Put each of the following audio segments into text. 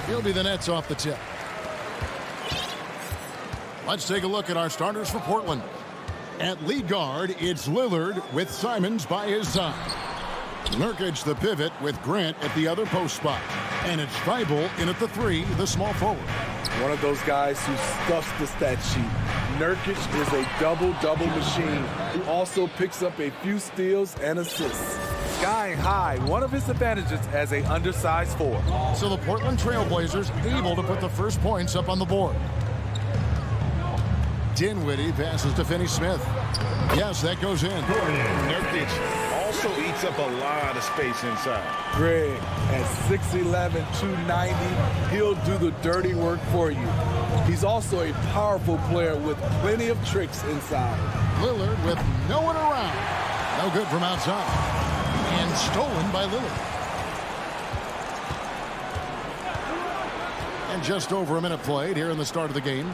He'll be the Nets off the tip. Let's take a look at our starters for Portland. At lead guard, it's Lillard with Simons by his side. Nurkic the pivot with Grant at the other post spot. And it's Thibault in at the 3, the small forward. One of those guys who stuffs the stat sheet. Nurkic is a double-double machine who also picks up a few steals and assists. Skying high, one of his advantages as an undersized 4. So the Portland Trailblazers able to put the first points up on the board. Dinwiddie passes to Finney-Smith. Yes, that goes in. Nurkic also eats up a lot of space inside. Greg, at 6'11", 290, he'll do the dirty work for you. He's also a powerful player with plenty of tricks inside. Lillard with no one around. No good from outside. And stolen by Lillard. And just over a minute played here in the start of the game.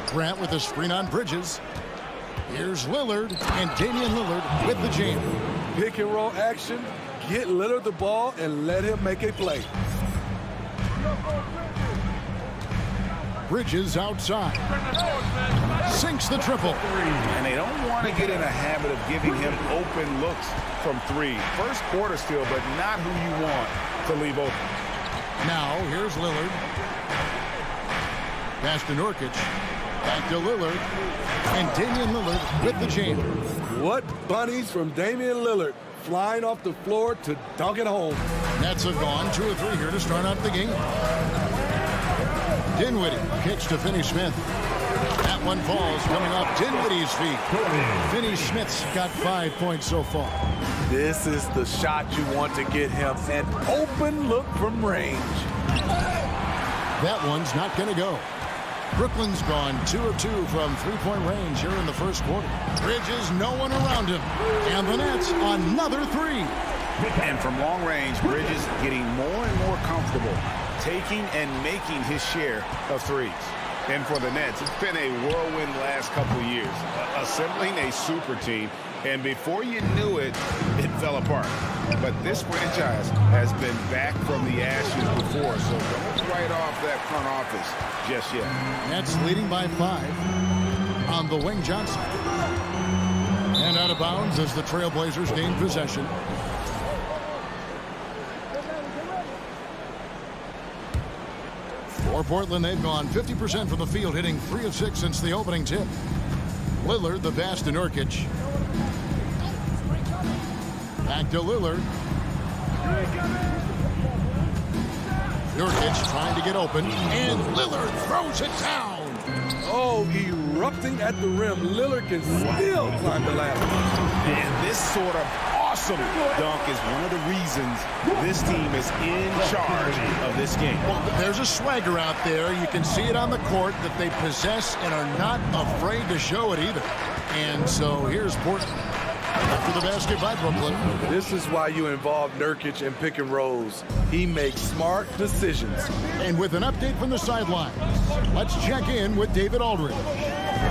Grant with a screen on Bridges. Here's Lillard, and Damian Lillard with the jam. Pick and roll action, get Lillard the ball, and let him make a play. Bridges outside. Sinks the triple. And they don't want to get in a habit of giving him open looks from 3. First quarter still, but not who you want to leave open. Now, here's Lillard. Pass to Nurkic. Back to Lillard. And Damian Lillard with the jam. What bunnies from Damian Lillard, flying off the floor to dunk it home. Nets have gone 2 or 3 here to start out the game. Dinwiddie kicks to Finney-Smith. That one falls coming off Dinwiddie's feet. Finney-Smith's got 5 points so far. This is the shot you want to get him. An open look from range. That one's not going to go. Brooklyn's gone 2 of 2 from 3-point range here in the first quarter. Bridges, no one around him. And the Nets, another 3. And from long range, Bridges getting more and more comfortable, taking and making his share of threes. And for the Nets, it's been a whirlwind last couple of years, assembling a super team. And before you knew it, it fell apart. But this franchise has been back from the ashes before, so don't write off that front office just yet. Nets leading by 5 on the wing. Johnson. And out of bounds as the Trailblazers gain possession. For Portland, they've gone 50% from the field, hitting 3 of 6 since the opening tip. Lillard, the pass to Nurkic. Back to Lillard. Nurkic trying to get open, and Lillard throws it down. Oh, erupting at the rim. Lillard can still climb the ladder. And this sort of awesome dunk is one of the reasons this team is in charge of this game. Well, there's a swagger out there. You can see it on the court that they possess and are not afraid to show it either. And so here's Portland. After the basket by Brooklyn. This is why you involve Nurkic in pick and rolls. He makes smart decisions. And with an update from the sideline, let's check in with David Aldridge.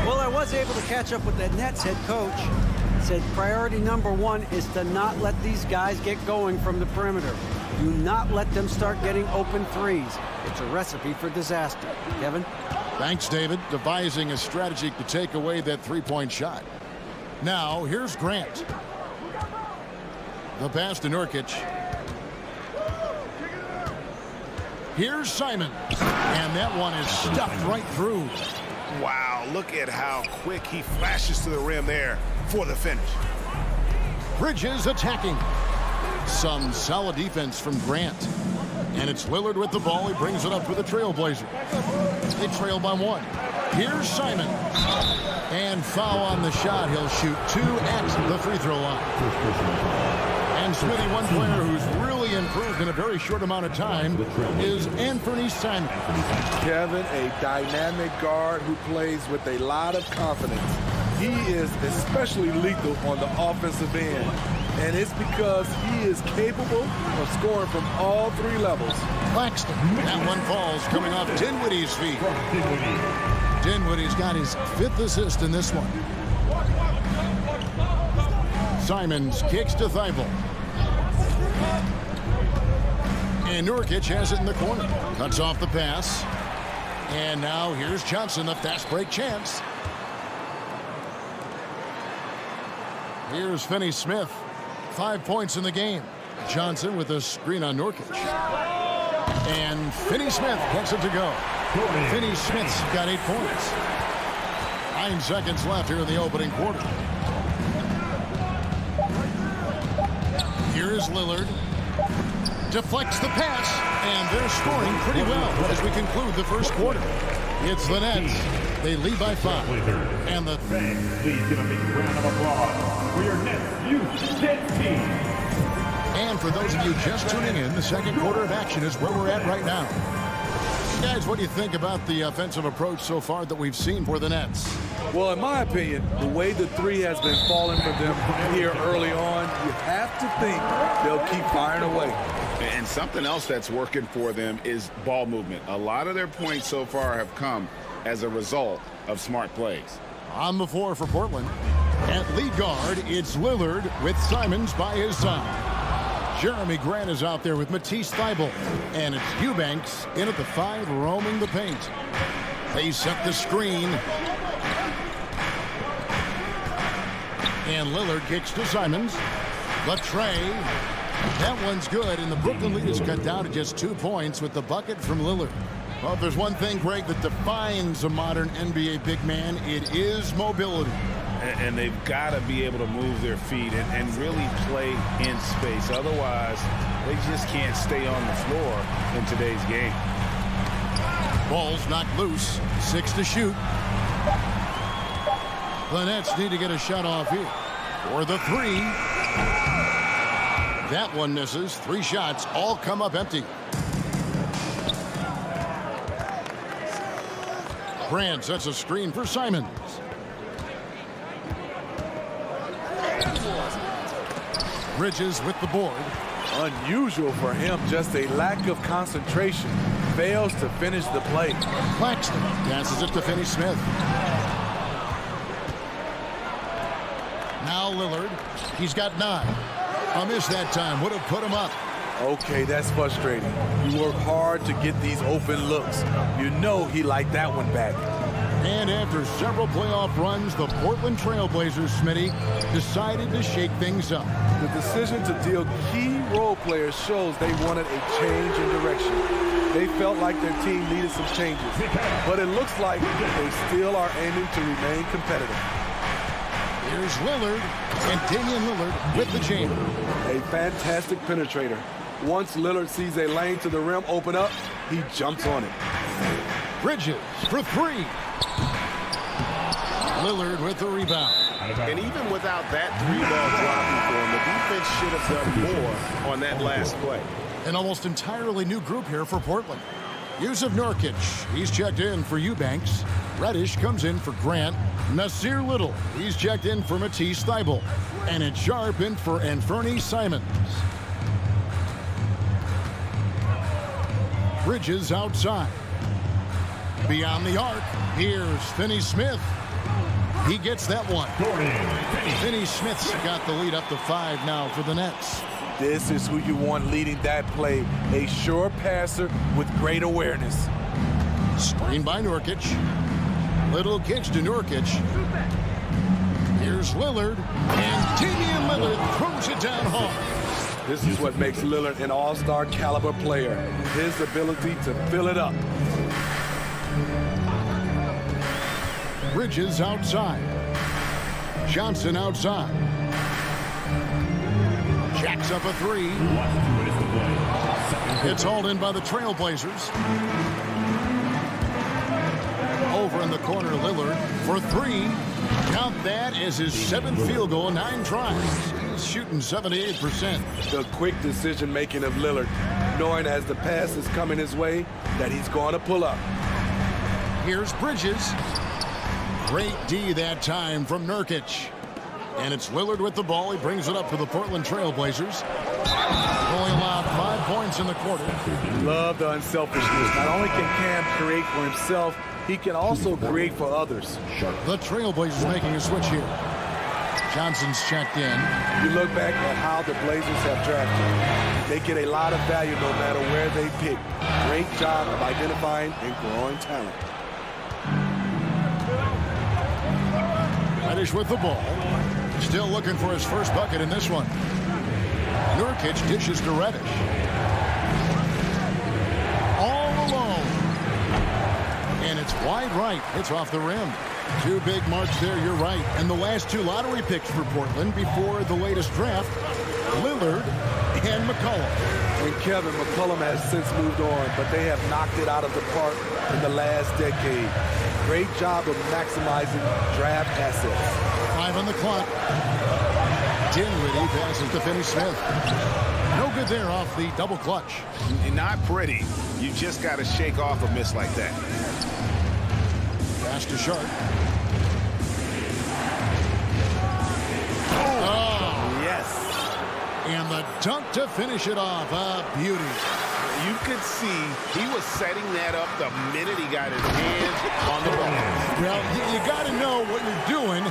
Well, I was able to catch up with the Nets head coach. Said priority number 1 is to not let these guys get going from the perimeter. Do not let them start getting open threes. It's a recipe for disaster. Kevin? Thanks, David. Devising a strategy to take away that 3-point shot. Now, here's Grant. The pass to Nurkic. Here's Simon. And that one is stuffed right through. Wow, look at how quick he flashes to the rim there for the finish. Bridges attacking. Some solid defense from Grant. And it's Lillard with the ball. He brings it up for the Trailblazers. They trail by 1. Here's Simon. And foul on the shot. He'll shoot 2 at the free throw line. And Smithy, one player who's really improved in a very short amount of time is Anthony Simon. Kevin, a dynamic guard who plays with a lot of confidence. He is especially lethal on the offensive end. And it's because he is capable of scoring from all 3 levels. Claxton. That one falls coming off Dinwiddie's feet. Dinwiddie's got his 5th assist in this one. Simons kicks to Thibault. And Nurkic has it in the corner. Cuts off the pass. And now here's Johnson, the fast break chance. Here's Finney-Smith. 5 points in the game. Johnson with a screen on Nurkic. And Finney-Smith gets it to go. Finney-Smith's got 8 points. 9 seconds left here in the opening quarter. Here is Lillard. Deflects the pass, and they're scoring pretty well as we conclude the first quarter. It's the Nets. They lead by 5. And the please give a big round of applause for your Nets Youth 10 team. And for those of you just tuning in, the second quarter of action is where we're at right now. Guys, what do you think about the offensive approach so far that we've seen for the Nets? Well, in my opinion, the way the three has been falling for them here early on, you have to think they'll keep firing away. And something else that's working for them is ball movement. A lot of their points so far have come as a result of smart plays. On the floor for Portland. At lead guard, it's Lillard with Simons by his side. Jeremy Grant is out there with Matisse Thybulle. And it's Eubanks in at the 5, roaming the paint. They set the screen. And Lillard kicks to Simons. The tray. That one's good, and the Brooklyn lead is cut down to just 2 points with the bucket from Lillard. Well, if there's one thing, Greg, that defines a modern NBA big man, it is mobility. And they've got to be able to move their feet and really play in space. Otherwise, they just can't stay on the floor in today's game. Ball's knocked loose. 6 to shoot. The Nets need to get a shot off here. For the 3. That one misses. 3 shots all come up empty. Grant sets a screen for Simons. Bridges with the board. Unusual for him, just a lack of concentration. Fails to finish the play. Claxton passes it to Finney-Smith. Now Lillard. He's got 9. A miss that time. Would have put him up. Okay, that's frustrating. You work hard to get these open looks. You know he liked that one back. And after several playoff runs, the Portland Trail Blazers, Smitty, decided to shake things up. The decision to deal key role players shows they wanted a change in direction. They felt like their team needed some changes. But it looks like they still are aiming to remain competitive. Here's Lillard, and Damian Lillard with the jam. A fantastic penetrator. Once Lillard sees a lane to the rim open up, he jumps on it. Bridges for 3. Lillard with the rebound. And even without that 3-ball dropping for him, the defense should have done more on that last play. An almost entirely new group here for Portland. Yusuf Nurkic, he's checked in for Eubanks. Reddish comes in for Grant. Nasir Little, he's checked in for Matisse Thybulle. And it's Sharp in for Anthony Simons. Bridges outside. Beyond the arc, here's Finney-Smith. He gets that one. Finney-Smith's got the lead up to 5 now for the Nets. This is who you want leading that play. A sure passer with great awareness. Screen by Nurkic. Little kicks to Nurkic. Here's Lillard. And Damian Lillard throws it down hard. This is what makes Lillard an all-star caliber player. His ability to fill it up. Bridges outside. Johnson outside. Jacks up a 3. It's hauled in by the Trailblazers. Over in the corner, Lillard for 3. Count that as his 7th field goal, 9 tries. He's shooting 78%. The quick decision-making of Lillard, knowing as the pass is coming his way that he's going to pull up. Here's Bridges. Great D that time from Nurkic. And it's Lillard with the ball. He brings it up for the Portland Trailblazers. Only allowed 5 points in the quarter. Love the unselfishness. Not only can Cam create for himself, he can also create for others. The Trailblazers making a switch here. Johnson's checked in. You look back at how the Blazers have drafted. They get a lot of value no matter where they pick. Great job of identifying and growing talent. Reddish with the ball. Still looking for his first bucket in this one. Nurkic dishes to Reddish. All alone. And it's wide right. It's off the rim. Two big marks there, you're right. And the last two lottery picks for Portland before the latest draft, Lillard and McCollum. And Kevin, McCollum has since moved on, but they have knocked it out of the park in the last decade. Great job of maximizing draft assets. 5 on the clock. Dinwiddie passes to Finney-Smith. No good there off the double clutch. Not pretty. You just got to shake off a miss like that. Pass to Sharp. Oh, yes. And the dunk to finish it off. A beauty. You could see he was setting that up the minute he got his hands on the ball. Well, you got to know what you're doing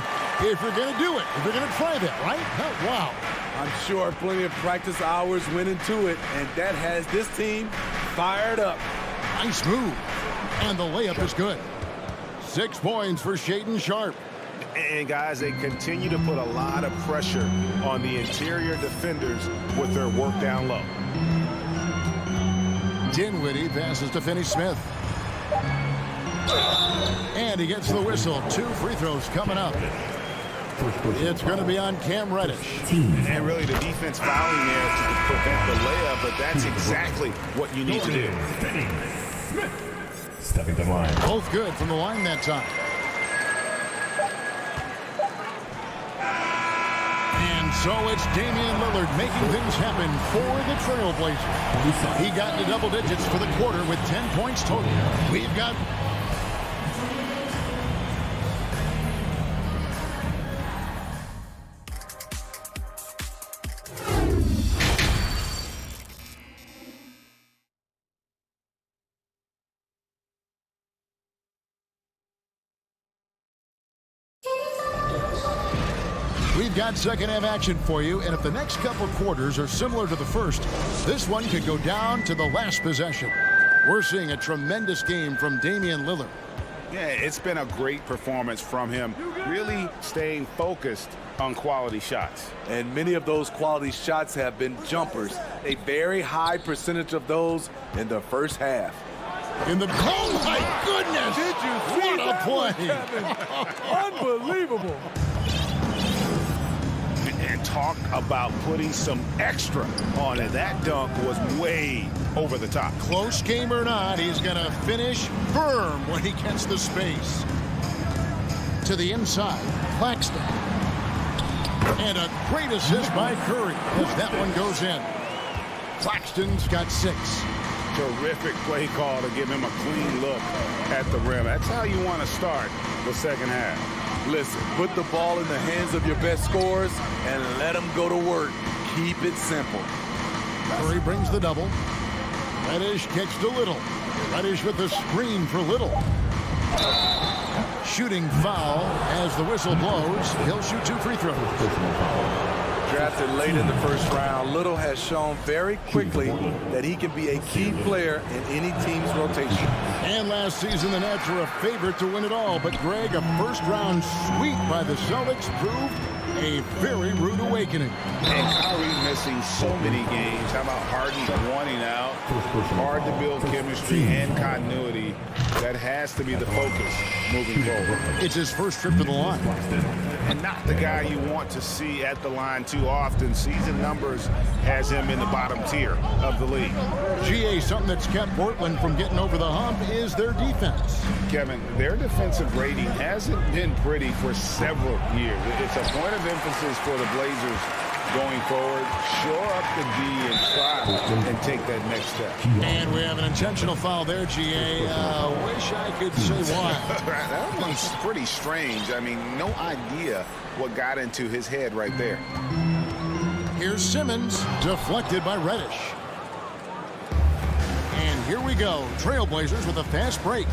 if you're going to do it. If you're going to try that, right? Oh, wow. I'm sure plenty of practice hours went into it, and that has this team fired up. Nice move. And the layup is good. 6 points for Shaedon Sharpe. And guys, they continue to put a lot of pressure on the interior defenders with their work down low. Dinwiddie passes to Finney-Smith. And he gets the whistle. 2 free throws coming up. It's going to be on Cam Reddish. And really the defense fouling there to prevent the layup, but that's exactly what you need to do. Stepping to the line. Both good from the line that time. And so it's Damian Lillard making things happen for the Trailblazers. He got into double digits for the quarter with 10 points total. We've got... We've got second half action for you, and if the next couple quarters are similar to the first, this one could go down to the last possession. We're seeing a tremendous game from Damian Lillard. Yeah, it's been a great performance from him, really staying focused on quality shots. And many of those quality shots have been jumpers. A very high percentage of those in the first half. In the... Oh, my goodness! Did you see what a that play! Unbelievable. And talk about putting some extra on it. That dunk was way over the top. Close game or not, he's going to finish firm when he gets the space. To the inside, Claxton. And a great assist by Curry as that one goes in. Claxton's got 6. Terrific play call to give him a clean look at the rim. That's how you want to start the second half. Listen, put the ball in the hands of your best scorers and let them go to work. Keep it simple. Curry brings the double. Reddish kicks to Little. Reddish with the screen for Little. Shooting foul as the whistle blows. He'll shoot 2 free throws. Drafted late in the first round, Little has shown very quickly that he can be a key player in any team's rotation. And last season, the Nets were a favorite to win it all. But, Greg, a first-round sweep by the Celtics proved a very rude awakening. And Kyrie missing so many games. How about Harden wanting out? Hard to build chemistry and continuity. That has to be the focus moving forward. It's his first trip to the line. And not the guy you want to see at the line too often. Season numbers has him in the bottom tier of the league. GA, something that's kept Portland from getting over the hump is their defense. Kevin, their defensive rating hasn't been pretty for several years. It's a point of emphasis for the Blazers going forward. Shore up the D and try and take that next step. And we have an intentional foul there, GA. Wish I could say why. That one's pretty strange. I mean, no idea what got into his head right there. Here's Simmons, deflected by Reddish. And here we go. Trailblazers with a fast break.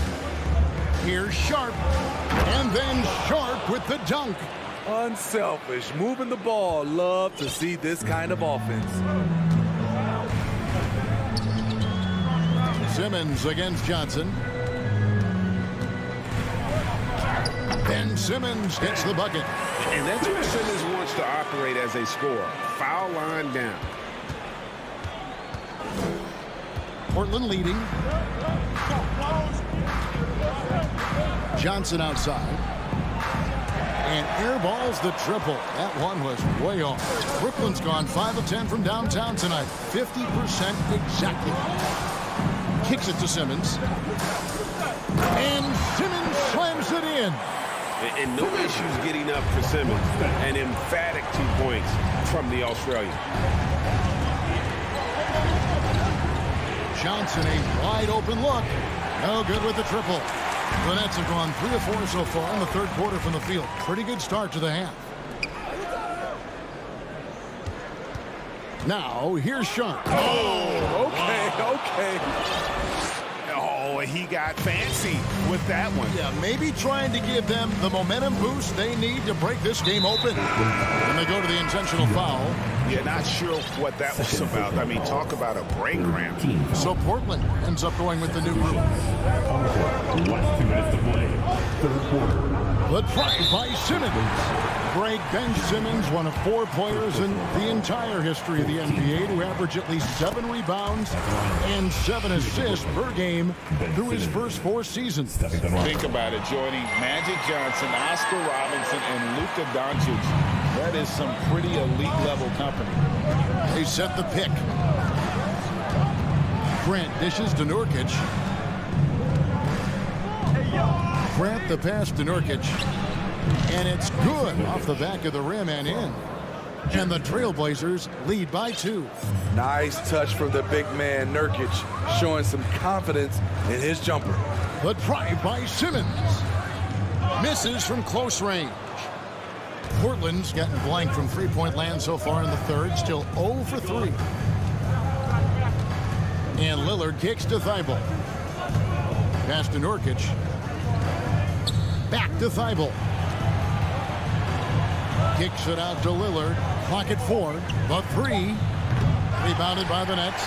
Here's Sharp. And then Sharp with the dunk. Unselfish, moving the ball. Love to see this kind of offense. Simmons against Johnson. Ben Simmons gets the bucket. And that's where Simmons wants to operate as a scorer. Foul line down. Portland leading. Johnson outside. And airballs the triple. That one was way off. Brooklyn's gone 5 of 10 from downtown tonight. 50% exactly. Kicks it to Simmons. And Simmons slams it in. And no issues getting up for Simmons. An emphatic 2 points from the Australian. Johnson, a wide open look. No good with the triple. The Nets have gone 3 of 4 so far in the third quarter from the field. Pretty good start to the half. Now, here's Sean. Oh, okay. Oh, he got fancy with that one. Yeah, maybe trying to give them the momentum boost they need to break this game open. And they go to the intentional foul. Yeah, not sure what that was about. I mean, talk about a brain cramp. So Portland ends up going with the new group. Last 2 minutes to play. Third quarter. The try by Simmons. Greg bench Simmons, one of 4 players in the entire history of the NBA to average at least 7 rebounds and 7 assists per game through his first 4 seasons. Think about it, Jordy. Magic Johnson, Oscar Robinson, and Luka Doncic. That is some pretty elite-level company. They set the pick. Grant dishes to Nurkic. Grant the pass to Nurkic. And it's good off the back of the rim and in. And the Trailblazers lead by 2. Nice touch from the big man, Nurkic, showing some confidence in his jumper. The drive by Simmons. Misses from close range. Portland's gotten blank from three-point land so far in the third. Still 0 for 3. And Lillard kicks to Thibault. Pass to Nurkic. Back to Thibault. Kicks it out to Lillard. Clock at 4. The 3. Rebounded by the Nets.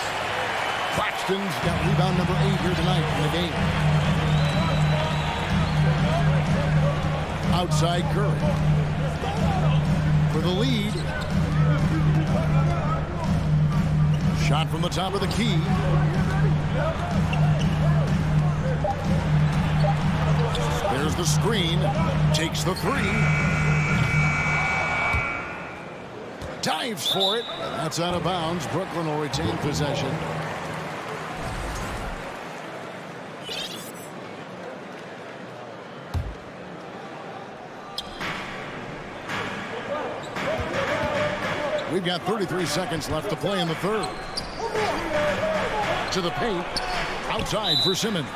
Claxton's got rebound number 8 here tonight in the game. Outside Curry. For the lead. Shot from the top of the key. There's the screen. Takes the 3. Dives for it. That's out of bounds. Brooklyn will retain possession. We've got 33 seconds left to play in the third. To the paint. Outside for Simmons.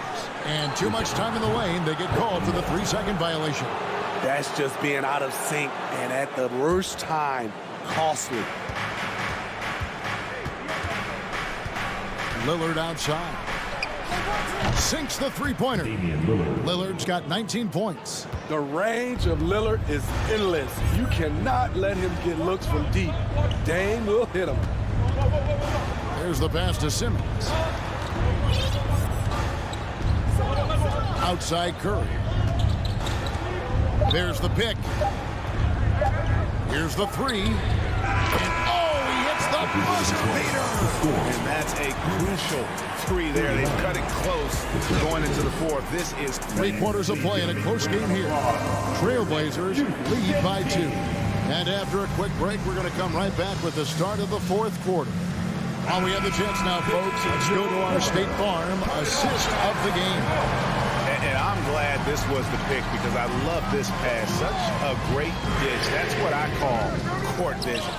And too much time in the lane. They get called for the 3-second violation. That's just being out of sync and at the worst time. Costly. Lillard outside. Sinks the three-pointer. Lillard's got 19 points. The range of Lillard is endless. You cannot let him get looks from deep. Dame will hit him. There's the pass to Simmons. Outside Curry. There's the pick. Here's the 3. And oh, he hits the buzzer beater. And that's a crucial 3 there. They've cut it close going into the fourth. This is 3 quarters of play in a close game here. Trailblazers lead by 2. And after a quick break, we're going to come right back with the start of the fourth quarter. While we have the chance now, folks, let's go to our State Farm assist of the game. And I'm glad this was the pick because I love this pass. Such a great dish. That's what I call court vision.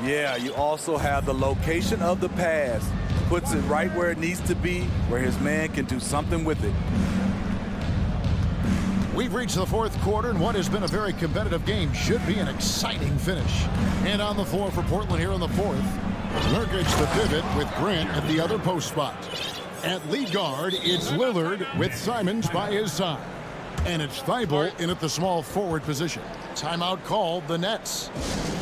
Yeah, you also have the location of the pass. Puts it right where it needs to be, where his man can do something with it. We've reached the fourth quarter, and what has been a very competitive game should be an exciting finish. And on the floor for Portland here in the fourth, Nurkic the pivot with Grant at the other post spot. At lead guard, it's Lillard with Simons by his side. And it's Thibault in at the small forward position. Timeout called, the Nets.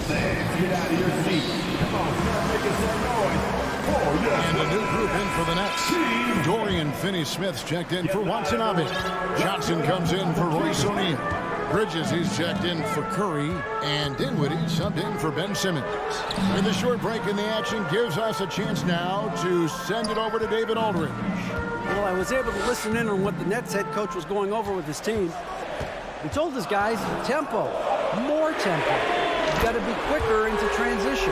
Fans, get out of your seats. Come on, start making some noise. Oh, yeah. And a new group in for the Nets. Dorian Finney-Smith's checked in for Watanabe. Johnson comes in for Royce O'Neal. Bridges, he's checked in for Curry. And Dinwiddie subbed in for Ben Simmons. And the short break in the action gives us a chance now to send it over to David Aldridge. Well, I was able to listen in on what the Nets head coach was going over with his team. He told his guys, tempo, more tempo. You've got to be quicker into transition.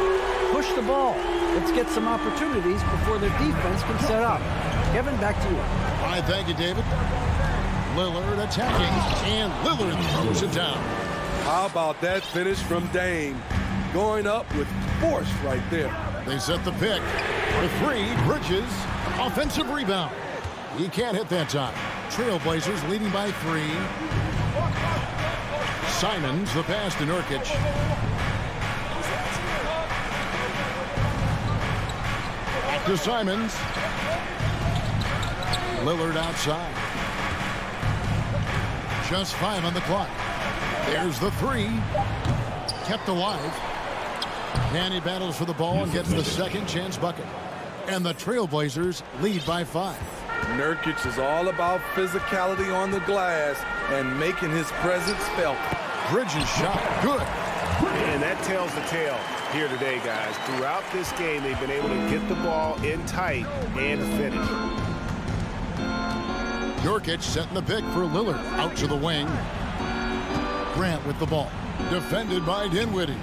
Push the ball. Let's get some opportunities before their defense can set up. Kevin, back to you. All right, thank you, David. Lillard attacking, and Lillard throws it down. How about that finish from Dame? Going up with force right there. They set the pick. The three, Bridges, offensive rebound. He can't hit that time. Trailblazers leading by 3. Simons, the pass to Nurkic. Back to Simons. Lillard outside. Just 5 on the clock. There's the 3. Kept alive. And he battles for the ball and gets the second chance bucket. And the Trailblazers lead by 5. Nurkic is all about physicality on the glass and making his presence felt. Bridges shot. Good. And that tells the tale here today, guys. Throughout this game, they've been able to get the ball in tight and finish. Nurkic setting the pick for Lillard. Out to the wing. Grant with the ball. Defended by Dinwiddie.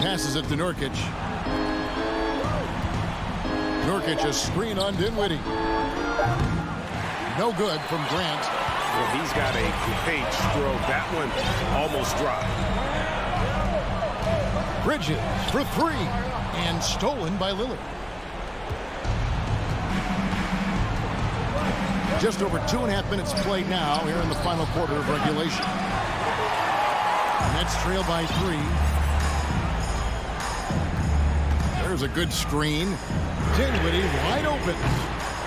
Passes it to Nurkic. Nurkic a screen on Dinwiddie. No good from Grant. Well, he's got a great stroke. That one almost dropped. Bridges for 3. And stolen by Lillard. Just over 2.5 minutes played now here in the final quarter of regulation. Nets trail by 3. There's a good screen. Dinwiddie wide open.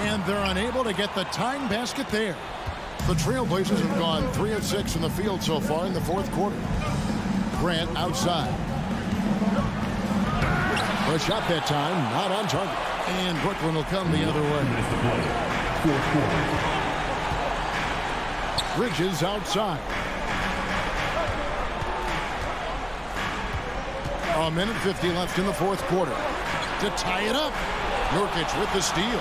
And they're unable to get the tying basket there. The Trailblazers have gone 3 of 6 from the field so far in the fourth quarter. Grant outside. A shot that time, not on target. And Brooklyn will come the other way. Bridges outside. A minute 50 left in the fourth quarter. To tie it up. Nurkic with the steal.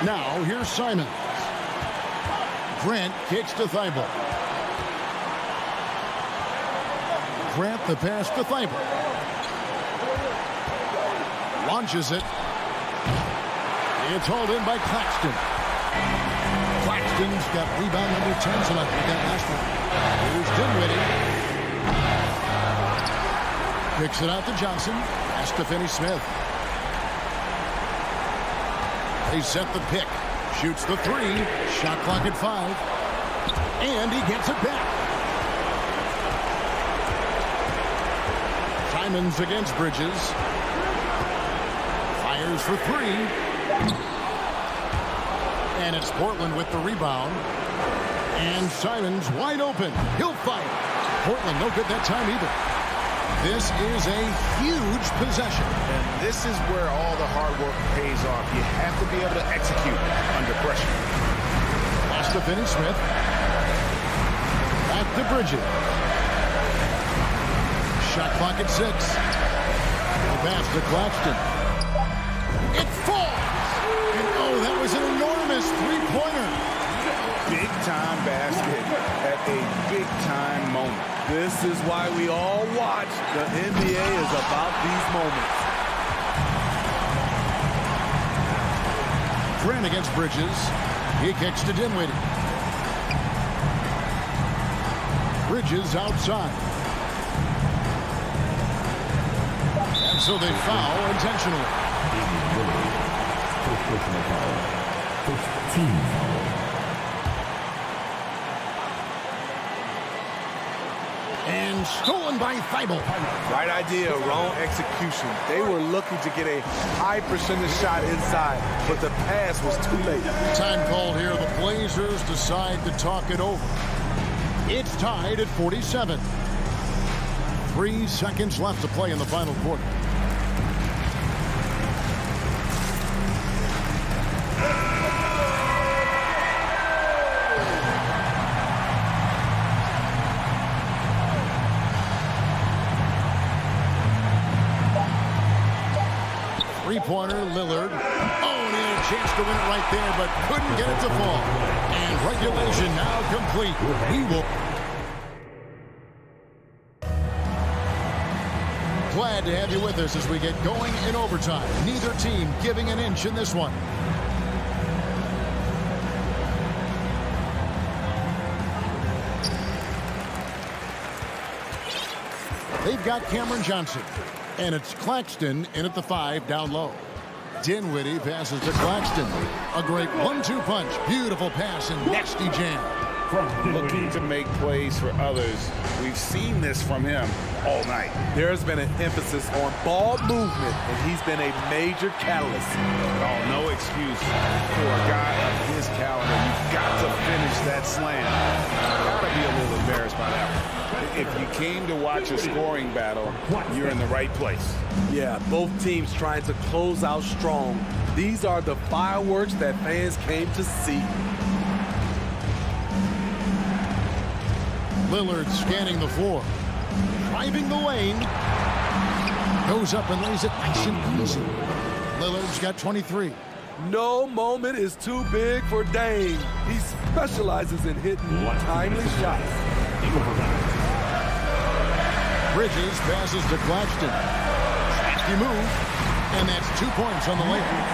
Now, here's Simons. Grant kicks to Thibault. Grant the pass to Thibault. Launches it. It's hauled in by Claxton. Claxton's got rebound number 10 tonight. We got last one. Here's Dinwiddie. Kicks it out to Johnson. Pass to Finney-Smith. They set the pick. Shoots the 3. Shot clock at 5. And he gets it back. Simons against Bridges. Fires for 3. And it's Portland with the rebound. And Simons wide open. He'll fight. Portland no good that time either. This is a huge possession. And this is where all the hard work pays off. You have to be able to execute under pressure. Pass to Finney-Smith. Back to Bridges. Shot clock at 6. The pass to Claxton. It falls! And oh, that was an enormous three-pointer. Big-time basket at a big-time moment. This is why we all watch. The NBA is about these moments. Grant against Bridges. He kicks to Dinwiddie. Bridges outside. And so they foul intentionally. First personal foul. First team foul. And stolen by Thibault. Right idea, wrong execution. They were looking to get a high percentage shot inside, but the pass was too late. Time called here. The Blazers decide to talk it over. It's tied at 47. 3 seconds left to play in the final quarter. Three-pointer, Lillard. Oh, and he had a chance to win it right there, but couldn't get it to fall. And regulation now complete. He will. Glad to have you with us as we get going in overtime. Neither team giving an inch in this one. They've got Cameron Johnson. And it's Claxton in at the 5 down low. Dinwiddie passes to Claxton. A great 1-2 punch. Beautiful pass and nasty jam. Looking to make plays for others. We've seen this from him all night. There's been an emphasis on ball movement, and he's been a major catalyst. Oh, no excuse for a guy of his caliber. You've got to finish that slam. Got to be a little embarrassed by that one. If you came to watch a scoring battle, you're in the right place. Yeah, both teams trying to close out strong. These are the fireworks that fans came to see. Lillard scanning the floor. Driving the lane. Goes up and lays it nice and easy. Lillard's got 23. No moment is too big for Dame. He specializes in hitting timely shots. Bridges passes to Claxton. Nasty move. And that's 2 points on the layup.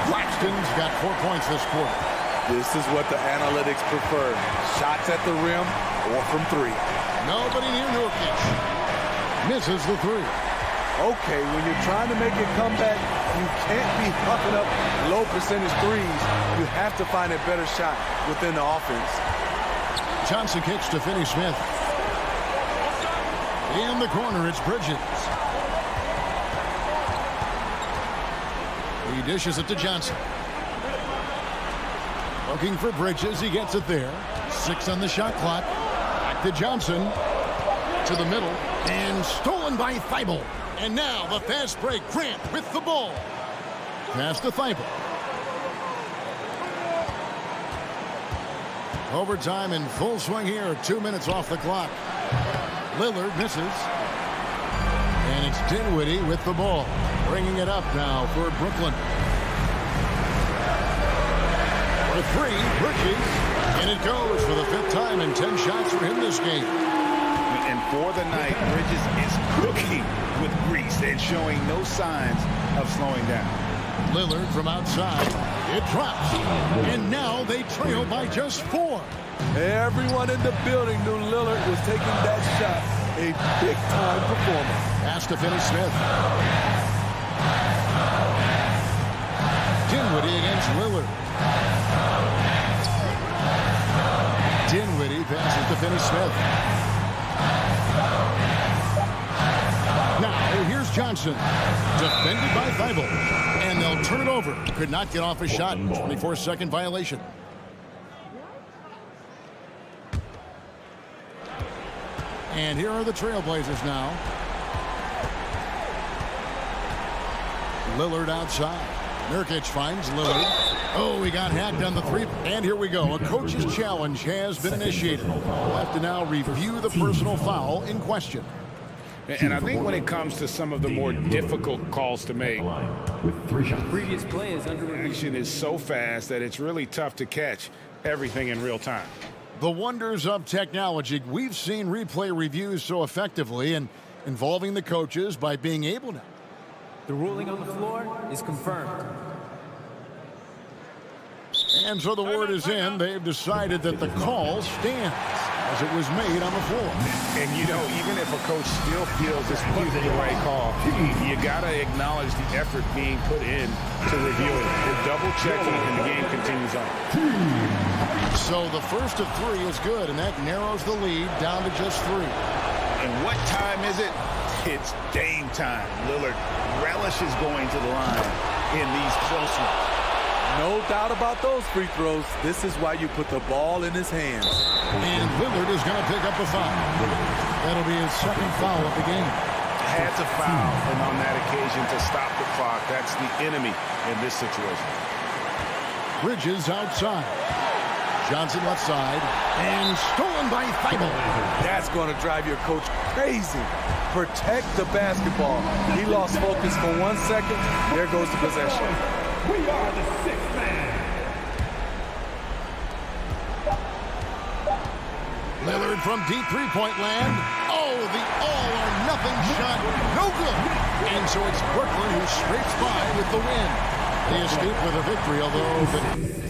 Claxton's got 4 points this quarter. This is what the analytics prefer. Shots at the rim or from 3. Nobody near Nurkic. Misses the 3. Okay, when you're trying to make a comeback, you can't be huffing up low percentage threes. You have to find a better shot within the offense. Johnson kicks to Finney Smith. In the corner, it's Bridges. He dishes it to Johnson. Looking for Bridges. He gets it there. 6 on the shot clock. Back to Johnson. To the middle. And stolen by Thibault. And now the fast break. Grant with the ball. Pass to Thibault. Overtime in full swing here. 2 minutes off the clock. Lillard misses. And it's Dinwiddie with the ball. Bringing it up now for Brooklyn. For 3, Bridges. And it goes for the 5th time and 10 shots for him this game. And for the night, Bridges is cooking with grease and showing no signs of slowing down. Lillard from outside. It drops. And now they trail by just 4. Everyone in the building knew Lillard was taking that shot. A big-time performance. Pass to Finney Smith. Dinwiddie against Lillard. Dinwiddie passes to Finney Smith. Now, here's Johnson. Defended by Thibault. And they'll turn it over. Could not get off a shot. 24-second violation. And here are the Trailblazers now. Lillard outside. Nurkic finds Lillard. Oh, he got hacked on the 3. And here we go. A coach's challenge has been initiated. We'll have to now review the personal foul in question. And I think when it comes to some of the more difficult calls to make, previous play is under review. action is so fast that it's really tough to catch everything in real time. The wonders of technology. We've seen replay reviews so effectively and involving the coaches by being able to. The ruling on the floor is confirmed. And so the word is in. They've decided that the call stands as it was made on the floor. And, you know, even if a coach still feels this wasn't the right call, you got to acknowledge the effort being put in to review it. They're double-checking, and the game continues on. So the first of 3 is good, and that narrows the lead down to just 3. And what time is it? It's game time. Lillard relishes going to the line in these close ones. No doubt about those free throws. This is why you put the ball in his hands. And Lillard is going to pick up the foul. That'll be his second foul of the game. Had to foul, and on that occasion to stop the clock. That's the enemy in this situation. Bridges outside. Johnson left side. And stolen by Thibault. That's going to drive your coach crazy. Protect the basketball. He lost focus for 1 second. There goes the possession. We are the sixth man. Lillard from deep three-point land. Oh, the all-or-nothing shot. No good. And so it's Brooklyn who scrapes by with the win. They escape with a victory, although...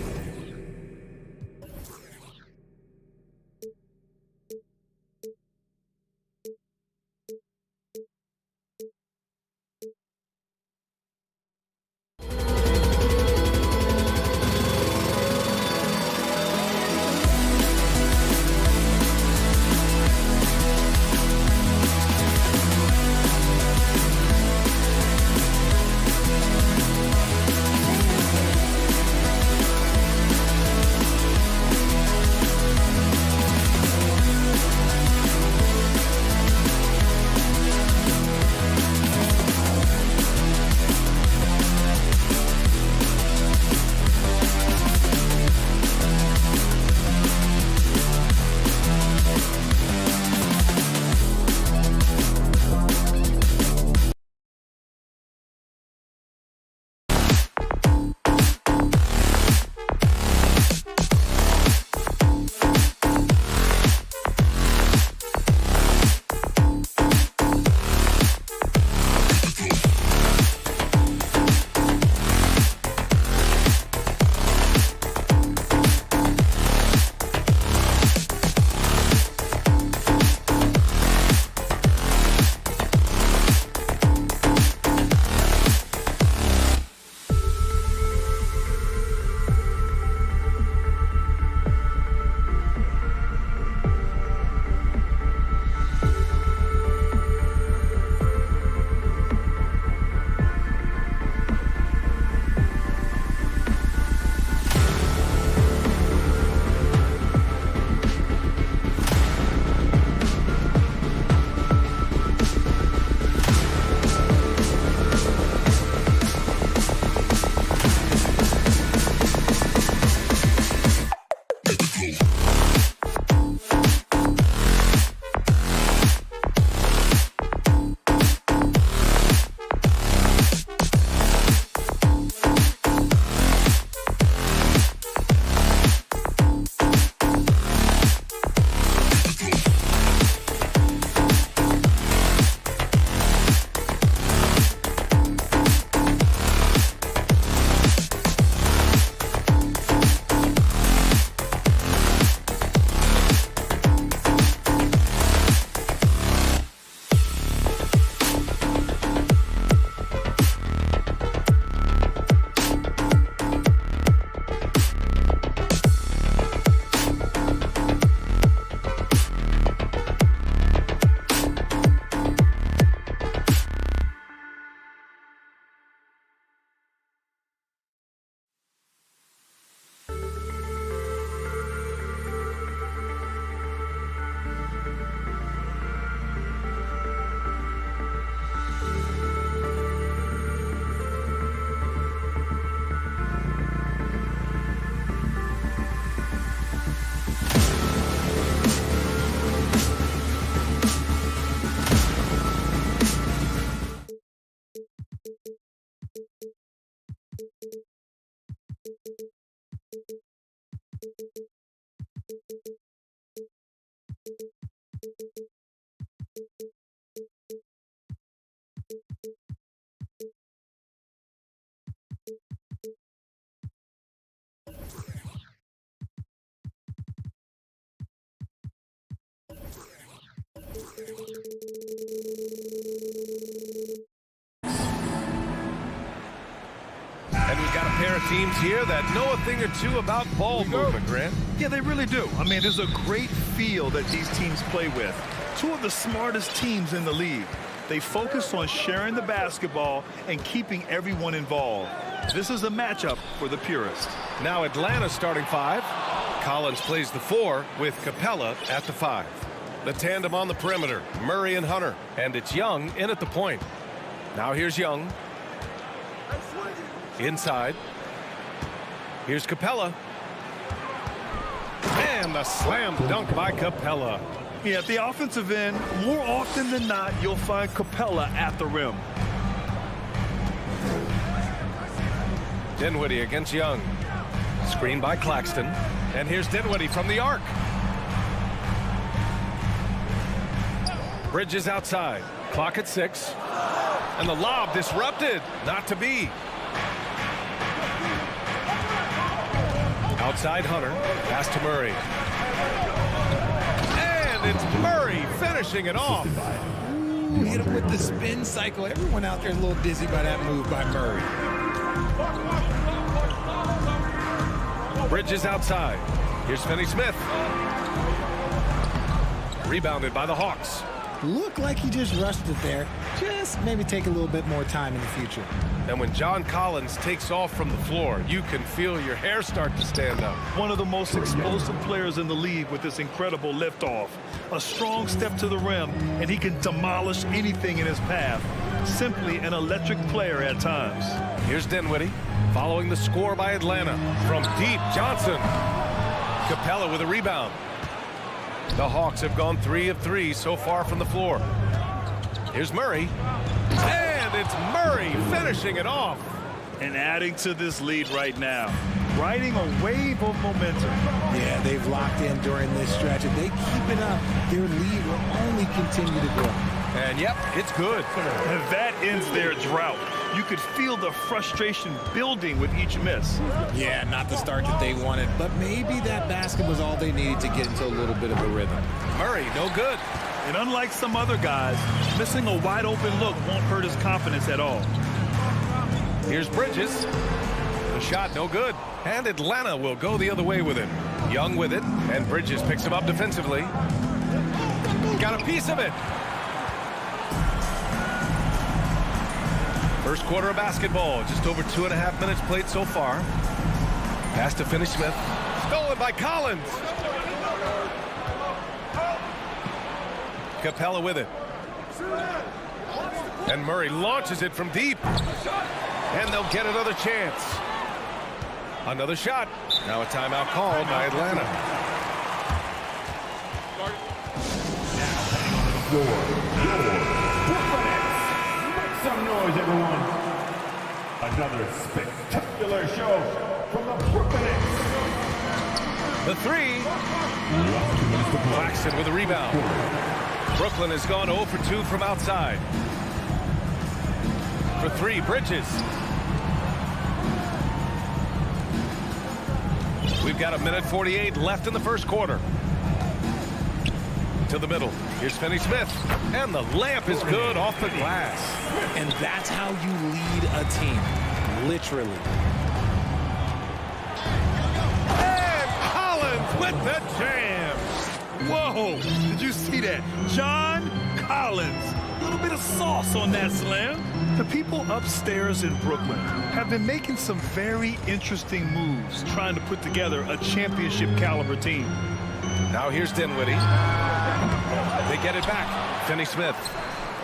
And we've got a pair of teams here that know a thing or two about ball movement, Grant. Yeah, they really do. I mean, there's a great feel that these teams play with. Two of the smartest teams in the league. They focus on sharing the basketball and keeping everyone involved. This is a matchup for the purist. Now Atlanta starting 5. Collins plays the 4 with Capella at the 5. The tandem on the perimeter, Murray and Hunter. And it's Young in at the point. Now here's Young. Inside. Here's Capella. And the slam dunk by Capella. Yeah, at the offensive end, more often than not, you'll find Capella at the rim. Dinwiddie against Young. Screen by Claxton. And here's Dinwiddie from the arc. Bridges outside. Clock at 6. And the lob disrupted. Not to be. Outside Hunter. Pass to Murray. And it's Murray finishing it off. Ooh, hit him with the spin cycle. Everyone out there is a little dizzy by that move by Murray. Bridges outside. Here's Finney-Smith. Rebounded by the Hawks. Looked like he just rushed it there. Just maybe take a little bit more time in the future. And when John Collins takes off from the floor, you can feel your hair start to stand up. One of the most explosive players in the league with this incredible liftoff. A strong step to the rim, and he can demolish anything in his path. Simply an electric player at times. Here's Dinwiddie, following the score by Atlanta. From deep, Johnson. Capella with a rebound. The Hawks have gone 3 of 3 so far from the floor. Here's Murray. And it's Murray finishing it off. And adding to this lead right now. Riding a wave of momentum. Yeah, they've locked in during this stretch. If they keep it up, their lead will only continue to grow. And yep, it's good. And that ends their drought. You could feel the frustration building with each miss. Yeah, not the start that they wanted, but maybe that basket was all they needed to get into a little bit of a rhythm. Murray, no good. And unlike some other guys, missing a wide open look won't hurt his confidence at all. Here's Bridges. The shot no good. And Atlanta will go the other way with it. Young with it, and Bridges picks him up defensively. Got a piece of it. First quarter of basketball, just over 2.5 minutes played so far. Pass to Finney-Smith. Stolen by Collins. Capella with it. And Murray launches it from deep. And they'll get another chance. Another shot. Now a timeout called by Atlanta. Make some noise, everyone. Another spectacular show from the Brooklyn Nets. The 3. Claxton with a rebound. Brooklyn has gone 0 for 2 from outside. For 3, Bridges. We've got 1:48 left in the first quarter. To the middle. Here's Finney-Smith. And the layup is good off the glass. And that's how you lead a team. Literally. And Collins with the jam. Whoa! Did you see that? John Collins. A little bit of sauce on that slam. The people upstairs in Brooklyn have been making some very interesting moves, trying to put together a championship caliber team. Now here's Dinwiddie. They get it back. Finney-Smith.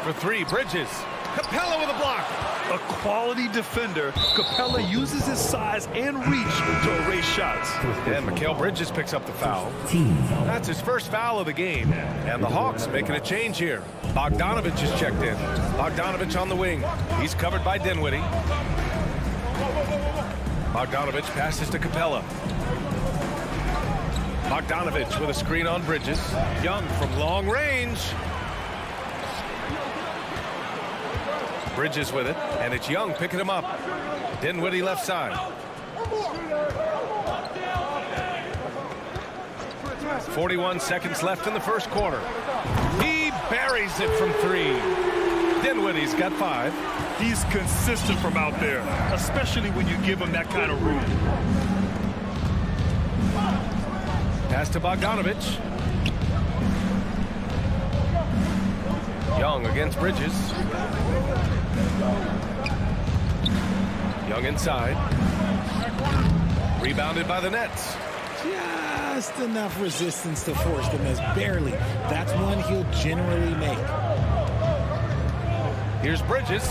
For 3, Bridges. Capella with a block. A quality defender, Capella uses his size and reach to erase shots. And Mikal Bridges picks up the foul. That's his first foul of the game. And the Hawks making a change here. Bogdanovich is checked in. Bogdanovich on the wing. He's covered by Dinwiddie. Bogdanovich passes to Capella. Bogdanovich with a screen on Bridges. Young from long range. Bridges with it, and it's Young picking him up. Dinwiddie left side. 41 seconds left in the first quarter. He buries it from 3. Dinwiddie's got 5. He's consistent from out there, especially when you give him that kind of room. Pass to Bogdanovich. Young against Bridges. Young inside. Rebounded by the Nets. Just enough resistance to force the miss. Barely. That's one he'll generally make. Here's Bridges.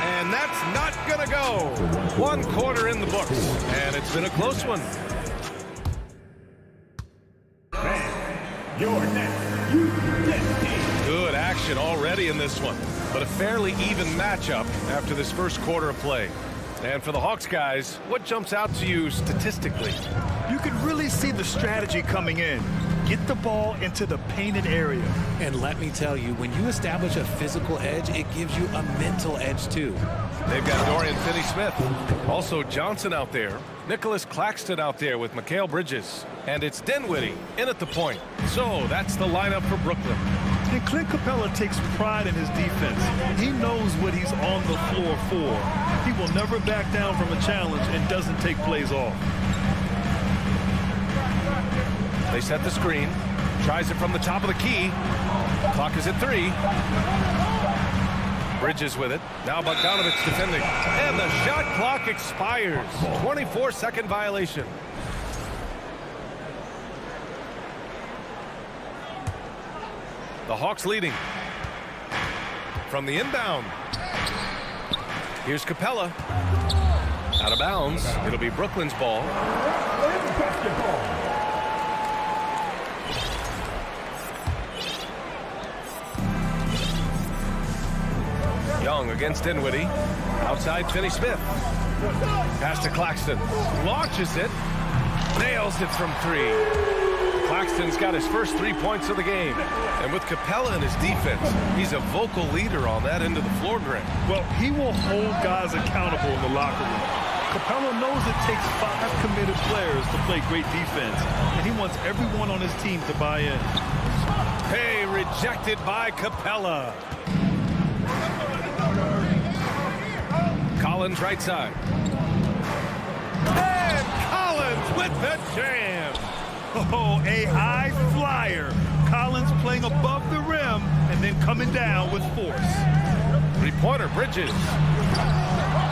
And that's not gonna go. 1 quarter in the books, and it's been a close one. Your next, you get team. Good action already in this one, but a fairly even matchup after this first quarter of play. And for the Hawks guys, what jumps out to you statistically? You can really see the strategy coming in. Get the ball into the painted area. And let me tell you, when you establish a physical edge, it gives you a mental edge too. They've got Dorian Finney-Smith. Also Johnson out there. Nicholas Claxton out there with Mikal Bridges. And it's Dinwiddie in at the point. So that's the lineup for Brooklyn. And Clint Capella takes pride in his defense. He knows what he's on the floor for. He will never back down from a challenge and doesn't take plays off. They set the screen. Tries it from the top of the key. Clock is at 3. Bridges with it. Now Bogdanovich defending. And the shot clock expires. 24-second violation. The Hawks leading. From the inbound. Here's Capella. Out of bounds. It'll be Brooklyn's ball. Young against Dinwiddie. Outside Finney-Smith. Pass to Claxton. Launches it. Nails it from 3. Claxton's got his first 3 points of the game. And with Capella in his defense, he's a vocal leader on that end of the floor, Grant. Well, he will hold guys accountable in the locker room. Capella knows it takes 5 committed players to play great defense, and he wants everyone on his team to buy in. Hey, rejected by Capella. Collins right side. And Collins with the jam. Oh, a high flyer. Collins playing above the rim and then coming down with force. 3-pointer, Bridges.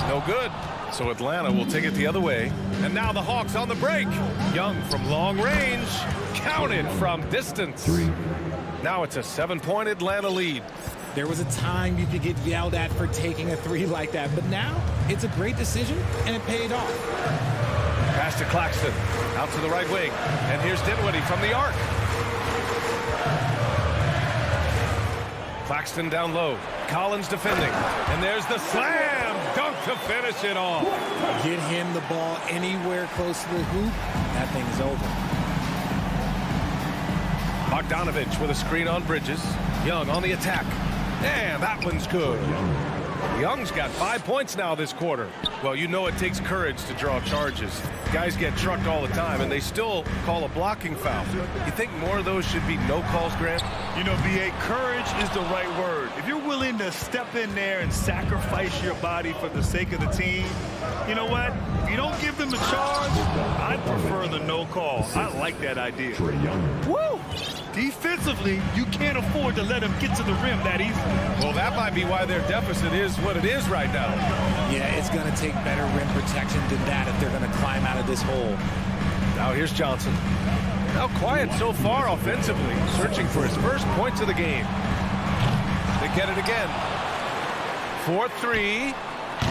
No good. So Atlanta will take it the other way. And now the Hawks on the break. Young from long range. Counted from distance. 3. Now it's a 7-point Atlanta lead. There was a time you could get yelled at for taking a 3 like that, but now it's a great decision, and it paid off. Pass to Claxton. Out to the right wing. And here's Dinwiddie from the arc. Claxton down low. Collins defending. And there's the slam dunk to finish it off. Get him the ball anywhere close to the hoop. That thing is over. Bogdanovich with a screen on Bridges. Young on the attack. And that one's good. Young's got 5 points now this quarter. Well, you know it takes courage to draw charges. Guys get trucked all the time, and they still call a blocking foul. You think more of those should be no calls, Grant? You know, B.A., courage is the right word. If you're willing to step in there and sacrifice your body for the sake of the team, you know what? If you don't give them the charge, I'd prefer the no call. I like that idea. Woo! Defensively, you can't afford to let them get to the rim that easy. Well, that might be why their deficit is what it is right now. Yeah, it's going to take better rim protection than that if they're going to climb out of this hole. Now here's Johnson. Now quiet so far offensively, searching for his first points of the game. They get it again. 4-3.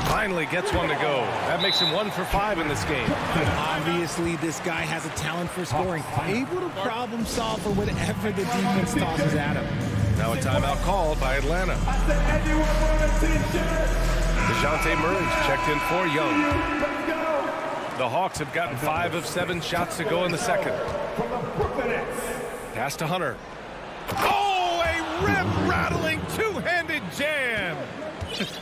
Finally gets one to go. That makes him 1 for 5 in this game. Obviously, this guy has a talent for scoring. Able to problem solve for whatever the defense tosses at him. Now a timeout called by Atlanta. DeJounte Murray's checked in for Young. The Hawks have gotten 5 of 7 shots to go in the second. Pass to Hunter. Oh, a rim-rattling two-handed jam.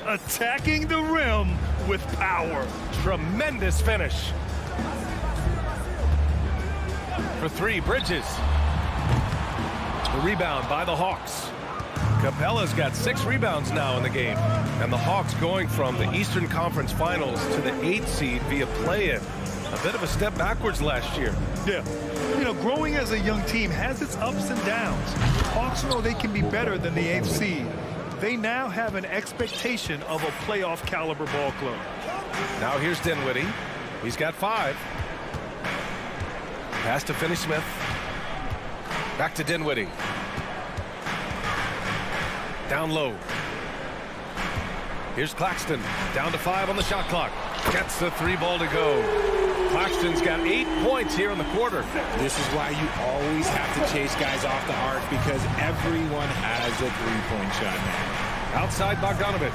Attacking the rim with power. Tremendous finish. For 3, Bridges. The rebound by the Hawks. Capella's got 6 rebounds now in the game. And the Hawks going from the Eastern Conference Finals to the 8th seed via play-in. A bit of a step backwards last year. Yeah. You know, growing as a young team has its ups and downs. Hawks know they can be better than the 8th seed. They now have an expectation of a playoff caliber ball club. Now here's Dinwiddie. He's got 5. Pass to Finney-Smith. Back to Dinwiddie. Down low. Here's Claxton. Down to 5 on the shot clock. Gets the 3 ball to go. Claxton's got 8 points here in the quarter. This is why you always have to chase guys off the arc, because everyone has a three-point shot now. Outside Bogdanovich.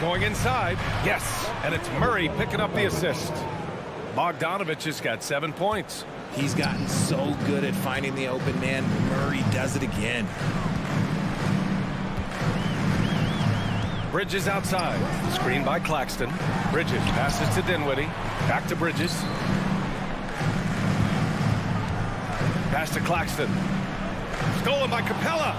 Going inside. Yes. And it's Murray picking up the assist. Bogdanovich has got 7 points. He's gotten so good at finding the open man. Murray does it again. Bridges outside. Screen by Claxton. Bridges passes to Dinwiddie. Back to Bridges. Pass to Claxton. Stolen by Capella.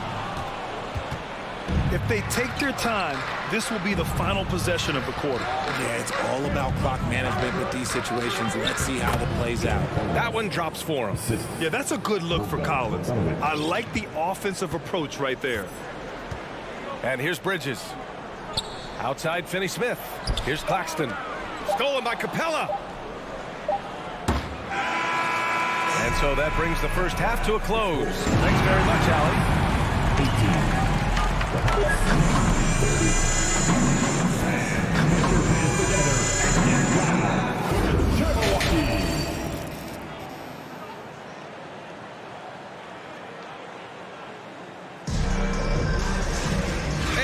If they take their time, this will be the final possession of the quarter. Yeah, it's all about clock management with these situations. Let's see how it plays out. That one drops for him. Yeah, that's a good look for Collins. I like the offensive approach right there. And here's Bridges. Outside Finney-Smith. Here's Claxton. Stolen by Capella. And so that brings the first half to a close. Thanks very much, Allie.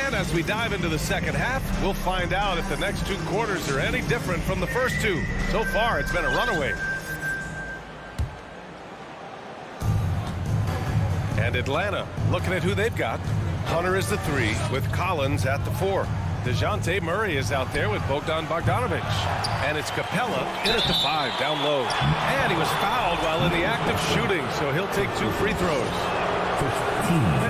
And as we dive into the second half, we'll find out if the next 2 quarters are any different from the first 2. So far, it's been a runaway. And Atlanta, looking at who they've got. Hunter is the 3 with Collins at the 4. DeJounte Murray is out there with Bogdan Bogdanovich. And it's Capella in at the 5, down low. And he was fouled while in the act of shooting, so he'll take 2 free throws.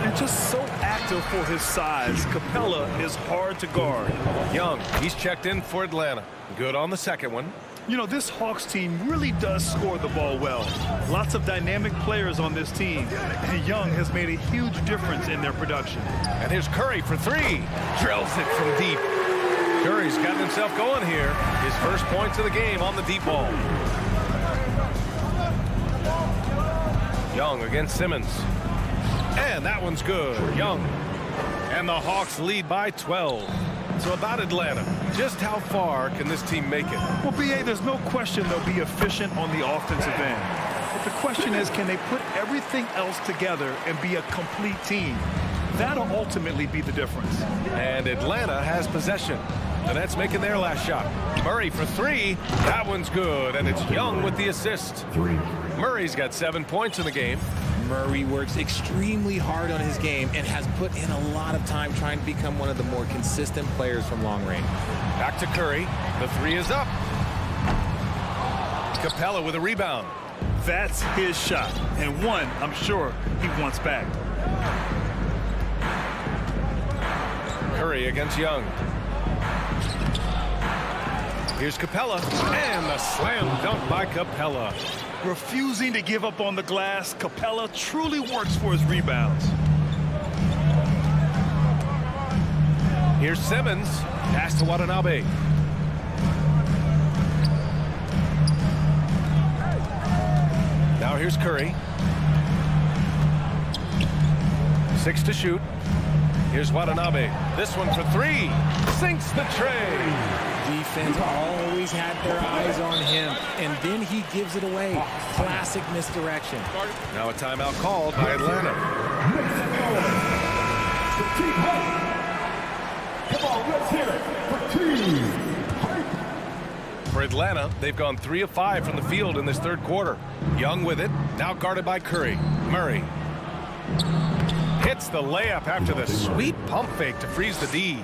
And just so active for his size, Capella is hard to guard. Young, he's checked in for Atlanta. Good on the second one. You know, this Hawks team really does score the ball well. Lots of dynamic players on this team, and Young has made a huge difference in their production. And here's Curry for 3. Drills it from deep. Curry's gotten himself going here. His first points of the game on the deep ball. Young against Simmons. And that one's good. Young. And the Hawks lead by 12. So about Atlanta, just how far can this team make it? Well, B.A., there's no question they'll be efficient on the offensive end. But the question is, can they put everything else together and be a complete team? That'll ultimately be the difference. And Atlanta has possession. The Nets making their last shot. Murray for 3. That one's good, and it's Young with the assist. Murray's got 7 points in the game. Murray works extremely hard on his game and has put in a lot of time trying to become one of the more consistent players from long range. Back to Curry. The 3 is up. Capella with a rebound. That's his shot, and one I'm sure he wants back. Curry against Young. Here's Capella, and the slam dunk by Capella. Refusing to give up on the glass, Capella truly works for his rebounds. Here's Simmons. Pass to Watanabe. Now here's Curry. 6 to shoot. Here's Watanabe. This one for 3. Sinks the tray. Defense always had their eyes on him, and then he gives it away. Classic misdirection. Now a timeout called by Atlanta. Come on, let's hear it for team. For Atlanta, they've gone 3 of 5 from the field in this third quarter. Young with it, now guarded by Curry. Murray hits the layup after the sweet pump fake to freeze the D.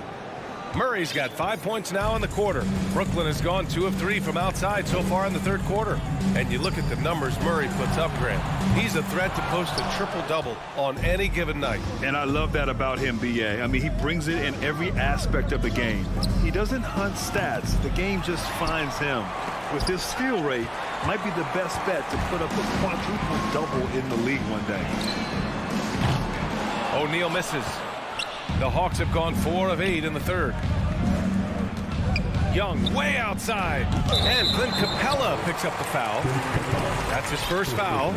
Murray's got 5 points now in the quarter. Brooklyn has gone 2 of 3 from outside so far in the third quarter. And you look at the numbers Murray puts up, Grant. He's a threat to post a triple-double on any given night. And I love that about him, B.A. I mean, he brings it in every aspect of the game. He doesn't hunt stats. The game just finds him. With his steal rate, might be the best bet to put up a quadruple-double in the league one day. O'Neal misses. The Hawks have gone 4 of 8 in the third. Young way outside. And Clint Capella picks up the foul. That's his first foul.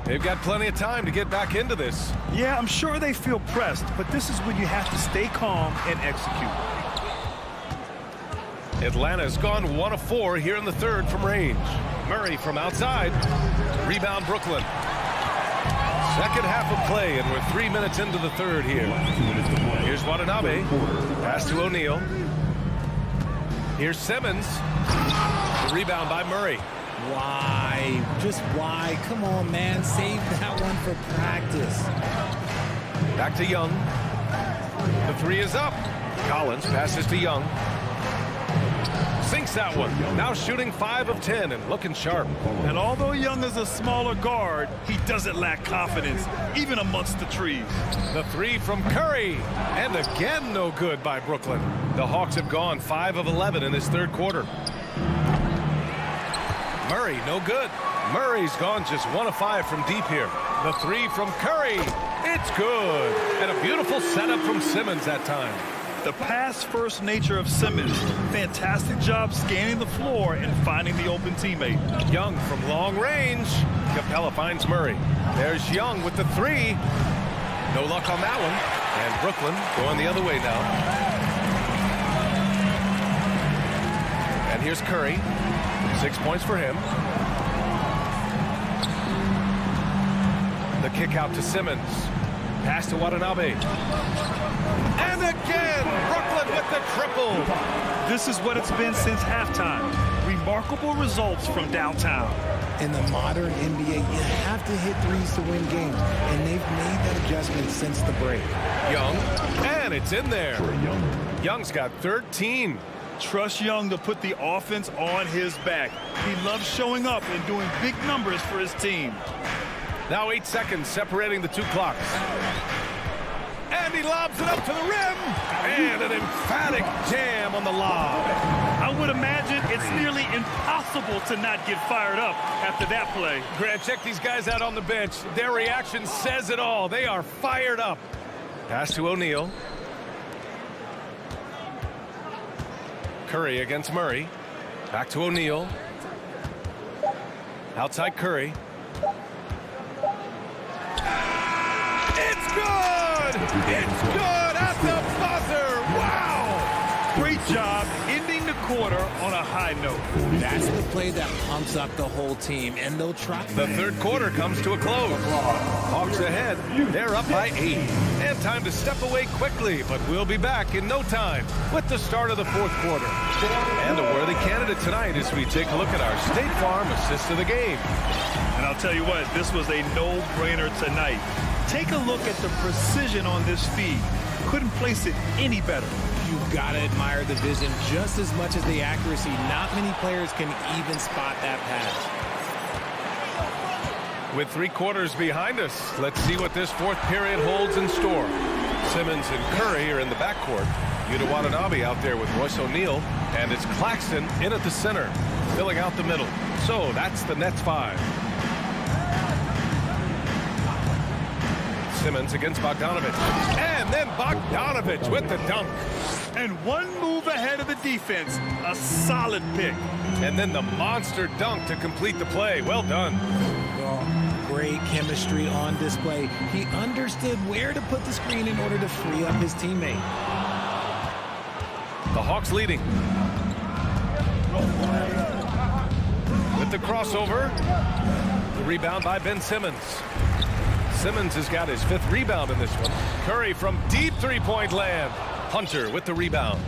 They've got plenty of time to get back into this. Yeah, I'm sure they feel pressed, but this is when you have to stay calm and execute. Atlanta's gone 1 of 4 here in the third from range. Murray from outside. Rebound Brooklyn. Second half of play, and we're 3 minutes into the third here. Here's Watanabe. Pass to O'Neal. Here's Simmons. The rebound by Murray. Why? Just why? Come on, man. Save that one for practice. Back to Young. The 3 is up. Collins passes to Young. Sinks that one. Now shooting 5 of 10 and looking sharp. And although Young is a smaller guard, he doesn't lack confidence, even amongst the trees. The 3 from Curry. And again, no good by Brooklyn. The Hawks have gone 5 of 11 in this third quarter. Murray, no good. Murray's gone just 1 of 5 from deep here. The 3 from Curry. It's good. And a beautiful setup from Simmons that time. The pass-first nature of Simmons. Fantastic job scanning the floor and finding the open teammate. Young from long range. Capella finds Murray. There's Young with the 3. No luck on that one. And Brooklyn going the other way now. And here's Curry. 6 points for him. The kick out to Simmons. Pass to Watanabe. And again, Brooklyn with the triple. This is what it's been since halftime. Remarkable results from downtown. In the modern NBA, you have to hit threes to win games, and they've made that adjustment since the break. Young, and it's in there. Young's got 13. Trust Young to put the offense on his back. He loves showing up and doing big numbers for his team. Now 8 seconds separating the 2 clocks. And he lobs it up to the rim. And an emphatic jam on the lob. I would imagine it's nearly impossible to not get fired up after that play. Grant, check these guys out on the bench. Their reaction says it all. They are fired up. Pass to O'Neal. Curry against Murray. Back to O'Neal. Outside Curry. It's good! It's good at the buzzer! Wow! Great job ending the quarter on a high note. That's the play that pumps up the whole team, and they'll try. The third quarter comes to a close. Hawks ahead. They're up by 8. And time to step away quickly, but we'll be back in no time with the start of the fourth quarter. And a worthy candidate tonight as we take a look at our State Farm assist of the game. And I'll tell you what, this was a no-brainer tonight. Take a look at the precision on this feed. Couldn't place it any better. You've got to admire the vision just as much as the accuracy. Not many players can even spot that pass. With 3 quarters behind us, let's see what this fourth period holds in store. Simmons and Curry are in the backcourt. Yuta Watanabe out there with Royce O'Neal, and it's Claxton in at the center, filling out the middle. So that's the Nets 5. Simmons against Bogdanovich. And then Bogdanovich with the dunk. And one move ahead of the defense. A solid pick. And then the monster dunk to complete the play. Well done. Well, great chemistry on display. He understood where to put the screen in order to free up his teammate. The Hawks leading. With the crossover. The rebound by Ben Simmons. Simmons has got his 5th rebound in this one. Curry from deep 3-point land. Hunter with the rebound.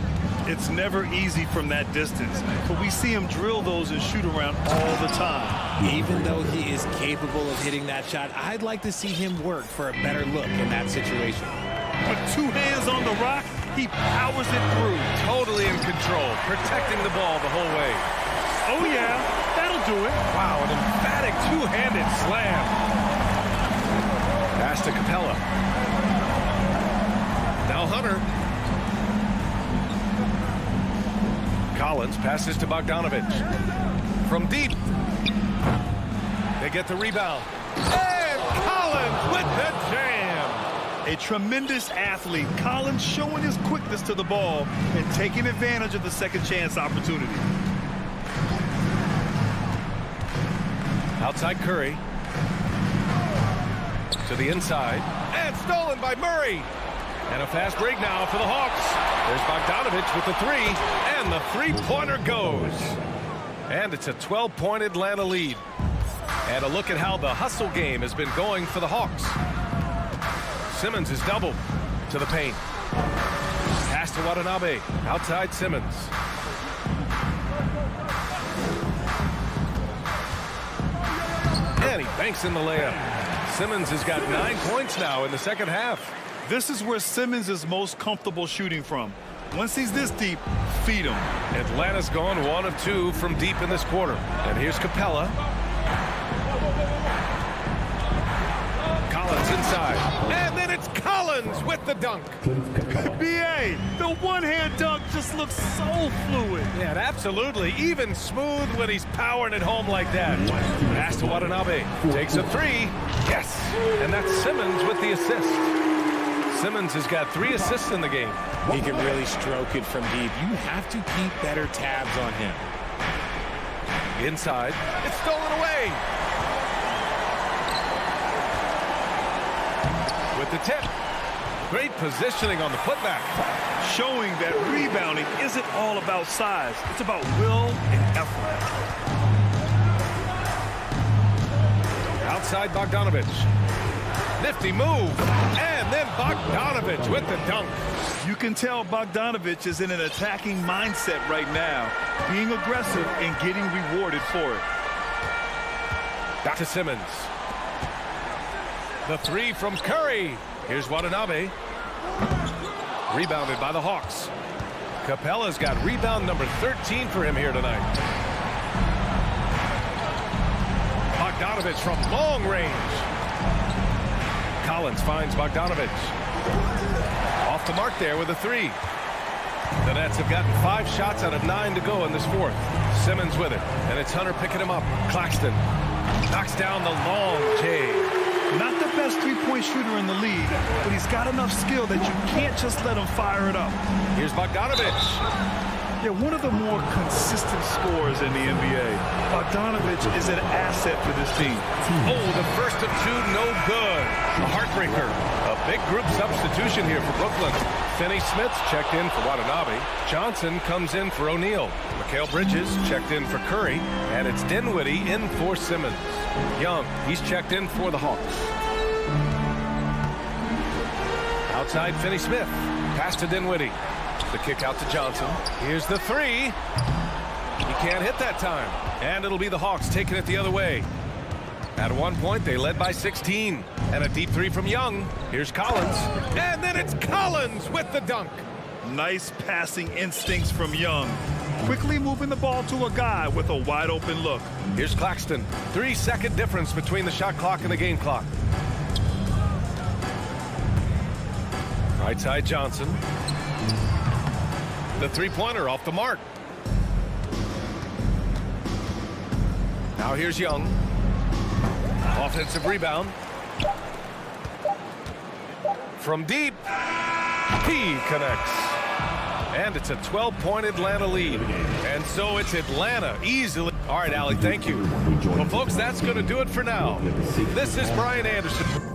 It's never easy from that distance, but we see him drill those and shoot around all the time. Even though he is capable of hitting that shot, I'd like to see him work for a better look in that situation. With 2 hands on the rock, he powers it through. Totally in control, protecting the ball the whole way. Oh yeah, that'll do it. Wow, an emphatic two-handed slam. Pass to Capella. Now Hunter. Collins passes to Bogdanovich. From deep. They get the rebound. And Collins with the jam. A tremendous athlete. Collins showing his quickness to the ball and taking advantage of the second chance opportunity. Outside Curry. To the inside. And stolen by Murray. And a fast break now for the Hawks. There's Bogdanovich with the three. And the three-pointer goes. And it's a 12-point Atlanta lead. And a look at how the hustle game has been going for the Hawks. Simmons is doubled to the paint. Pass to Watanabe. Outside Simmons. And he banks in the layup. Simmons has got 9 points now in the second half. This is where Simmons is most comfortable shooting from. Once he's this deep, feed him. Atlanta's gone 1 of 2 from deep in this quarter. And here's Capella. Collins inside. And then it's Collins with the dunk. B.A., the one-hand dunk just looks so fluid. Yeah, absolutely. Even smooth when he's powering it home like that. Pass to Watanabe. Takes a three. Yes. And that's Simmons with the assist. Simmons has got 3 assists in the game. He can really stroke it from deep. You have to keep better tabs on him. Inside. It's stolen away. With the tip. Great positioning on the putback. Showing that rebounding isn't all about size. It's about will and effort. Outside Bogdanovich. Nifty move. And then Bogdanovich with the dunk. You can tell Bogdanovich is in an attacking mindset right now, being aggressive and getting rewarded for it. Back to Simmons. The three from Curry. Here's Watanabe. Rebounded by the Hawks. Capella's got rebound number 13 for him here tonight. Bogdanovich from long range. Collins finds Bogdanovich. Off the mark there with a three. The Nets have gotten 5 shots out of 9 to go in this fourth. Simmons with it, and it's Hunter picking him up. Claxton knocks down the long J. Not the best three-point shooter in the league, but he's got enough skill that you can't just let him fire it up. Here's Bogdanovich. Yeah, one of the more consistent scorers in the NBA. Bogdanovich is an asset for this team. Oh, the first of 2, no good. A heartbreaker. A big group substitution here for Brooklyn. Finney Smith's checked in for Watanabe. Johnson comes in for O'Neal. Mikal Bridges checked in for Curry. And it's Dinwiddie in for Simmons. Young, he's checked in for the Hawks. Outside Finney Smith. Pass to Dinwiddie. The kick out to Johnson. Here's the three. He can't hit that time. And it'll be the Hawks taking it the other way. At one point, they led by 16. And a deep three from Young. Here's Collins. And then it's Collins with the dunk. Nice passing instincts from Young. Quickly moving the ball to a guy with a wide open look. Here's Claxton. 3-second difference between the shot clock and the game clock. Right side Johnson. The three-pointer off the mark. Now here's Young. Offensive rebound. From deep. He connects. And it's a 12-point Atlanta lead. And so it's Atlanta easily. All right, Allie, thank you. Well, folks, that's going to do it for now. This is Brian Anderson.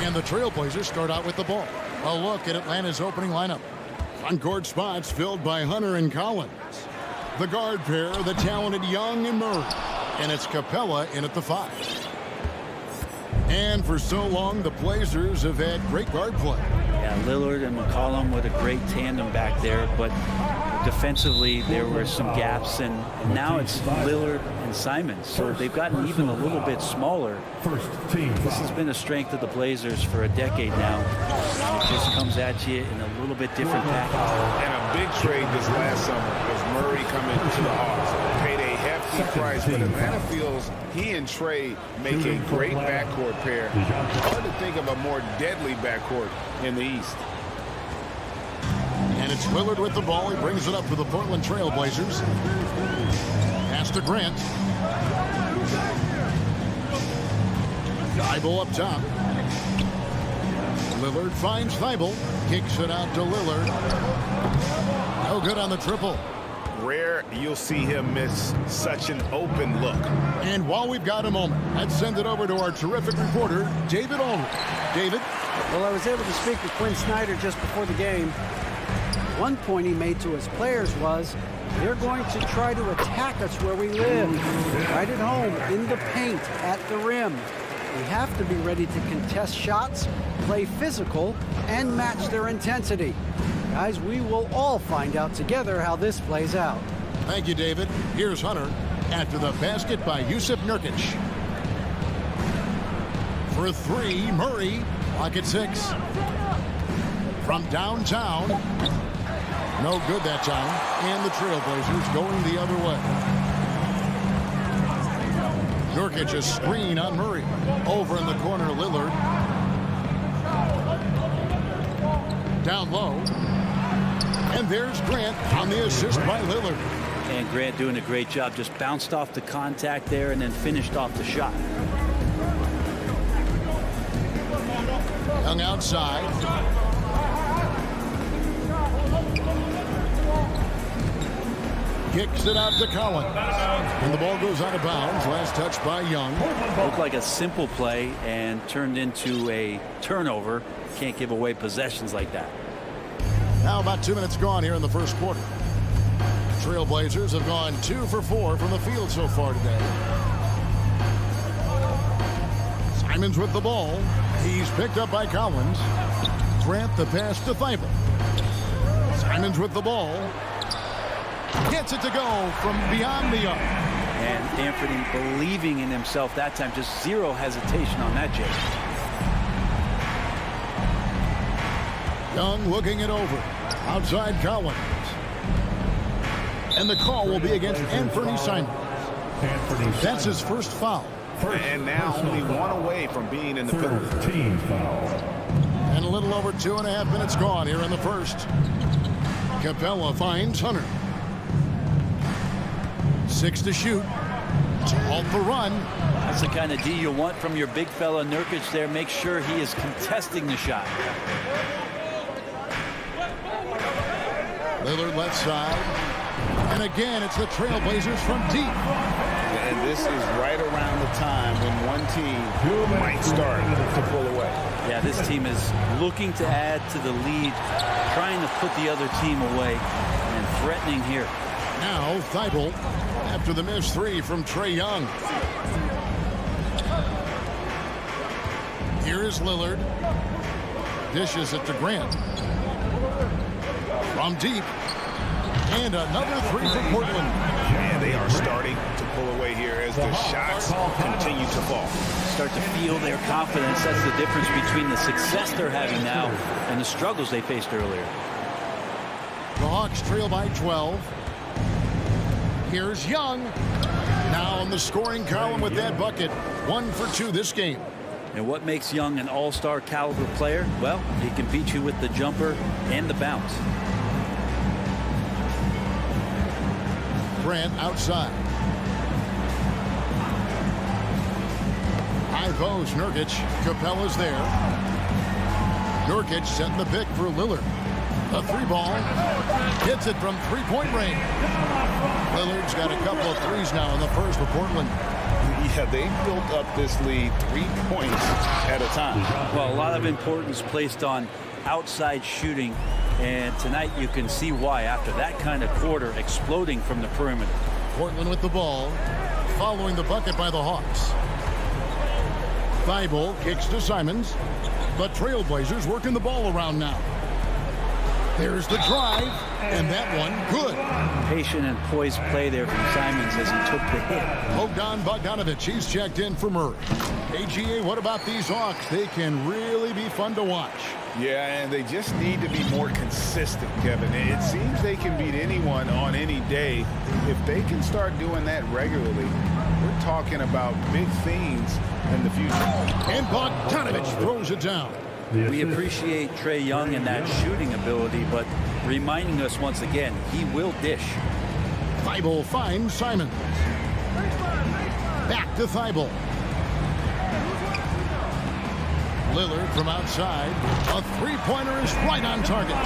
And the Trailblazers start out with the ball. A look at Atlanta's opening lineup. Front court spots filled by Hunter and Collins. The guard pair, the talented Young and Murray. And it's Capella in at the 5. And for so long, the Blazers have had great guard play. Yeah, Lillard and McCollum with a great tandem back there, but defensively there were some gaps, and now it's Lillard and Simons, so they've gotten even a little bit smaller. This has been a strength of the Blazers for a decade now. And it just comes at you in a little bit different package. And a big trade this last summer was Murray coming to the Hawks. Paid a hefty price, but Atlanta feels he and Trey make a great backcourt pair. Hard to think of a more deadly backcourt in the East. And it's Lillard with the ball. He brings it up to the Portland Trailblazers. Pass to Grant. Thibault up top. Lillard finds Thibault. Kicks it out to Lillard. No good on the triple. Rare you'll see him miss such an open look. And while we've got a moment, let's send it over to our terrific reporter, David Aldridge. David? Well, I was able to speak with Quinn Snyder just before the game. One point he made to his players was, they're going to try to attack us where we live, right at home, in the paint, at the rim. We have to be ready to contest shots, play physical, and match their intensity. Guys, we will all find out together how this plays out. Thank you, David. Here's Hunter after the basket by Jusuf Nurkic. For 3, Murray, clock at 6. From downtown, no good that time, and the Trailblazers going the other way. Nurkic a screen on Murray. Over in the corner, Lillard. Down low. And there's Grant on the assist by Lillard. And Grant doing a great job. Just bounced off the contact there and then finished off the shot. Young outside. Kicks it out to Collins. And the ball goes out of bounds. Last touch by Young. Looked like a simple play and turned into a turnover. Can't give away possessions like that. Now about 2 minutes gone here in the first quarter. Trailblazers have gone 2 for 4 from the field so far today. Simons with the ball. He's picked up by Collins. Grant the pass to Thibault. Simons with the ball. Gets it to go from beyond the arc. And Anthony believing in himself that time. Just zero hesitation on that, Jay. Young looking it over. Outside Collins. And the call will be against Anthony Simons. That's his first foul. And now only one away from being in the penalty. Team foul. And a little over 2.5 minutes gone here in the first. Capella finds Hunter. 6 to shoot. Off the run. That's the kind of D you want from your big fella Nurkic there. Make sure he is contesting the shot. Lillard left side. And again, it's the Trailblazers from deep. And this is right around the time when one team might start to pull away. Yeah, this team is looking to add to the lead, trying to put the other team away, and threatening here. Now, Thibault after the missed 3 from Trae Young. Here is Lillard. Dishes it to Grant. From deep. And another 3 for Portland. And they are starting to pull away here as the shots continue to fall. Start to feel their confidence. That's the difference between the success they're having now and the struggles they faced earlier. The Hawks trail by 12. Here's Young. Now in the scoring column with that bucket. 1 for 2 this game. And what makes Young an all-star caliber player? Well, he can beat you with the jumper and the bounce. Grant outside. High post, Nurkic. Capella's there. Nurkic setting the pick for Lillard. A 3-ball. Hits it from 3-point range. Lillard's got a couple of threes now in the first for Portland. Yeah, they built up this lead 3 points at a time. Well, a lot of importance placed on outside shooting, and tonight you can see why after that kind of quarter exploding from the perimeter. Portland with the ball, following the bucket by the Hawks. Thibault kicks to Simons. The Trailblazers working the ball around now. There's the drive, and that one good. Patient and poised play there from Simons as he took the hit. Bogdanovich, he's checked in for Murray. AGA, what about these Hawks? They can really be fun to watch. Yeah, and they just need to be more consistent, Kevin. It seems they can beat anyone on any day. If they can start doing that regularly, we're talking about big things in the future. And Bogdanovich throws it down. We appreciate Trae Young and that shooting ability, but reminding us once again, he will dish. Thibault finds Simons. Back to Thibault. Lillard from outside. A three-pointer is right on target.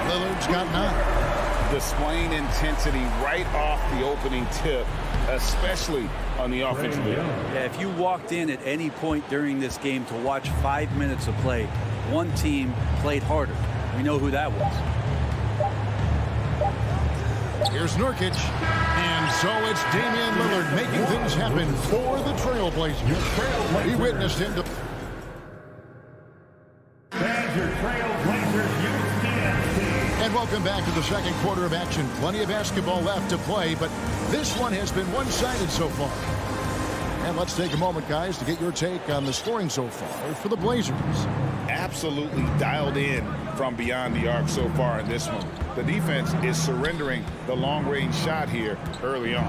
Lillard's got 9. Displaying intensity right off the opening tip, especially on the offensive end. Yeah, if you walked in at any point during this game to watch 5 minutes of play, one team played harder. We know who that was. Here's Nurkic. And so it's Damian Lillard making things happen for the Trailblazers. We witnessed him to... Fans, your Trailblazers use DNC. And welcome back to the second quarter of action. Plenty of basketball left to play, but this one has been one-sided so far. And let's take a moment, guys, to get your take on the scoring so far for the Blazers. Absolutely dialed in from beyond the arc so far in this one. The defense is surrendering the long-range shot here early on.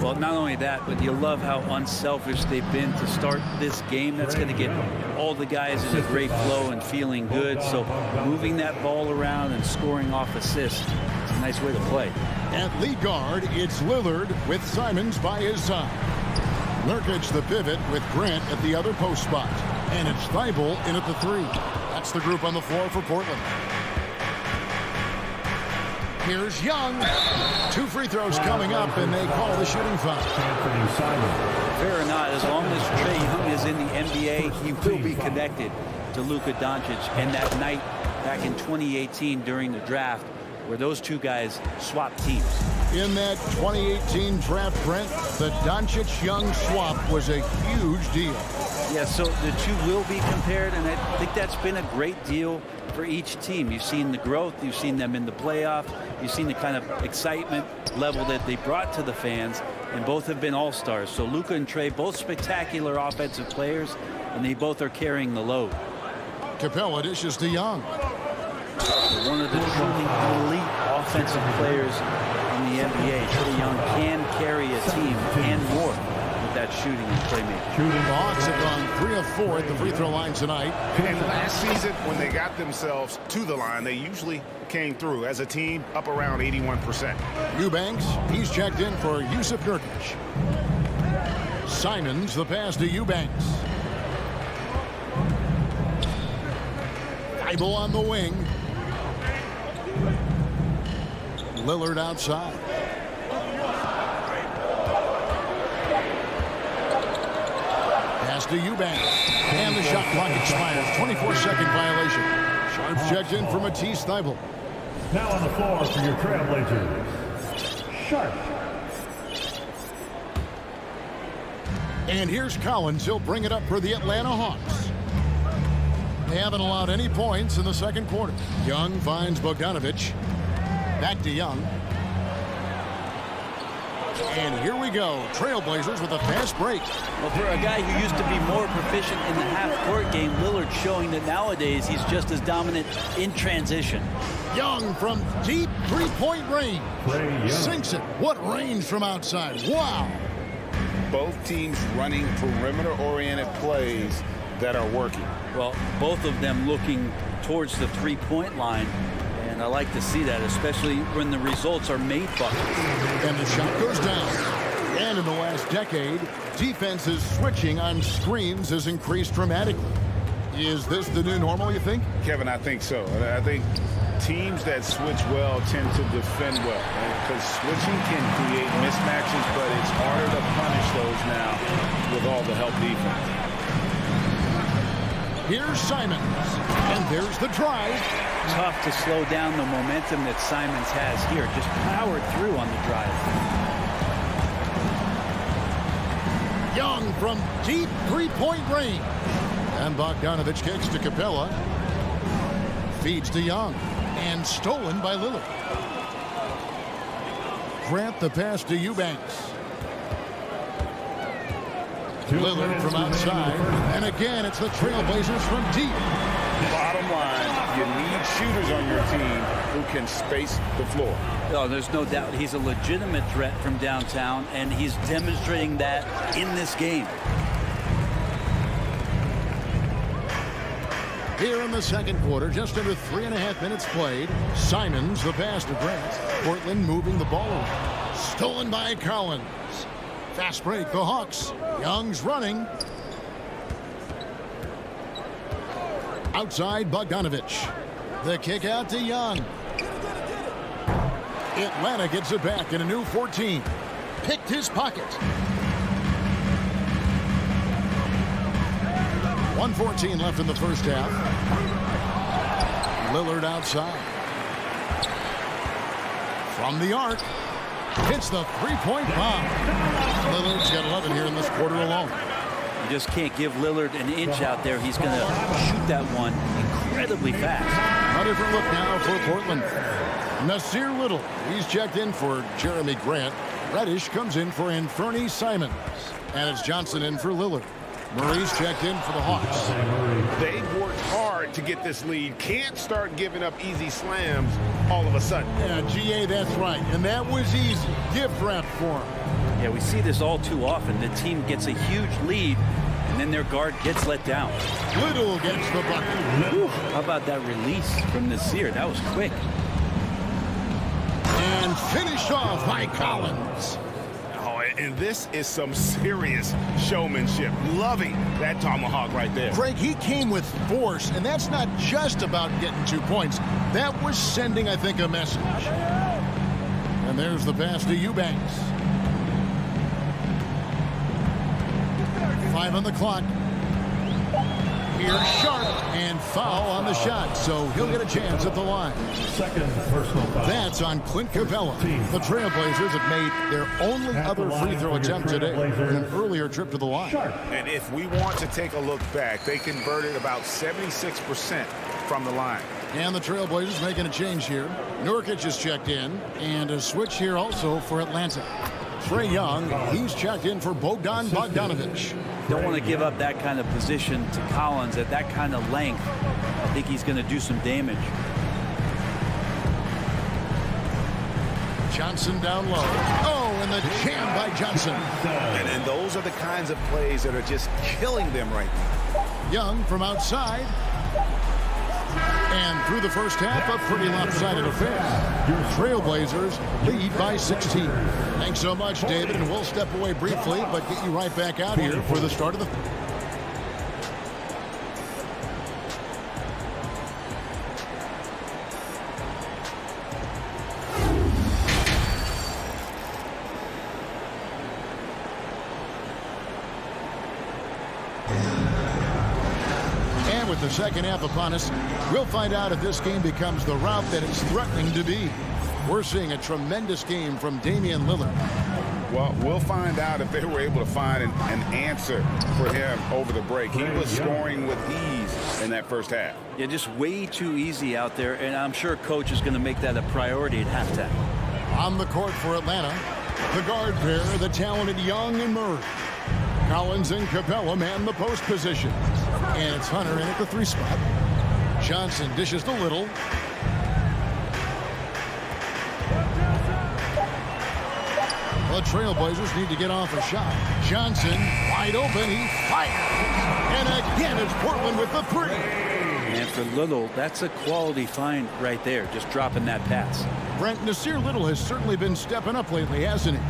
Well, not only that, but you love how unselfish they've been to start this game. That's going to get all the guys in a great flow and feeling good. So moving that ball around and scoring off assists, it's a nice way to play. At lead guard, it's Lillard with Simons by his side. Nurkic the pivot with Grant at the other post spot. And it's Thibault in at the 3. That's the group on the floor for Portland. Here's Young. 2 free throws coming up, and they call the shooting foul. Fair or not, as long as Trae Young is in the NBA, he will be connected to Luka Doncic. And that night back in 2018 during the draft, where those two guys swapped teams. In that 2018 draft, Brent, the Doncic-Young swap was a huge deal. Yeah, so the two will be compared, and I think that's been a great deal for each team. You've seen the growth, you've seen them in the playoff, you've seen the kind of excitement level that they brought to the fans, and both have been all-stars. So Luka and Trae, both spectacular offensive players, and they both are carrying the load. Capella dishes to Young. One of the truly elite offensive players in the NBA. Trae Young can carry a team and more with that shooting and playmaking. The Hawks have gone 3 of 4 at the free throw line tonight. And last season, when they got themselves to the line, they usually came through as a team up around 81%. Eubanks, he's checked in for Yusuf Nurkic. Simons, the pass to Eubanks. Thibault on the wing. Lillard outside. Pass to Eubanks. And the shot clock expires. 24-second violation. Sharp's checked in for Matisse Thybulle. Now on the floor for your Trailblazers, Sharp. And here's Collins. He'll bring it up for the Atlanta Hawks. They haven't allowed any points in the second quarter. Young finds Bogdanovich. Back to Young. And here we go. Trailblazers with a fast break. Well, for a guy who used to be more proficient in the half-court game, Lillard showing that nowadays he's just as dominant in transition. Young from deep three-point range. Sinks it. What range from outside. Wow. Both teams running perimeter-oriented plays that are working. Well, both of them looking towards the three-point line. And I like to see that, especially when the results are made buckets. And the shot goes down. And in the last decade, defenses switching on screens has increased dramatically. Is this the new normal, you think? Kevin, I think so. I think teams that switch well tend to defend well. Because switching can create mismatches, but it's harder to punish those now with all the help defense. Here's Simons. And there's the drive. Tough to slow down the momentum that Simons has here. Just powered through on the drive. Young from deep three-point range. And Bogdanovich kicks to Capella. Feeds to Young. And stolen by Lillard. Grant the pass to Eubanks. Lillard from outside. And again, it's the Trailblazers from deep. Bottom line, you need shooters on your team who can space the floor. Oh, there's no doubt he's a legitimate threat from downtown, and he's demonstrating that in this game. Here in the second quarter, just under 3.5 minutes played. Simons, the pass to Grant. Portland moving the ball around. Stolen by Collins. Fast break, the Hawks. Young's running. Outside, Bogdanovich. The kick out to Young. Atlanta gets it back in a new 14. Picked his pocket. 1:14 left in the first half. Lillard outside. From the arc. Hits the three-point bomb. Lillard's got 11 here in this quarter alone. You just can't give Lillard an inch out there. He's going to shoot that one incredibly fast. A different look now for Portland. Nasir Little. He's checked in for Jeremy Grant. Reddish comes in for Anthony Simons. And it's Johnson in for Lillard. Murray's checked in for the Hawks. They've worked hard to get this lead. Can't start giving up easy slams all of a sudden. Yeah, GA, that's right. And that was easy. Gift wrap for him. Yeah, we see this all too often. The team gets a huge lead, and then their guard gets let down. Little gets the bucket. Whew, how about that release from Nasir? That was quick. And finished off by Collins. And this is some serious showmanship. Loving that tomahawk right there. Greg, he came with force, and that's not just about getting 2 points. That was sending, I think, a message. And there's the pass to Eubanks. 5 on the clock. Here's Sharp, and foul on the shot, so he'll get a chance at the line. Second personal foul. That's on Clint Capella. The Trailblazers have made their only other free throw attempt today in an earlier trip to the line. And if we want to take a look back, they converted about 76% from the line. And the Trailblazers making a change here. Nurkic is checked in, and a switch here also for Atlanta. Trae Young, he's checked in for Bogdanovich. Don't want to give up that kind of position to Collins at that kind of length. I think he's going to do some damage. Johnson down low. Oh, and the jam by Johnson. And those are the kinds of plays that are just killing them right now. Young from outside. And through the first half, a pretty lopsided affair. Your Trailblazers lead by 16. Thanks so much, David, and we'll step away briefly, but get you right back out here for the start of the... With the second half upon us, we'll find out if this game becomes the rout that it's threatening to be. We're seeing a tremendous game from Damian Lillard. Well, we'll find out if they were able to find an answer for him over the break. He was scoring with ease in that first half. Yeah, just way too easy out there, and I'm sure coach is going to make that a priority at halftime. On the court for Atlanta, the guard pair, the talented Young and Murray. Collins and Capella man the post position. And it's Hunter in at the 3 spot. Johnson dishes to Little. The Trailblazers need to get off a shot. Johnson wide open. He fires. And again, it's Portland with the 3. And for Little, that's a quality find right there, just dropping that pass. Brent, Nasir Little has certainly been stepping up lately, hasn't he?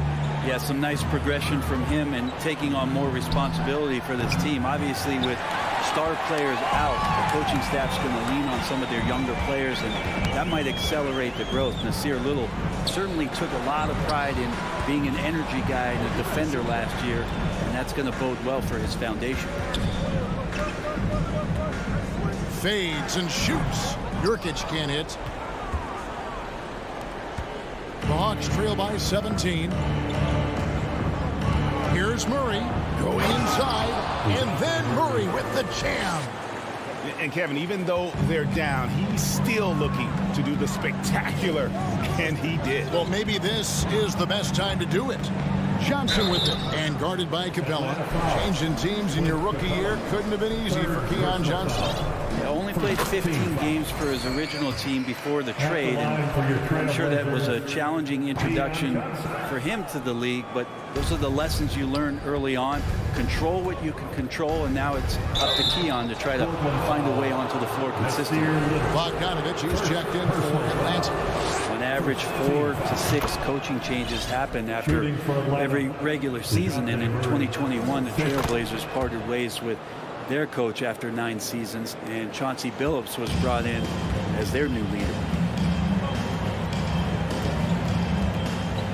Yeah, some nice progression from him and taking on more responsibility for this team. Obviously, with star players out, the coaching staff's going to lean on some of their younger players, and that might accelerate the growth. Nasir Little certainly took a lot of pride in being an energy guy and a defender last year, and that's going to bode well for his foundation. Fades and shoots. Jurkic can't hit. The Hawks trail by 17. Here's Murray going inside, and then Murray with the jam. And Kevin, even though they're down, he's still looking to do the spectacular, and he did. Well, maybe this is the best time to do it. Johnson with it, and guarded by Capella. Changing teams in your rookie year couldn't have been easy for Keon Johnson. He only played 15 games for his original team before the trade, and I'm sure that was a challenging introduction for him to the league, but those are the lessons you learn early on. Control what you can control, and now it's up to Keon to try to find a way onto the floor consistently. Bogdanovich is checked in for Atlanta. On average, 4 to 6 coaching changes happen after every regular season, and in 2021, the Trailblazers parted ways with their coach after 9 seasons, and Chauncey Billups was brought in as their new leader.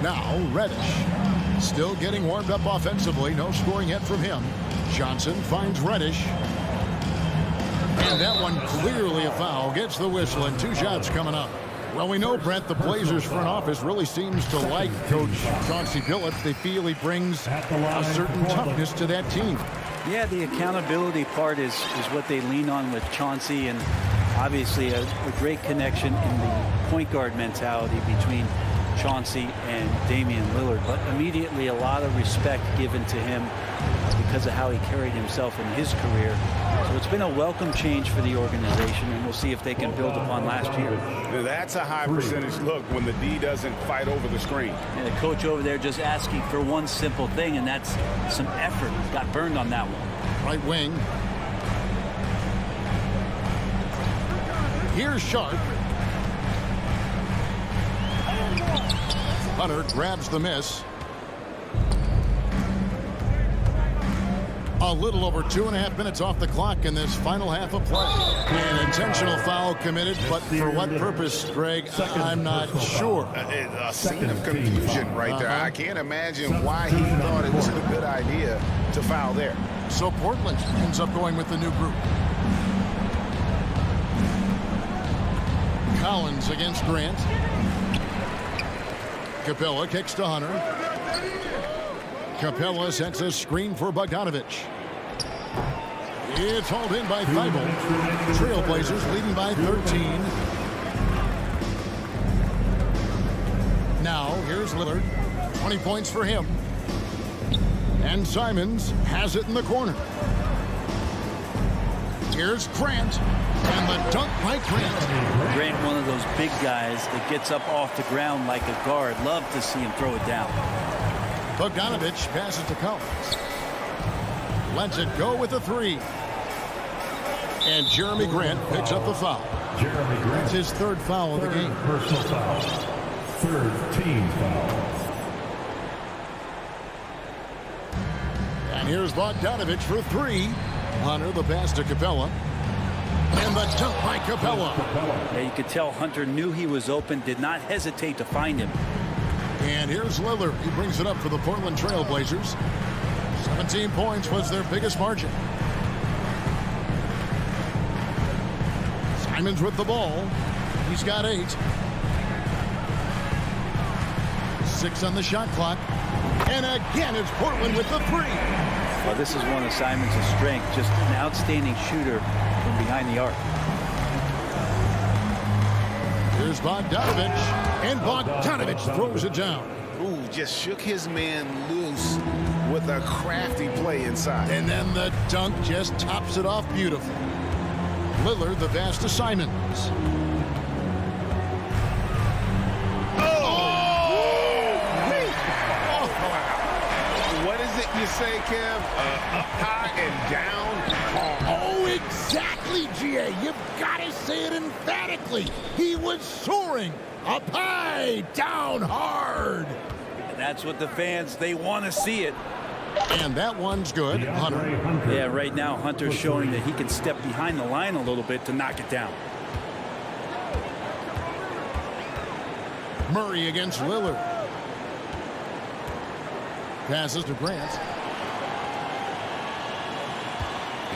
Now Reddish still getting warmed up offensively. No scoring yet from him. Johnson finds Reddish, and that one clearly a foul. Gets the whistle, and 2 shots coming up. Well, we know, Brent, the Blazers front office really seems to like Coach Chauncey Billups. They feel he brings a certain toughness to that team. Yeah, the accountability part is what they lean on with Chauncey, and obviously a great connection in the point guard mentality between Chauncey and Damian Lillard, but immediately a lot of respect given to him because of how he carried himself in his career. So it's been a welcome change for the organization, and we'll see if they can build upon last year. That's a high percentage look when the D doesn't fight over the screen. And the coach over there just asking for one simple thing, and that's some effort. Got burned on that one. Right wing. Here's Sharp. Hunter grabs the miss. A little over 2.5 minutes off the clock in this final half of play. An intentional foul committed, but for what purpose, Greg, I'm not sure. A scene of confusion right there. I can't imagine why he thought it was a good idea to foul there. So Portland ends up going with the new group. Collins against Grant. Capella kicks to Hunter. Capella sets a screen for Bogdanovich. It's hauled in by Thibault. Trailblazers leading by 13. Now here's Lillard. 20 points for him. And Simons has it in the corner. Here's Grant. And the dunk by Grant. Grant, one of those big guys that gets up off the ground like a guard. Love to see him throw it down. Bogdanovich passes to Collins. Lets it go with a 3. And Jeremy Grant picks up the foul. Jeremy Grant. That's his 3rd foul of the game. Personal foul. 3rd team foul. And here's Bogdanovich for 3. Hunter the pass to Capella. And the dunk by Capella. Yeah, you could tell Hunter knew he was open, did not hesitate to find him. And here's Lillard. He brings it up for the Portland Trailblazers. 17 points was their biggest margin. Simons with the ball. He's got 8. 6 on the shot clock. And again, it's Portland with the 3. Well, this is one of Simons' strengths, just an outstanding shooter from behind the arc. Here's Bogdanovich, and Bogdanovich throws it down. Ooh, just shook his man loose with a crafty play inside. And then the dunk just tops it off beautifully. Lillard the pass to Simons. What is it you say, Kev? Up high and down? Oh, exactly, G.A. You've got to say it emphatically. He was soaring up high, down hard. And that's what the fans, they want to see it. And that one's good. Hunter. Yeah, right now Hunter's showing that he can step behind the line a little bit to knock it down. Murray against Lillard. Passes to Grant.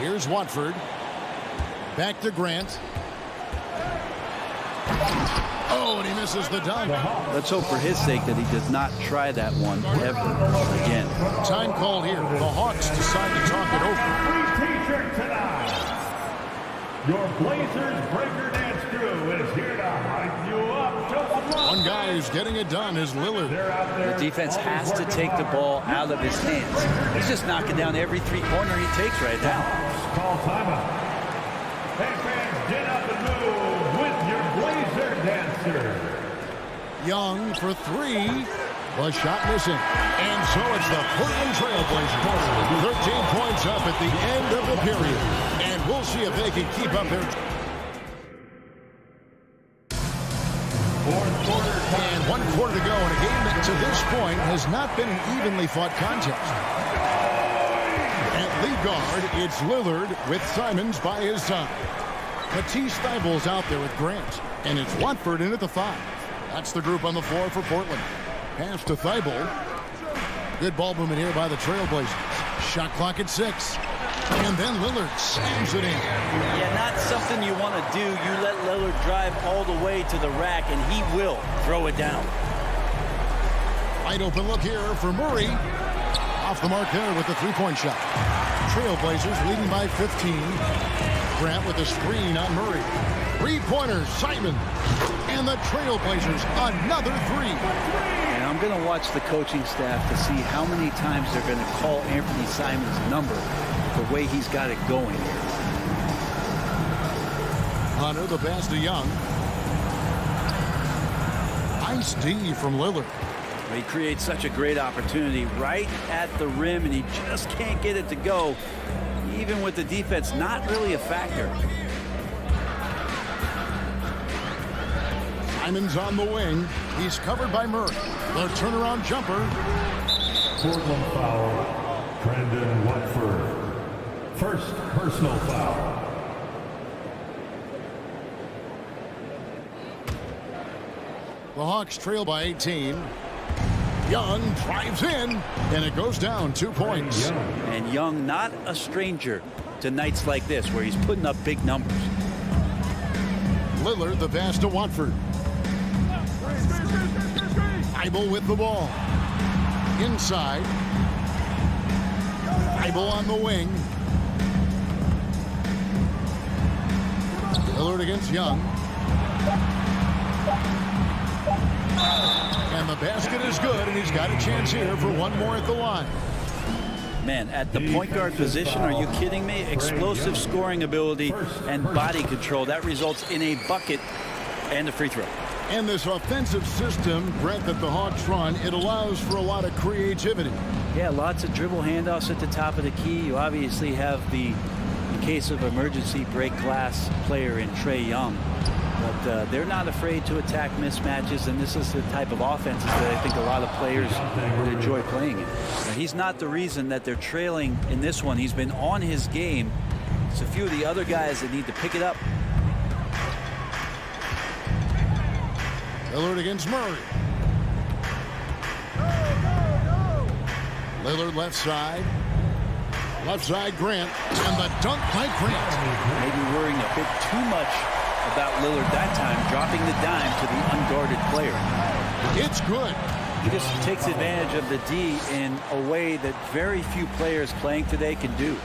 Here's Watford. Back to Grant. Oh, and he misses the dunk. Let's hope for his sake that he does not try that one ever again. Time called here. The Hawks decide to talk it over. Free t-shirt tonight. Your Blazers breaker dance crew is here to hype you up to the rock. One guy who's getting it done is Lillard. The defense has to take the ball out of his hands. He's just knocking down every three-pointer he takes right now. Call timeout. Hey fans, get up and move with your Blazer dancer. Young for three. The shot missing. And so it's the Portland Trailblazers. 13 points up at the end of the period. And we'll see if they can keep up their... And 1 quarter to go in a game that to this point has not been an evenly fought contest. At lead guard, it's Lillard with Simons by his side. Matisse Thybulle's out there with Grant. And it's Watford in at the 5. That's the group on the floor for Portland. Pass to Thybulle. Good ball movement here by the Trailblazers. Shot clock at 6. And then Lillard slams it in. Yeah, not something you want to do. You let Lillard drive all the way to the rack, and he will throw it down. Wide open look here for Murray. Off the mark there with the three-point shot. Trailblazers leading by 15. Grant with a screen on Murray. Three-pointer, Simon. And the Trailblazers, another three. And I'm going to watch the coaching staff to see how many times they're going to call Anthony Simons' number the way he's got it going here. Hunter, the pass to Young. Nice D from Lillard. He creates such a great opportunity right at the rim, and he just can't get it to go, even with the defense not really a factor. Simons on the wing. He's covered by Murray. The turnaround jumper. Portland foul. Brandon Watford. First personal foul. The Hawks trail by 18. Young drives in, and it goes down 2 points. And Young not a stranger to nights like this where he's putting up big numbers. Lillard the pass to Watford. Thybulle with the ball. Inside. Thybulle on the wing. Lillard against Young. And the basket is good, and he's got a chance here for one more at the line. Man, at the point guard position, are you kidding me? Explosive scoring ability and body control. That results in a bucket and a free throw. And this offensive system, Brent, that the Hawks run, it allows for a lot of creativity. Yeah, lots of dribble handoffs at the top of the key. You obviously have the, in case of emergency, break glass player in Trae Young. But they're not afraid to attack mismatches, and this is the type of offenses that I think a lot of players would enjoy playing in. And he's not the reason that they're trailing in this one. He's been on his game. It's a few of the other guys that need to pick it up. Lillard against Murray. Lillard left side. Left side Grant. And the dunk by Grant. Maybe worrying a bit too much about Lillard that time, dropping the dime to the unguarded player. It's good. He just takes advantage of the D in a way that very few players playing today can do.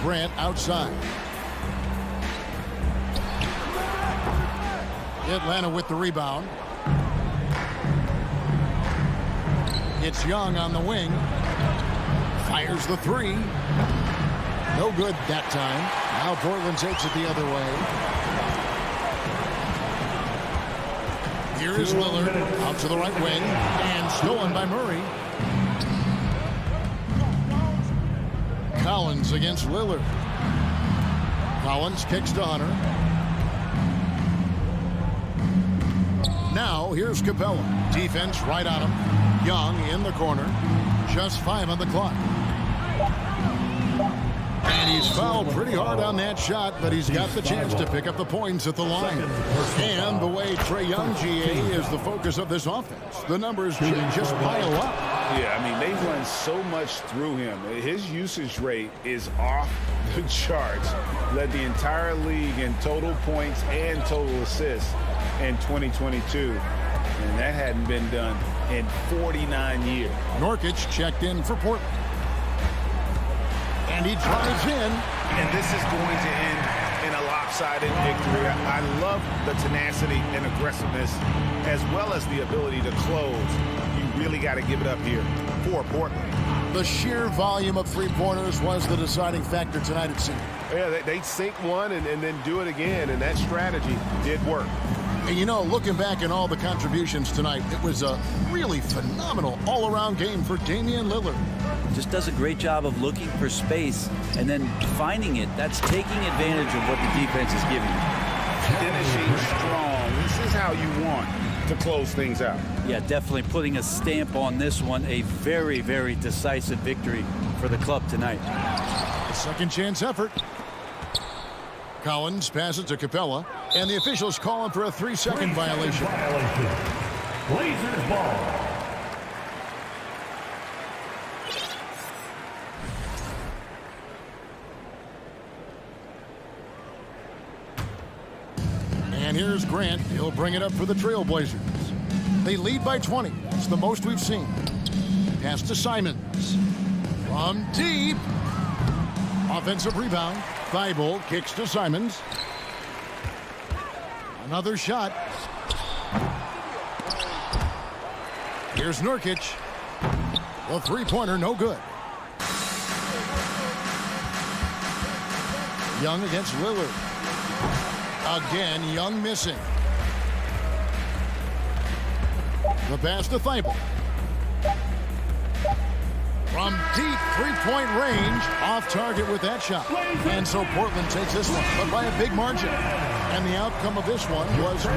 Grant outside. Atlanta with the rebound. It's Young on the wing. Fires the three. No good that time. Now Portland takes it the other way. Here is Lillard out to the right wing and stolen by Murray. Collins against Lillard. Collins kicks to Hunter. Now here's Capella. Defense right on him. Young in the corner. Just 5 on the clock. And And he's fouled pretty hard on that shot, but he's got the chance to pick up the points at the line. And the way Trae Young, GA, is the focus of this offense. The numbers just pile up. Yeah, I mean, they run so much through him. His usage rate is off the charts. Led the entire league in total points and total assists in 2022. And that hadn't been done in 49 years. Nurkic checked in for Portland. And he drives in. And this is going to end in a lopsided victory. I love the tenacity and aggressiveness, as well as the ability to close. You really got to give it up here for Portland. The sheer volume of three-pointers was the deciding factor tonight, it seemed. Yeah, they sink one and then do it again, and that strategy did work. And, you know, looking back at all the contributions tonight, it was a really phenomenal all-around game for Damian Lillard. Just does a great job of looking for space and then finding it. That's taking advantage of what the defense is giving you. Finishing strong. This is how you want to close things out. Yeah, definitely putting a stamp on this one. A very, very decisive victory for the club tonight. A second chance effort. Collins passes to Capella, and the officials call him for a 3-second violation. Blazers ball. And here's Grant. He'll bring it up for the Trailblazers. They lead by 20. It's the most we've seen. Pass to Simons. From deep. Offensive rebound. Thibault kicks to Simons. Another shot. Here's Nurkic. The three-pointer, no good. Young against Lillard. Again, Young missing. The pass to Thibault. From deep three-point range, off target with that shot. And so Portland takes this one, but by a big margin. And the outcome of this one was...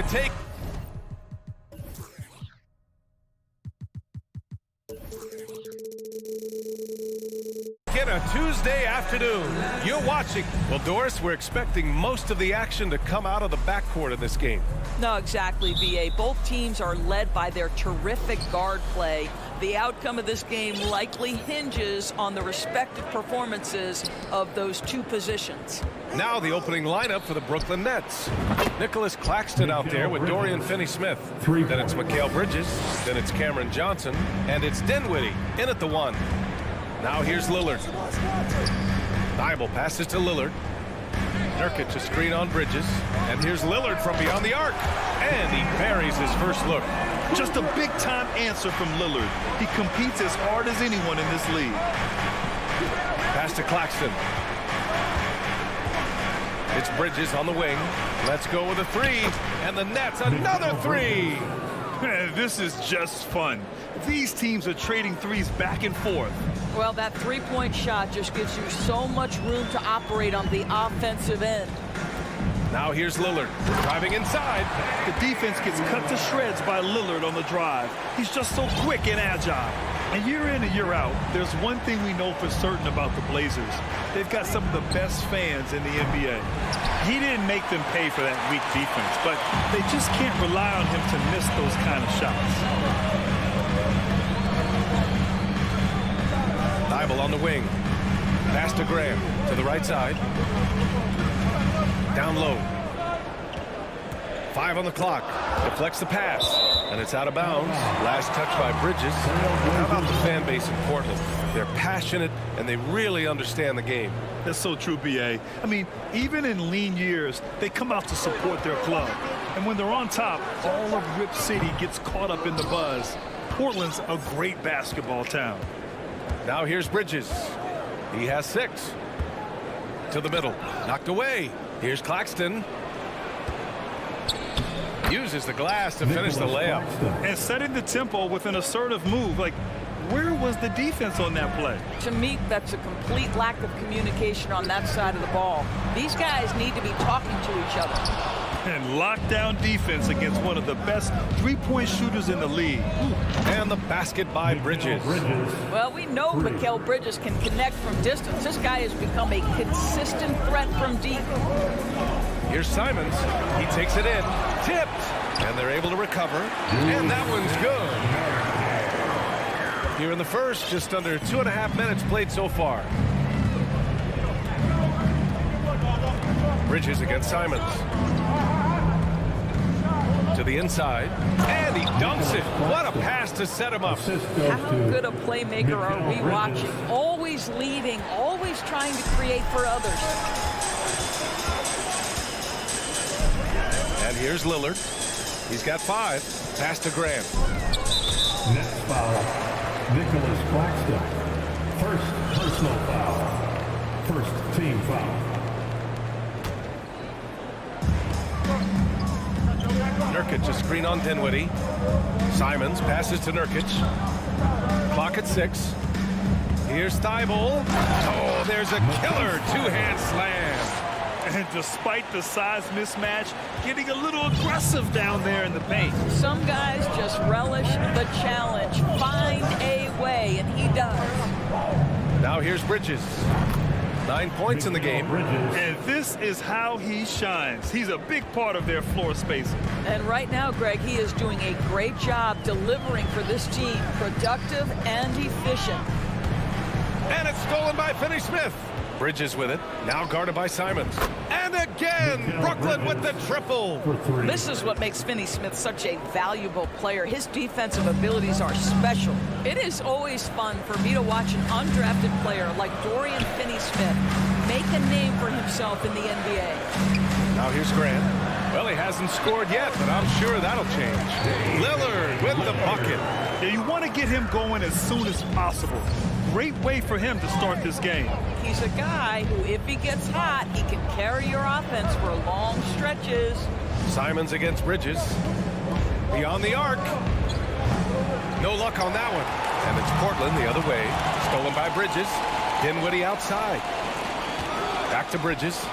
to take. In a Tuesday afternoon, you're watching. Well, Doris, we're expecting most of the action to come out of the backcourt of this game. No, exactly, VA. Both teams are led by their terrific guard play. The outcome of this game likely hinges on the respective performances of those two positions. Now the opening lineup for the Brooklyn Nets. Nicholas Claxton out there with Dorian Finney-Smith. Then it's Mikal Bridges. Then it's Cameron Johnson. And it's Dinwiddie in at the 1. Now here's Lillard. Thibault passes to Lillard. Nurkic a screen on Bridges. And here's Lillard from beyond the arc. And he buries his first look. Just a big-time answer from Lillard. He competes as hard as anyone in this league. Pass to Claxton. It's Bridges on the wing. Let's go with a 3. And the Nets, another 3. Man, this is just fun. These teams are trading threes back and forth. Well, that three-point shot just gives you so much room to operate on the offensive end. Now here's Lillard driving inside. The defense gets cut to shreds by Lillard on the drive. He's just so quick and agile. And year in and year out, there's one thing we know for certain about the Blazers. They've got some of the best fans in the NBA. He didn't make them pay for that weak defense, but they just can't rely on him to miss those kind of shots. Thibault on the wing. Pass to Graham to the right side. Down low. 5 on the clock. Deflects the pass. And it's out of bounds. Last touch by Bridges. How about the fan base in Portland? They're passionate and they really understand the game. That's so true, B.A. I mean, even in lean years, they come out to support their club. And when they're on top, all of Rip City gets caught up in the buzz. Portland's a great basketball town. Now here's Bridges. He has 6. To the middle. Knocked away. Here's Claxton. Uses the glass to finish the layup. And setting the tempo with an assertive move. Like, where was the defense on that play? To me, that's a complete lack of communication on that side of the ball. These guys need to be talking to each other. And lockdown defense against one of the best three-point shooters in the league. And the basket by Bridges. Well, we know Mikal Bridges can connect from distance. This guy has become a consistent threat from deep. Here's Simons. He takes it in. Tipped. And they're able to recover. And that one's good. Here in the first, just under 2.5 minutes played so far. Bridges against Simons. To the inside. And he dunks it. What a pass to set him up. How good a playmaker are we watching? Always leading, always trying to create for others. And here's Lillard. He's got 5. Pass to Graham. Next foul, Nicholas Claxton. First personal foul. First team foul. Nurkic a screen on Dinwiddie. Simons passes to Nurkic. Clock at 6. Here's Thibault. Oh, there's a killer two-hand slam. And despite the size mismatch, getting a little aggressive down there in the paint. Some guys just relish the challenge. Find a way, and he does. Now here's Bridges. 9 points in the game. And this is how he shines. He's a big part of their floor spacing. And right now, Greg, he is doing a great job delivering for this team. Productive and efficient. And it's stolen by Finney-Smith. Bridges with it. Now guarded by Simons. And again, Brooklyn with the triple. This is what makes Finney-Smith such a valuable player. His defensive abilities are special. It is always fun for me to watch an undrafted player like Dorian Finney-Smith make a name for himself in the NBA. Now here's Grant. Well, he hasn't scored yet, but I'm sure that'll change. Lillard with the bucket. Yeah, you want to get him going as soon as possible. Great way for him to start this game. He's a guy who, if he gets hot, he can carry your offense for long stretches. Simons against Bridges. Beyond the arc. No luck on that one. And it's Portland the other way. Stolen by Bridges. Dinwiddie outside. Back to Bridges.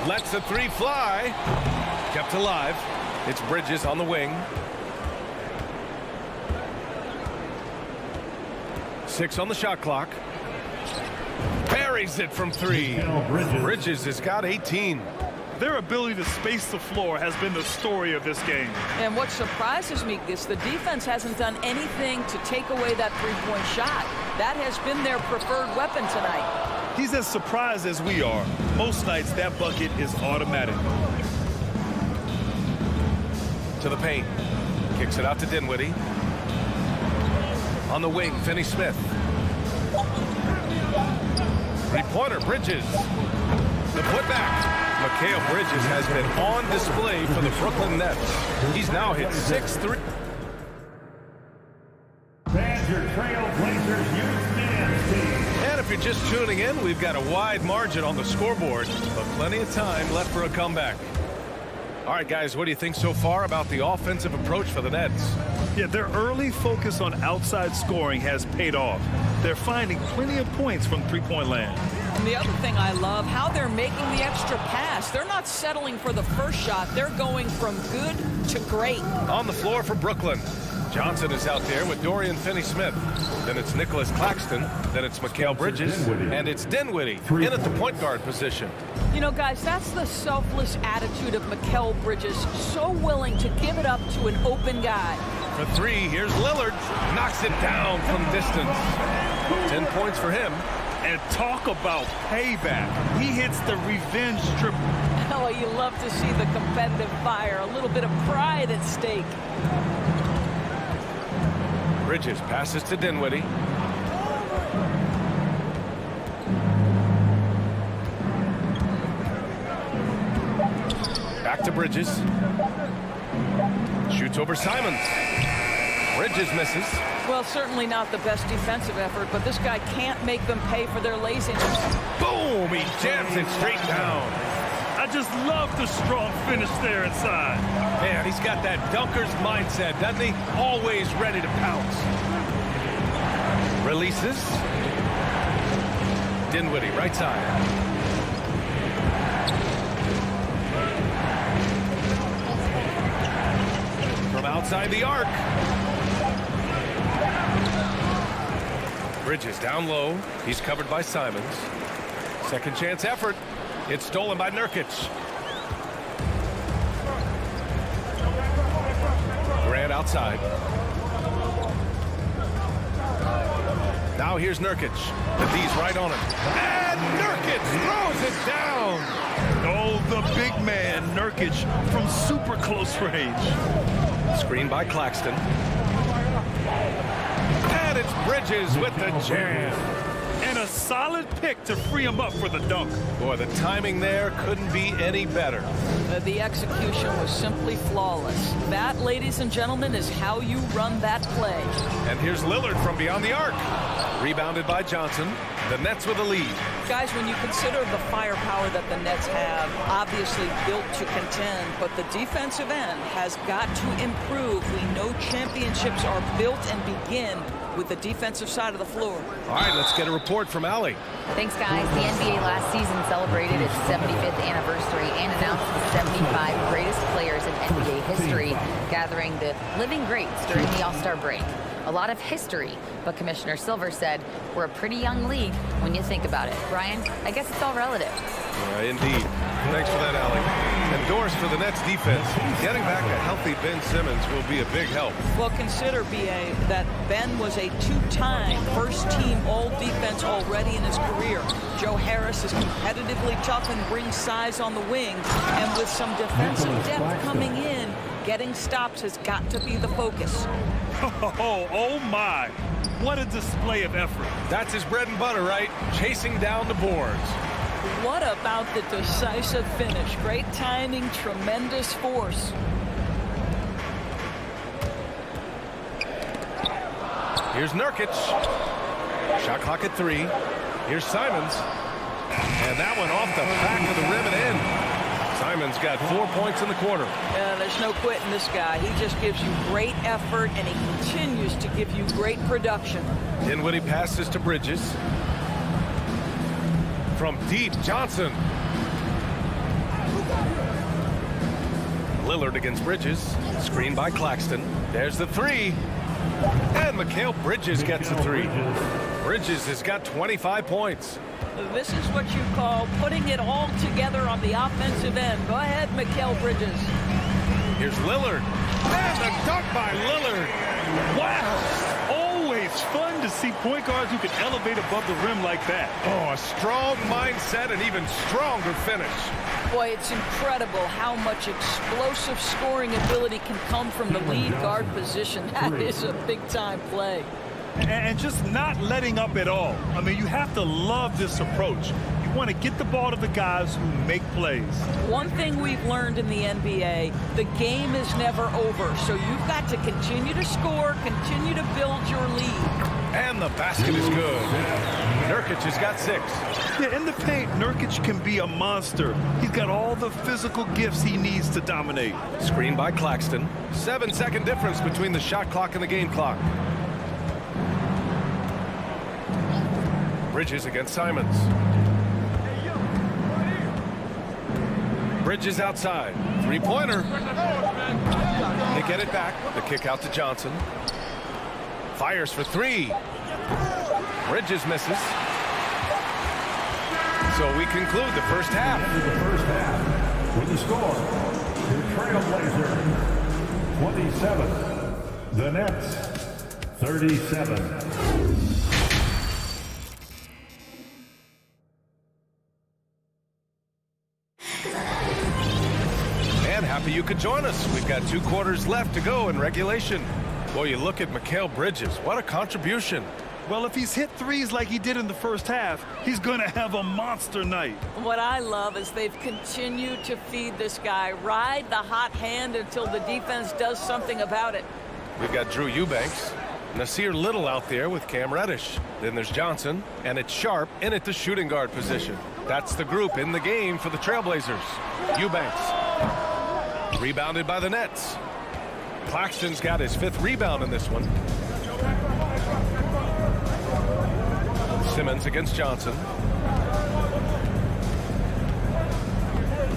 Lets the three fly. Kept alive. It's Bridges on the wing. 6 on the shot clock. Buries it from 3. Bridges has got 18. Their ability to space the floor has been the story of this game. And what surprises me is the defense hasn't done anything to take away that three-point shot. That has been their preferred weapon tonight. He's as surprised as we are. Most nights, that bucket is automatic. To the paint. Kicks it out to Dinwiddie. On the wing, Finney-Smith. Three-pointer, Bridges. The putback. Mikal Bridges has been on display for the Brooklyn Nets. He's now hit 6 3. Fans, your Trailblazers youth men's team. And if you're just tuning in, we've got a wide margin on the scoreboard, but plenty of time left for a comeback. All right, guys, what do you think so far about the offensive approach for the Nets? Yeah, their early focus on outside scoring has paid off. They're finding plenty of points from three-point land. And the other thing I love, how they're making the extra pass. They're not settling for the first shot. They're going from good to great. On the floor for Brooklyn. Johnson is out there with Dorian Finney-Smith. Then it's Nicholas Claxton. Then it's Mikal Bridges. And it's Dinwiddie in at the point guard position. You know, guys, that's the selfless attitude of Mikal Bridges. So willing to give it up to an open guy. For 3, here's Lillard. Knocks it down from distance. 10 points for him. And talk about payback. He hits the revenge triple. Oh, you love to see the competitive fire. A little bit of pride at stake. Bridges passes to Dinwiddie. Back to Bridges. Shoots over Simons. Bridges misses. Well, certainly not the best defensive effort, but this guy can't make them pay for their laziness. Boom! He jams it straight down. I just love the strong finish there inside. Man, he's got that dunker's mindset, doesn't he? Always ready to pounce. Releases. Dinwiddie, right side. From outside the arc. Bridges down low. He's covered by Simons. Second chance effort. It's stolen by Nurkic. Grant outside. Now here's Nurkic. The D's right on him. And Nurkic throws it down. Oh, the big man, Nurkic, from super close range. Screen by Claxton. And it's Bridges with the jam. And a solid pick to free him up for the dunk. Boy, the timing there couldn't be any better. The execution was simply flawless. That, ladies and gentlemen, is how you run that play. And here's Lillard from beyond the arc. Rebounded by Johnson. The Nets with a lead. Guys, when you consider the firepower that the Nets have, obviously built to contend, but the defensive end has got to improve. We know championships are built and begin with the defensive side of the floor. All right, let's get a report from Allie. Thanks, guys. The NBA last season celebrated its 75th anniversary and announced the 75 greatest players in NBA history, gathering the living greats during the All-Star break. A lot of history, but Commissioner Silver said we're a pretty young league when you think about it. Brian, I guess it's all relative. Indeed. Thanks for that, Allie. And Doris, for the Nets defense, getting back a healthy Ben Simmons will be a big help. Well, consider, B.A., that Ben was a two-time first-team all-defense already in his career. Joe Harris is competitively tough and brings size on the wing. And with some defensive depth coming in, getting stops has got to be the focus. Oh my. What a display of effort. That's his bread and butter, right? Chasing down the boards. What about the decisive finish? Great timing, tremendous force. Here's Nurkic. Shot clock at 3. Here's Simons. And that one off the back of the rim and in. Simons got 4 points in the quarter. There's no quitting this guy. He just gives you great effort, and he continues to give you great production. Dinwiddie passes to Bridges. From deep, Johnson. Lillard against Bridges. Screen by Claxton. There's the three. And Mikal Bridges gets a three. Bridges has got 25 points. This is what you call putting it all together on the offensive end. Go ahead, Mikal Bridges. Here's Lillard. And a dunk by Lillard. Wow. Always fun to see point guards who can elevate above the rim like that. Oh, a strong mindset and even stronger finish. Boy, it's incredible how much explosive scoring ability can come from the lead guard position. That is a big-time play. And just not letting up at all. I mean, you have to love this approach. You want to get the ball to the guys who make plays. One thing we've learned in the NBA, the game is never over. So you've got to continue to score, continue to build your lead. And the basket is good. Nurkic has got 6. Yeah, in the paint, Nurkic can be a monster. He's got all the physical gifts he needs to dominate. Screen by Claxton. 7-second difference between the shot clock and the game clock. Bridges against Simons. Bridges outside. Three-pointer. They get it back. The kick out to Johnson. Fires for three. Bridges misses. So we conclude the first half. With the score, the Trailblazers 27, the Nets 37. And happy you could join us. We've got 2 quarters left to go in regulation. Boy, you look at Mikal Bridges. What a contribution. Well, if he's hit threes like he did in the first half, he's going to have a monster night. What I love is they've continued to feed this guy. Ride the hot hand until the defense does something about it. We've got Drew Eubanks. Nasir Little out there with Cam Reddish. Then there's Johnson, and it's Sharp in at the shooting guard position. That's the group in the game for the Trailblazers. Eubanks. Rebounded by the Nets. Claxton's got his 5th rebound in this one. Simmons against Johnson.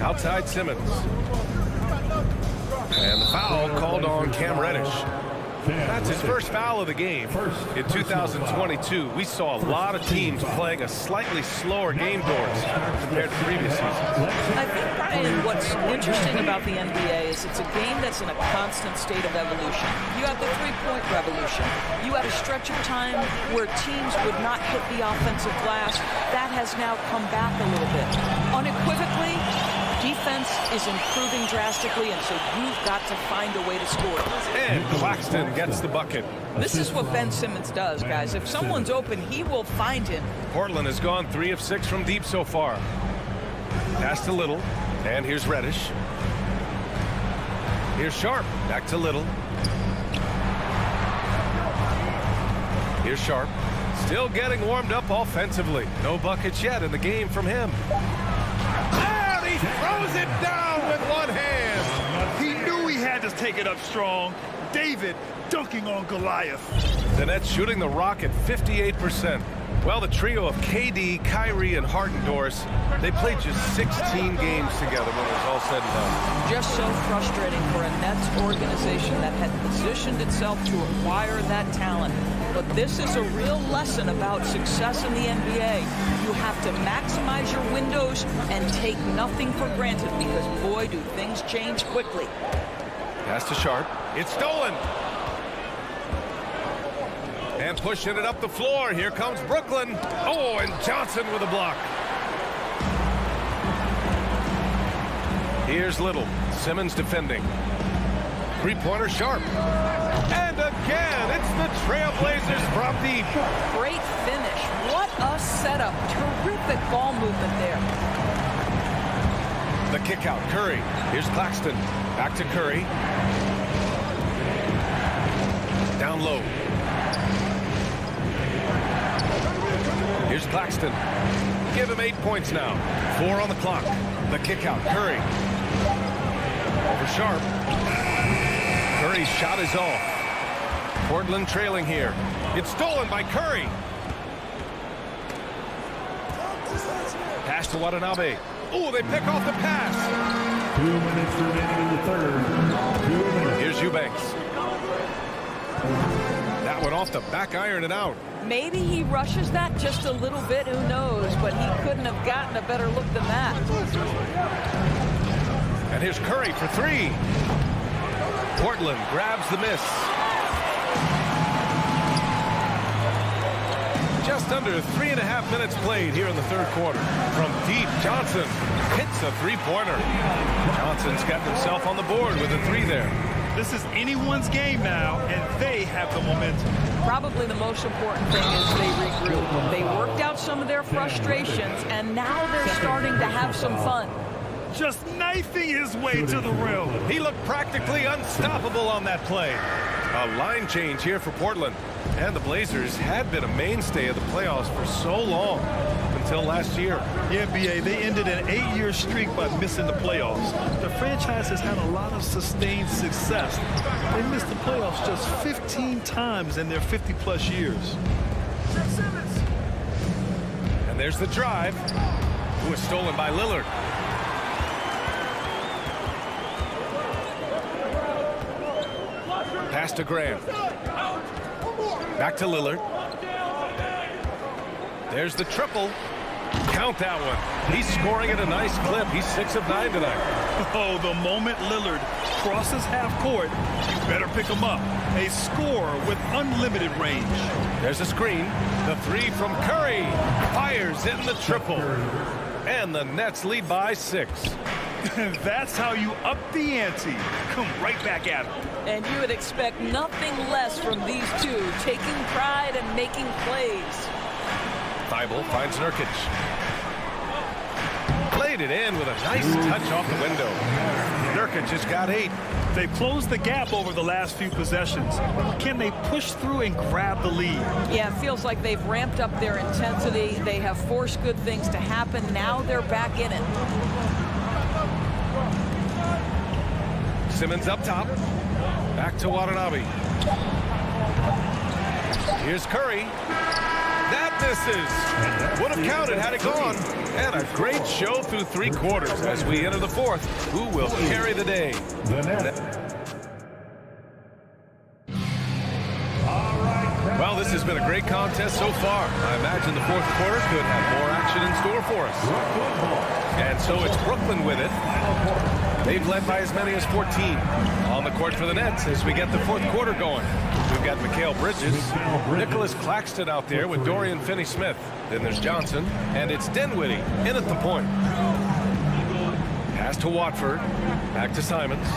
Outside Simmons. And the foul called on Cam Reddish. That's his first foul of the game. In 2022, we saw a lot of teams playing a slightly slower game, Doris, compared to previous seasons. I think, Brian, what's interesting about the NBA is it's a game that's in a constant state of evolution. You have the three-point revolution. You had a stretch of time where teams would not hit the offensive glass. That has now come back a little bit. Unequivocally, defense is improving drastically, and so you've got to find a way to score. And Claxton gets the bucket. This is what Ben Simmons does, guys. If someone's open, he will find him. Portland has gone 3 of 6 from deep so far. Pass to Little, and here's Reddish. Here's Sharp, back to Little. Here's Sharp, still getting warmed up offensively. No buckets yet in the game from him. He throws it down with one hand. He knew he had to take it up strong. David dunking on Goliath. The Nets shooting the rock at 58%. Well, the trio of KD, Kyrie, and Harden, Doris, they played just 16 games together when it was all said and done. Just so frustrating for a Nets organization that had positioned itself to acquire that talent. But this is a real lesson about success in the NBA. You have to maximize your windows and take nothing for granted because, boy, do things change quickly. Pass to Sharp. It's stolen. And pushing it up the floor. Here comes Brooklyn. Oh, and Johnson with a block. Here's Little. Simmons defending. Three-pointer Sharp. And again, it's the Trailblazers from deep. Great finish. What a setup. Terrific ball movement there. The kick out. Curry. Here's Claxton. Back to Curry. Down low. Here's Claxton. Give him 8 points now. 4 on the clock. The kick out. Curry. Over Sharp. Curry's shot is off. Portland trailing here. It's stolen by Curry. Pass to Watanabe. Oh, they pick off the pass. 2 minutes remaining in the third. 2 minutes. Here's Eubanks. That one off the back iron and out. Maybe he rushes that just a little bit, who knows, but he couldn't have gotten a better look than that. And here's Curry for three. Portland grabs the miss. Just under 3.5 minutes played here in the third quarter. From deep, Johnson hits a three-pointer. Johnson's got himself on the board with a three there. This is anyone's game now, and they have the momentum. Probably the most important thing is they regroup. They worked out some of their frustrations, and now they're starting to have some fun. Just knifing his way to the rim. He looked practically unstoppable on that play. A line change here for Portland. And the Blazers had been a mainstay of the playoffs for so long, until last year. Yeah, B.A., they ended an 8-year streak by missing the playoffs. The franchise has had a lot of sustained success. They missed the playoffs just 15 times in their 50-plus years. And there's the drive, who was stolen by Lillard. Pass to Graham. Back to Lillard. There's the triple. Count that one. He's scoring at a nice clip. He's 6 of 9 tonight. Oh, the moment Lillard crosses half court, you better pick him up. A scorer with unlimited range. There's a screen. The three from Curry. Fires in the triple. And the Nets lead by 6. That's how you up the ante. Come right back at him. And you would expect nothing less from these two, taking pride and making plays. Thibault finds Nurkic. Played it in with a nice touch off the window. Nurkic has got 8. They've closed the gap over the last few possessions. Can they push through and grab the lead? Yeah, it feels like they've ramped up their intensity. They have forced good things to happen. Now they're back in it. Simmons up top. Back to Watanabe. Here's Curry. That misses. Would have counted had it gone. And a great show through 3 quarters as we enter the 4th. Who will carry the day? Well, this has been a great contest so far. I imagine the 4th quarter could have more action in store for us. And so it's Brooklyn with it. They've led by as many as 14 on the court for the Nets as we get the 4th quarter going. We've got Mikal Bridges, Nicholas Claxton out there with Dorian Finney-Smith. Then there's Johnson, and it's Dinwiddie in at the point. Pass to Watford, back to Simons.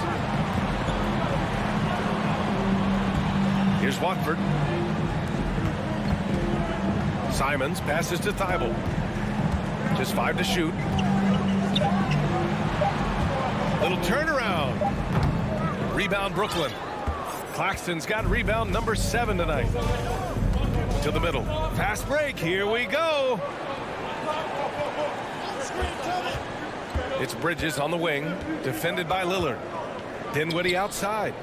Here's Watford. Simons passes to Thibault. Just 5 to shoot. Little turnaround. Rebound Brooklyn. Claxton's got rebound number 7 tonight. To the middle. Fast break. Here we go. It's Bridges on the wing. Defended by Lillard. Dinwiddie outside.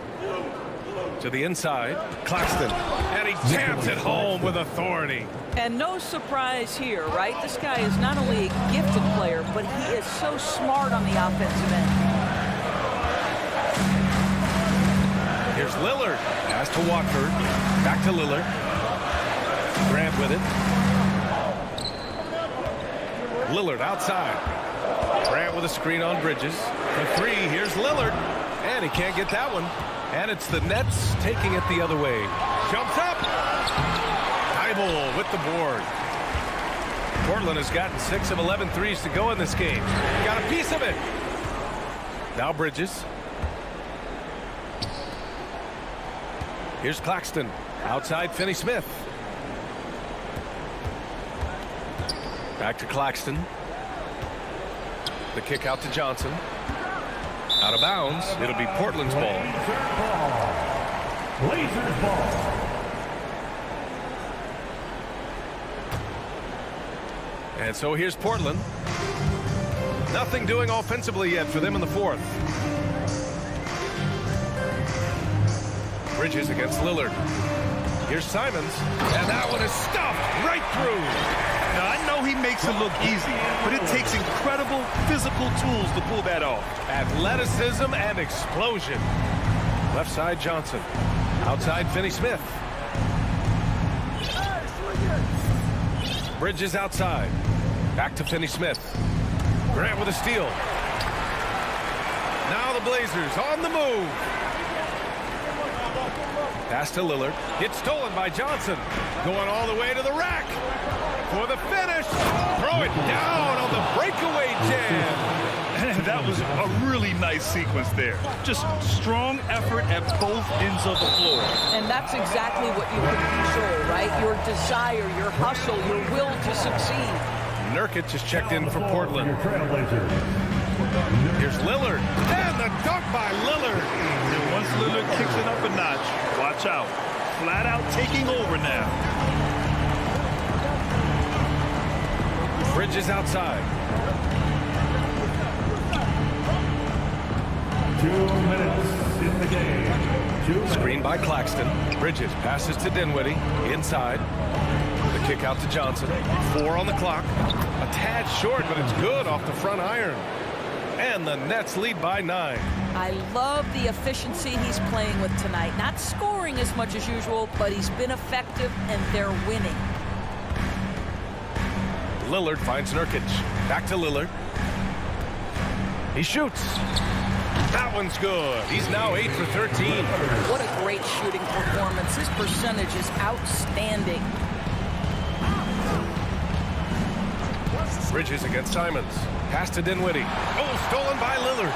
To the inside. Claxton. And he jams it home with authority. And no surprise here, right? This guy is not only a gifted player, but he is so smart on the offensive end. Here's Lillard. Pass to Watford. Back to Lillard. Grant with it. Lillard outside. Grant with a screen on Bridges. For 3, here's Lillard. And he can't get that one. And it's the Nets taking it the other way. Jumps up. Thibault with the board. Portland has gotten 6 of 11 threes to go in this game. Got a piece of it. Now Bridges. Here's Claxton. Outside Finney-Smith. Back to Claxton. The kick out to Johnson. Out of bounds. It'll be Portland's ball. Blazers ball. And so here's Portland. Nothing doing offensively yet for them in the 4th. Bridges against Lillard. Here's Simons. And that one is stuffed right through. Now, I know he makes it look easy, but it takes incredible physical tools to pull that off. Athleticism and explosion. Left side, Johnson. Outside, Finney-Smith. Bridges outside. Back to Finney-Smith. Grant with a steal. Now the Blazers on the move. Pass to Lillard. It's stolen by Johnson. Going all the way to the rack. For the finish. Throw it down on the breakaway jam. That was a really nice sequence there. Just strong effort at both ends of the floor. And that's exactly what you can control, right? Your desire, your hustle, your will to succeed. Nurkic is checked in for Portland. Here's Lillard. And the dunk by Lillard. And once Lillard kicks it up a notch, watch out. Flat out taking over now. Bridges outside. 2 minutes in the game. Screen by Claxton. Bridges passes to Dinwiddie. Inside. The kick out to Johnson. 4 on the clock. A tad short, but it's good off the front iron. And the Nets lead by 9. I love the efficiency he's playing with tonight. Not scoring as much as usual, but he's been effective, and they're winning. Lillard finds Nurkic. Back to Lillard. He shoots. That one's good. He's now 8 for 13. What a great shooting performance. His percentage is outstanding. Bridges against Simons. Pass to Dinwiddie. Oh, stolen by Lillard.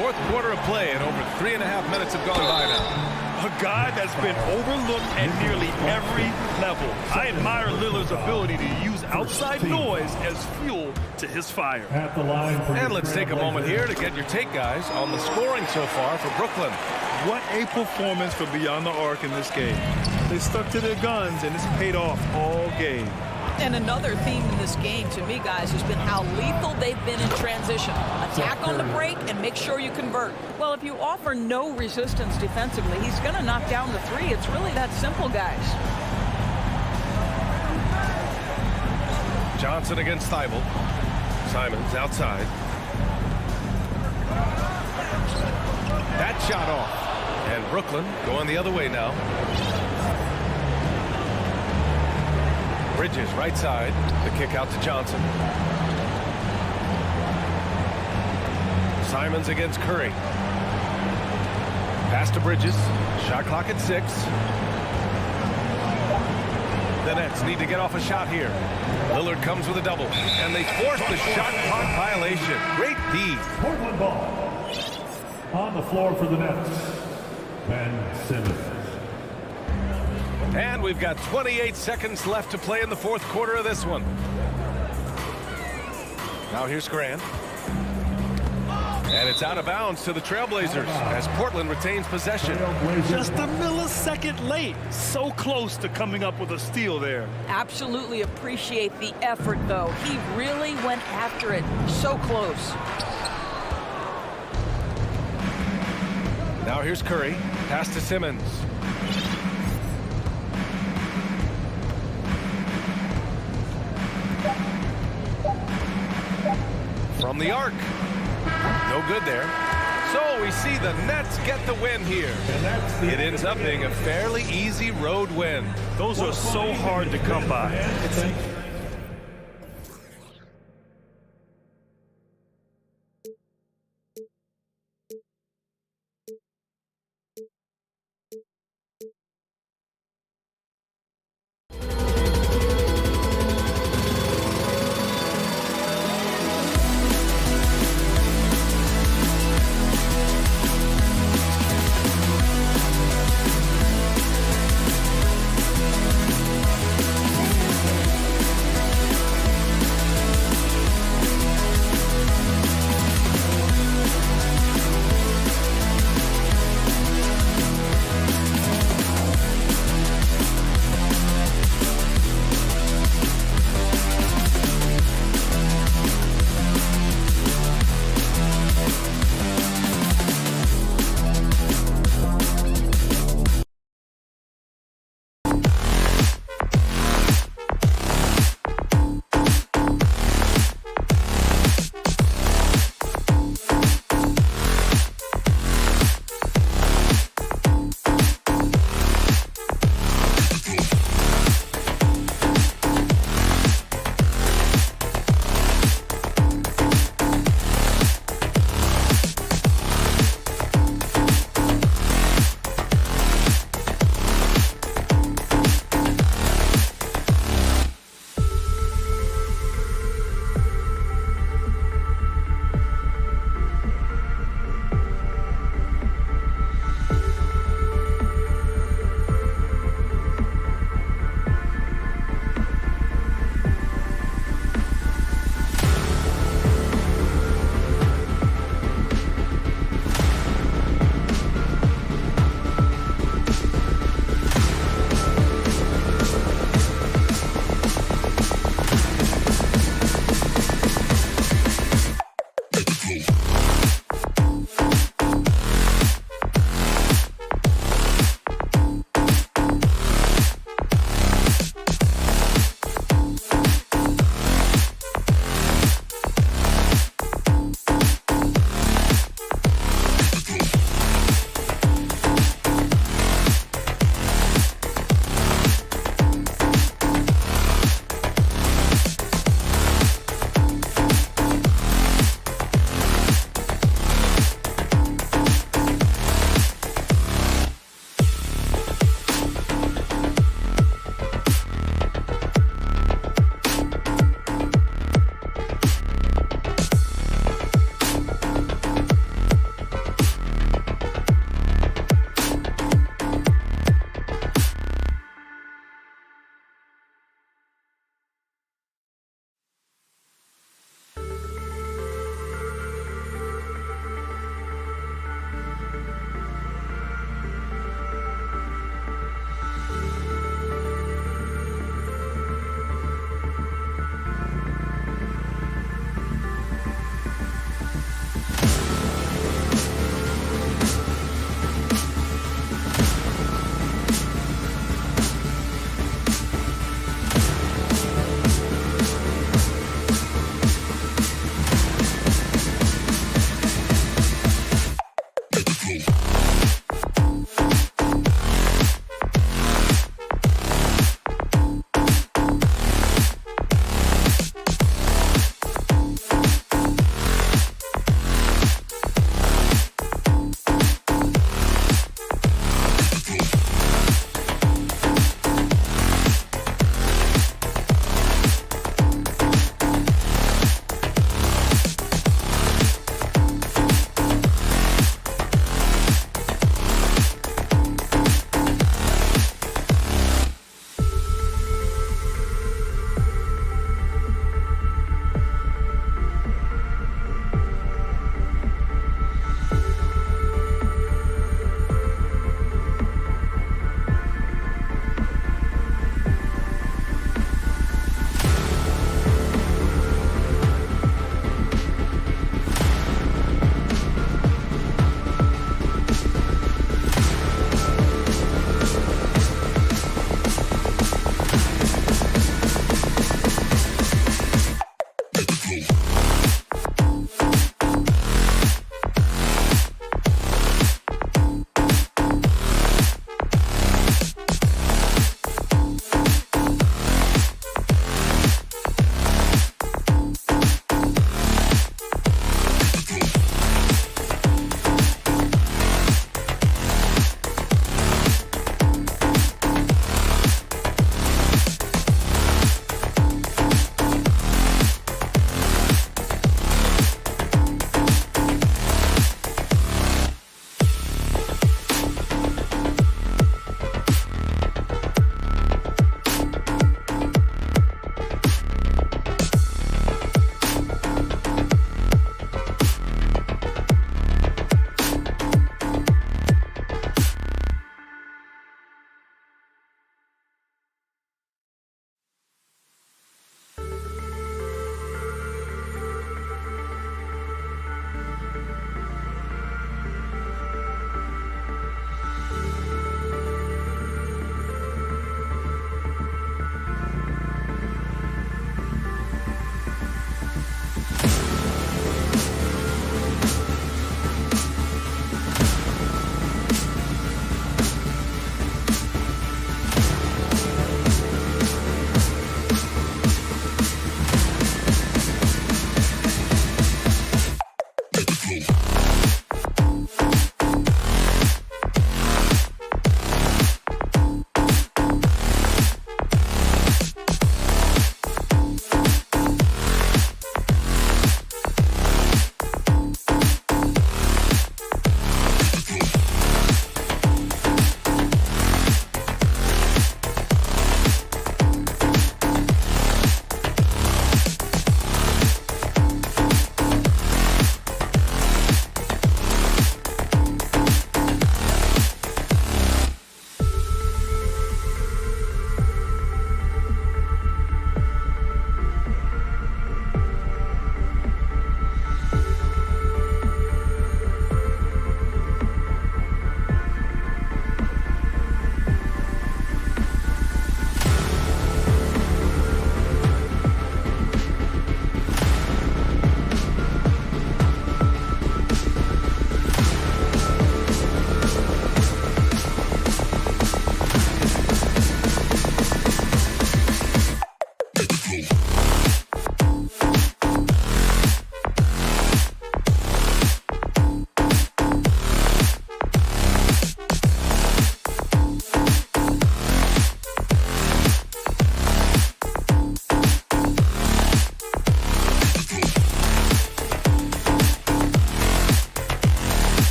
Fourth quarter of play, and over 3.5 minutes have gone by now. A guy that's been overlooked at nearly every level. I admire Lillard's ability to use outside noise as fuel to his fire. At the line and let's take a moment here to get your take, guys, on the scoring so far for Brooklyn. What a performance from beyond the arc in this game. They stuck to their guns, and it's paid off all game. And another theme in this game, to me, guys, has been how lethal they've been in transition. Attack on the break and make sure you convert. Well, if you offer no resistance defensively, he's going to knock down the three. It's really that simple, guys. Johnson against Thibault. Simons outside. That shot off. And Brooklyn going the other way now. Bridges right side. The kick out to Johnson. Simons against Curry. Pass to Bridges. Shot clock at 6. The Nets need to get off a shot here. Lillard comes with a double. And they force the shot clock violation. Great D. Portland ball. On the floor for the Nets, Ben Simmons. And we've got 28 seconds left to play in the fourth quarter of this one. Now here's Grant. And it's out of bounds to the Trailblazers as Portland retains possession. Just a millisecond late. So close to coming up with a steal there. Absolutely appreciate the effort, though. He really went after it. So close. Now here's Curry. Pass to Simmons. From the arc. No good there. So we see the Nets get the win here. It ends up being a fairly easy road win. Those are so hard to come by.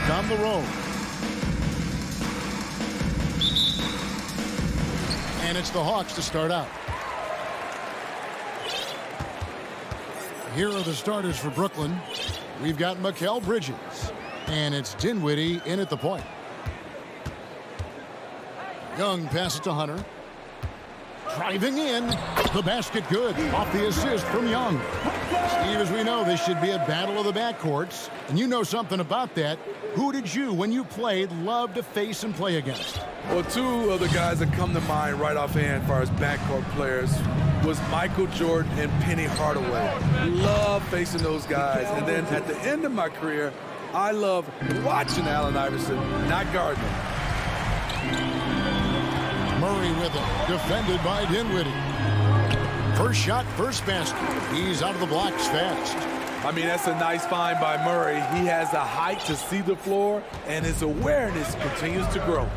Down the road. And it's the Hawks to start out. Here are the starters for Brooklyn. We've got Mikal Bridges. And it's Dinwiddie in at the point. Young passes to Hunter. Driving in. The basket good. Off the assist from Young. Steve, as we know, this should be a battle of the backcourts. And you know something about that. Who did you, when you played, love to face and play against? Well, two of the guys that come to mind right offhand as far as backcourt players was Michael Jordan and Penny Hardaway. Love facing those guys. And then at the end of my career, I love watching Allen Iverson, not guarding him. Murray with it, defended by Dinwiddie. First shot, first basket. He's out of the blocks fast. I mean, that's a nice find by Murray. He has the height to see the floor, and his awareness continues to grow.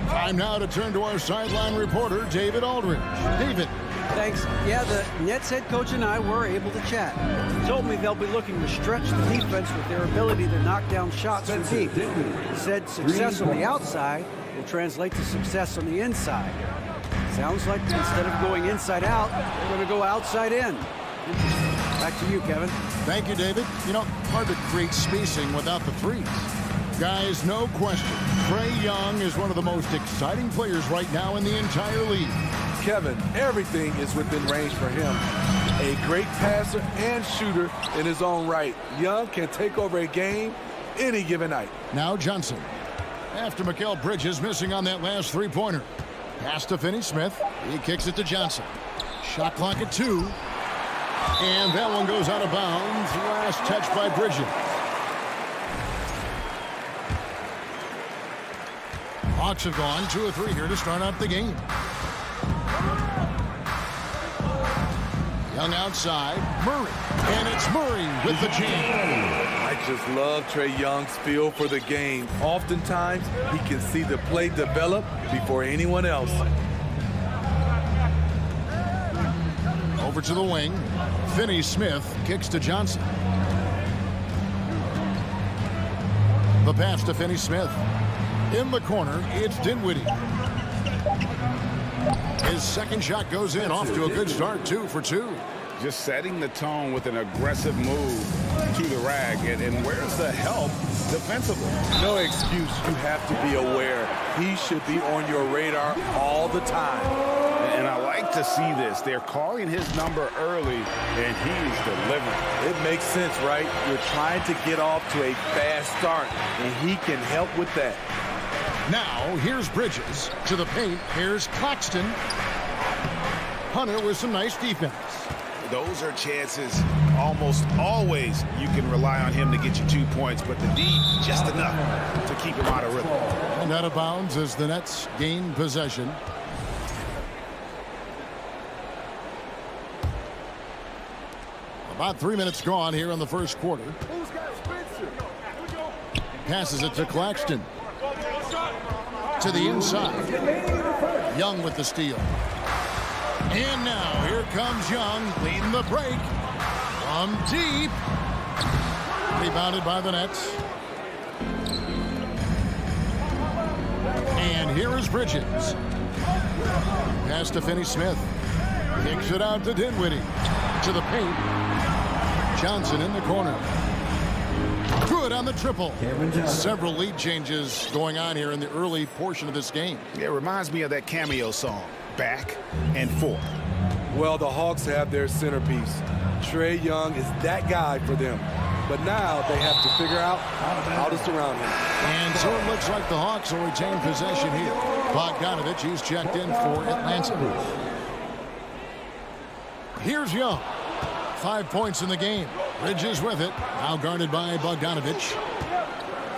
Time now to turn to our sideline reporter, David Aldridge. David. Thanks. Yeah, the Nets head coach and I were able to chat. He told me they'll be looking to stretch the defense with their ability to knock down shots from deep. He said success on the outside will translate to success on the inside. Sounds like instead of going inside out, they're going to go outside in. Interesting. Back to you, Kevin. Thank you, David. You know, hard to create spacing without the threes. Guys, no question, Trae Young is one of the most exciting players right now in the entire league. Kevin, everything is within range for him. A great passer and shooter in his own right. Young can take over a game any given night. Now Johnson. After Mikal Bridges missing on that last three-pointer. Pass to Finney-Smith. He kicks it to Johnson. Shot clock at 2. And that one goes out of bounds. Last touch by Bridges. Hawks have gone 2 of 3 here to start out the game. Young outside. Murray. And it's Murray with the jam. I just love Trae Young's feel for the game. Oftentimes, he can see the play develop before anyone else. Over to the wing. Finney-Smith kicks to Johnson. The pass to Finney-Smith. In the corner, it's Dinwiddie. His second shot goes in, off to a good start, 2 for 2. Just setting the tone with an aggressive move to the rack. And where's the help defensively? No excuse. You have to be aware. He should be on your radar all the time. And I like to see this. They're calling his number early, and he's delivering. It makes sense, right? You're trying to get off to a fast start, and he can help with that. Now, here's Bridges to the paint. Here's Claxton. Hunter with some nice defense. Those are chances almost always you can rely on him to get you 2 points, but the D just enough to keep him out of rhythm. And out of bounds as the Nets gain possession. About 3 minutes gone here in the first quarter. Passes it to Claxton. To the inside. Young with the steal. And now here comes Young leading the break from deep. Rebounded by the Nets. And here is Bridges. Pass to Finney-Smith. Kicks it out to Dinwiddie. To the paint. Johnson in the corner. Good on the triple. Several lead changes going on here in the early portion of this game. It reminds me of that cameo song, Back and Forth. Well, the Hawks have their centerpiece. Trae Young is that guy for them. But now they have to figure out how to surround him. And so it looks like the Hawks will retain possession here. Bogdanovich, he's checked in for Atlanta. Here's Young. 5 points in the game. Bridges with it. Now guarded by Bogdanovich.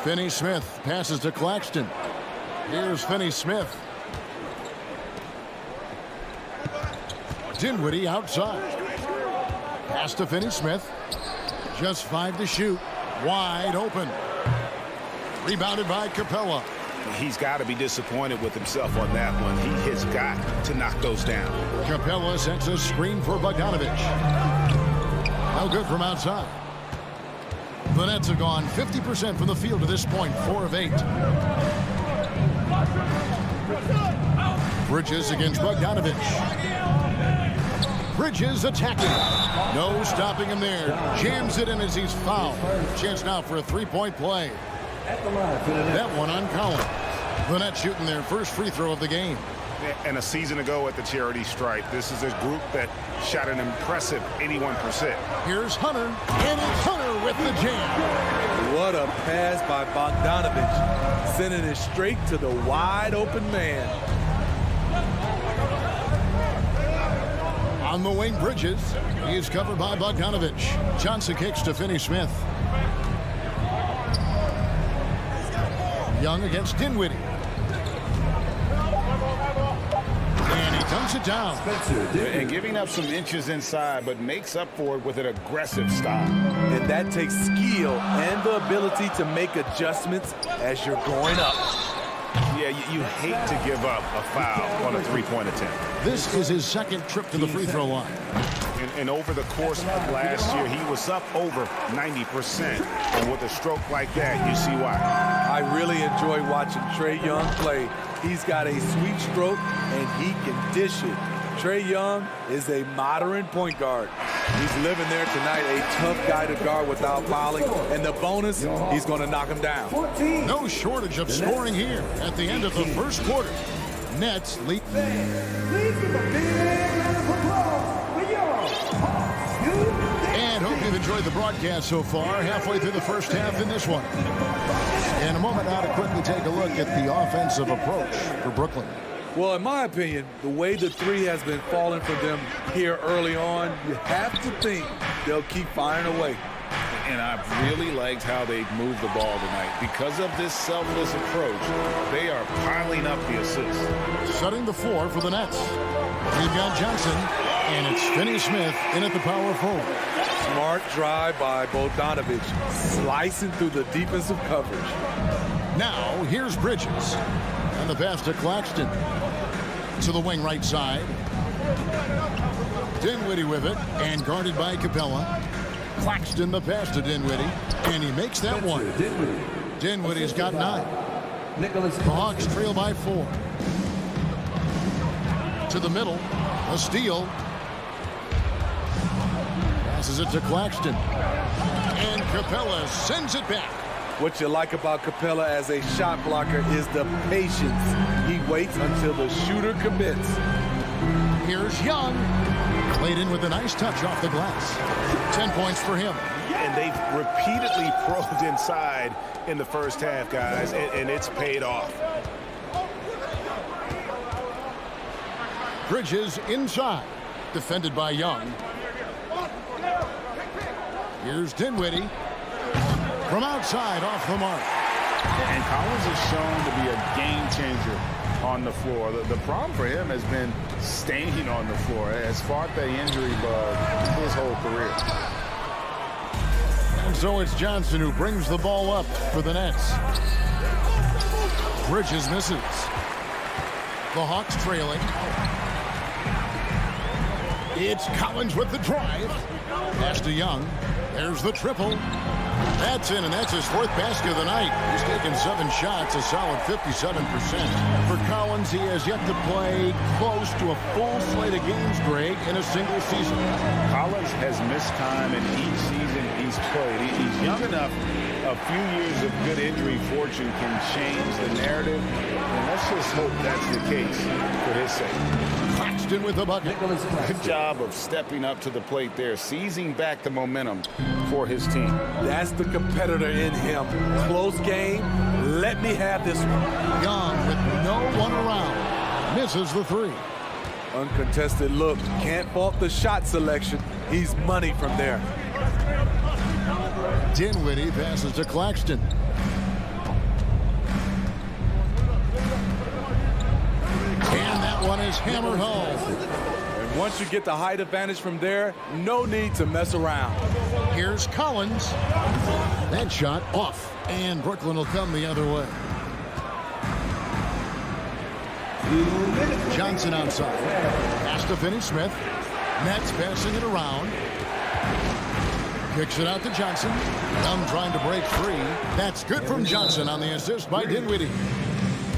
Finney-Smith passes to Claxton. Here's Finney-Smith. Dinwiddie outside. Pass to Finney-Smith. Just 5 to shoot. Wide open. Rebounded by Capella. He's got to be disappointed with himself on that one. He has got to knock those down. Capella sets a screen for Bogdanovich. No good from outside. The Nets have gone 50% from the field to this point, 4 of 8. Bridges against Bogdanovich. Bridges attacking. No stopping him there. Jams it in as he's fouled. Chance now for a three-point play. That one on Collins. The Nets shooting their first free throw of the game. And a season ago at the charity stripe, this is a group that shot an impressive 81%. Here's Hunter, and it's Hunter with the jam. What a pass by Bogdanovich, sending it straight to the wide open man. On the wing, Bridges. He is covered by Bogdanovich. Johnson kicks to Finney-Smith. Young against Dinwiddie. And he dunks it down. And giving up some inches inside, but makes up for it with an aggressive stop. And that takes skill and the ability to make adjustments as you're going up. Yeah, you hate to give up a foul on a three-point attempt. This is his second trip to the free throw line. And over the course of last year, he was up over 90%. And with a stroke like that, you see why. I really enjoy watching Trae Young play. He's got a sweet stroke, and he can dish it. Trae Young is a modern point guard. He's living there tonight, a tough guy to guard without fouling. And the bonus, he's going to knock him down. No shortage of scoring here at the end of the first quarter. Nets lead. And hope you've enjoyed the broadcast so far. Halfway through the first half in this one. In a moment now to quickly take a look at the offensive approach for Brooklyn. Well, in my opinion, the way the three has been falling for them here early on, you have to think they'll keep firing away. And I've really liked how they've moved the ball tonight. Because of this selfless approach, they are piling up the assists. Setting the floor for the Nets. We've got Johnson, and it's Finney-Smith in at the power forward. Smart drive by Bogdanovich, slicing through the defensive coverage. Now, here's Bridges. And the pass to Claxton. To the wing right side. Dinwiddie with it, and guarded by Capella. Claxton the pass to Dinwiddie, and he makes that one. Dinwiddie's got 9. The Hawks trail by 4. To the middle, a steal. Passes it to Claxton. And Capella sends it back. What you like about Capella as a shot blocker is the patience. He waits until the shooter commits. Here's Young. Played in with a nice touch off the glass. 10 points for him. And they've repeatedly probed inside in the first half, guys, and it's paid off. Bridges inside. Defended by Young. Here's Dinwiddie. From outside, off the mark. And Collins is shown to be a game changer on the floor. The problem for him has been staying on the floor. Has fought the injury bug his whole career. And so it's Johnson who brings the ball up for the Nets. Bridges misses. The Hawks trailing. It's Collins with the drive. Pass to Young. There's the triple. That's in, and that's his 4th basket of the night. He's taken 7 shots, a solid 57%. For Collins, he has yet to play close to a full slate of games, Greg, in a single season. Collins has missed time in each season he's played. He's young enough. A few years of good injury fortune can change the narrative, and let's just hope that's the case for his sake. Claxton with the bucket. Good job of stepping up to the plate there, seizing back the momentum for his team. That's the competitor in him. Close game. Let me have this one. Young with no one around. Misses the 3. Uncontested look. Can't fault the shot selection. He's money from there. Dinwiddie passes to Claxton. And that one is hammered home. And once you get the height advantage from there, no need to mess around. Here's Collins. That shot off. And Brooklyn will come the other way. Johnson outside. Pass to Finney-Smith. Nets passing it around. Kicks it out to Johnson. Young trying to break free. That's good from Johnson on the assist by Dinwiddie.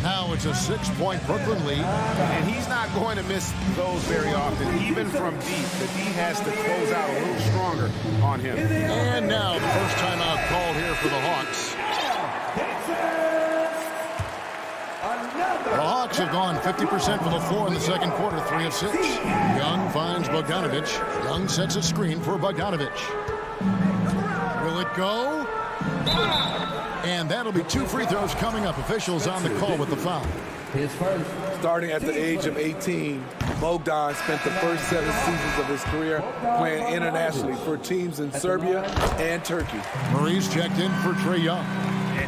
Now it's a 6-point Brooklyn lead. And he's not going to miss those very often, even from deep. The D has to close out a little stronger on him. And now the first timeout called here for the Hawks. The Hawks Hawks have gone 50% from the floor in the second quarter, 3 of 6. Young finds Bogdanovic. Young sets a screen for Bogdanovic. Will it go? And that'll be 2 free throws coming up. Officials on the call with the foul. His first. Starting at the age of 18, Bogdan spent the first 7 seasons of his career playing internationally for teams in Serbia and Turkey. Murray's checked in for Trae Young.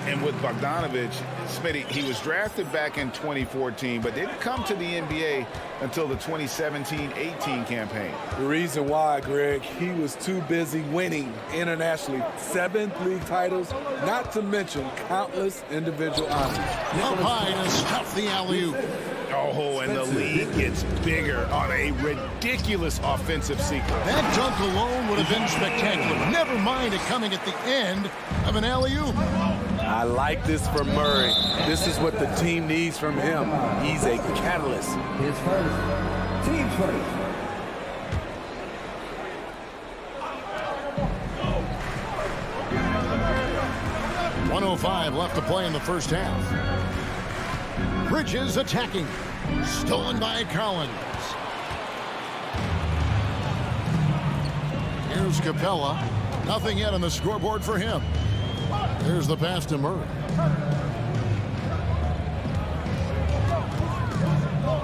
And with Bogdanovic, Smitty, he was drafted back in 2014, but didn't come to the NBA until the 2017-18 campaign. The reason why, Greg, he was too busy winning internationally. 7 league titles, not to mention countless individual honors. Up high to stuff the alley-oop. Oh, and the lead gets bigger on a ridiculous offensive sequence. That dunk alone would have been spectacular. Never mind it coming at the end of an alley-oop. I like this for Murray. This is what the team needs from him. He's a catalyst. His first. Team's first. .105 left to play in the first half. Bridges attacking. Stolen by Collins. Here's Capella. Nothing yet on the scoreboard for him. There's the pass to Murray.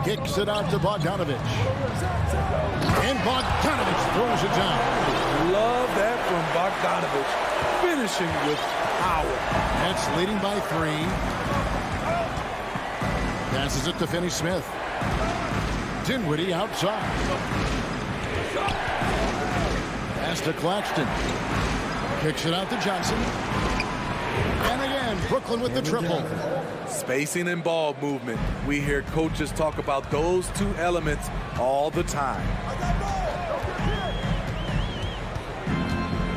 Kicks it out to Bogdanovic. And Bogdanovic throws it down. Love that from Bogdanovic. Finishing with power. Nets leading by 3. Passes it to Finney-Smith. Dinwiddie outside. Pass to Claxton. Kicks it out to Johnson. And again, Brooklyn with the triple. Spacing and ball movement. We hear coaches talk about those 2 elements all the time.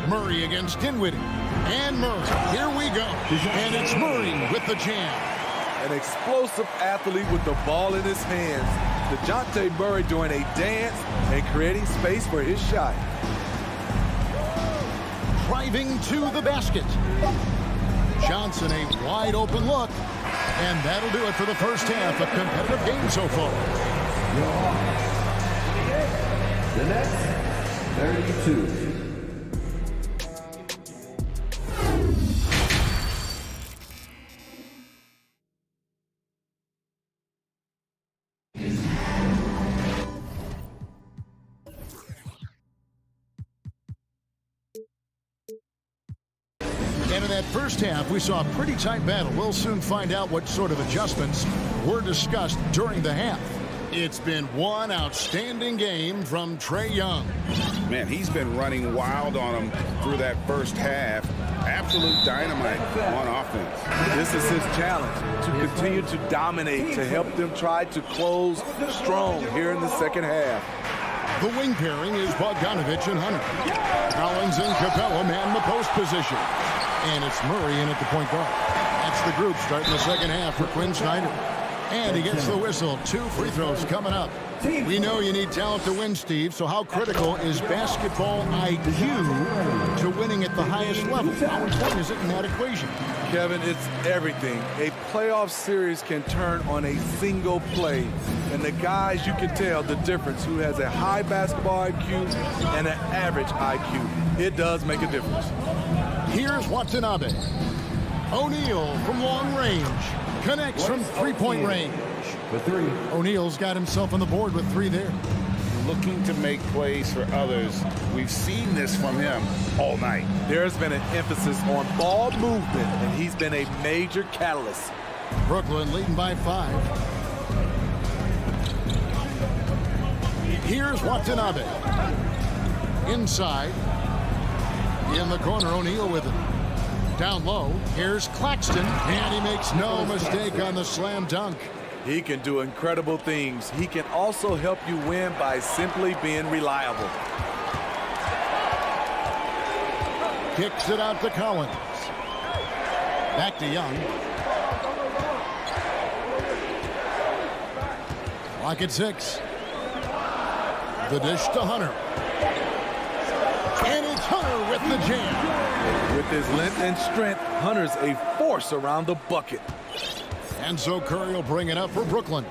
Murray against Dinwiddie. And Murray. Here we go. And it's Murray with the jam. An explosive athlete with the ball in his hands. DeJounte Murray doing a dance and creating space for his shot. Driving to the basket. Johnson, a wide open look. And that'll do it for the first half. A competitive game so far. The Nets, 32. And in that first half, we saw a pretty tight battle. We'll soon find out what sort of adjustments were discussed during the half. It's been one outstanding game from Trae Young. Man, he's been running wild on him through that first half. Absolute dynamite on offense. This is his challenge, to continue to dominate, to help them try to close strong here in the second half. The wing pairing is Bogdanovic and Hunter. Collins and Capella man the post position. And it's Murray in at the point guard. That's the group starting the second half for Quinn Snyder. And he gets the whistle. 2 free throws coming up. We know you need talent to win, Steve, so how critical is basketball IQ to winning at the highest level? How important is it in that equation? Kevin, it's everything. A playoff series can turn on a single play. And the guys, you can tell the difference who has a high basketball IQ and an average IQ. It does make a difference. Here's Watanabe. O'Neal from long range. Connects from three-point range. The 3. O'Neal's got himself on the board with 3 there. Looking to make plays for others. We've seen this from him all night. There's been an emphasis on ball movement, and he's been a major catalyst. Brooklyn leading by 5. Here's Watanabe. Inside. In the corner, O'Neal with it. Down low, here's Claxton, and he makes no mistake on the slam dunk. He can do incredible things. He can also help you win by simply being reliable. Kicks it out to Collins. Back to Young. Clock at 6. The dish to Hunter. And it's Hunter with the jam. With his length and strength, Hunter's a force around the bucket. And so Curry will bring it up for Brooklyn.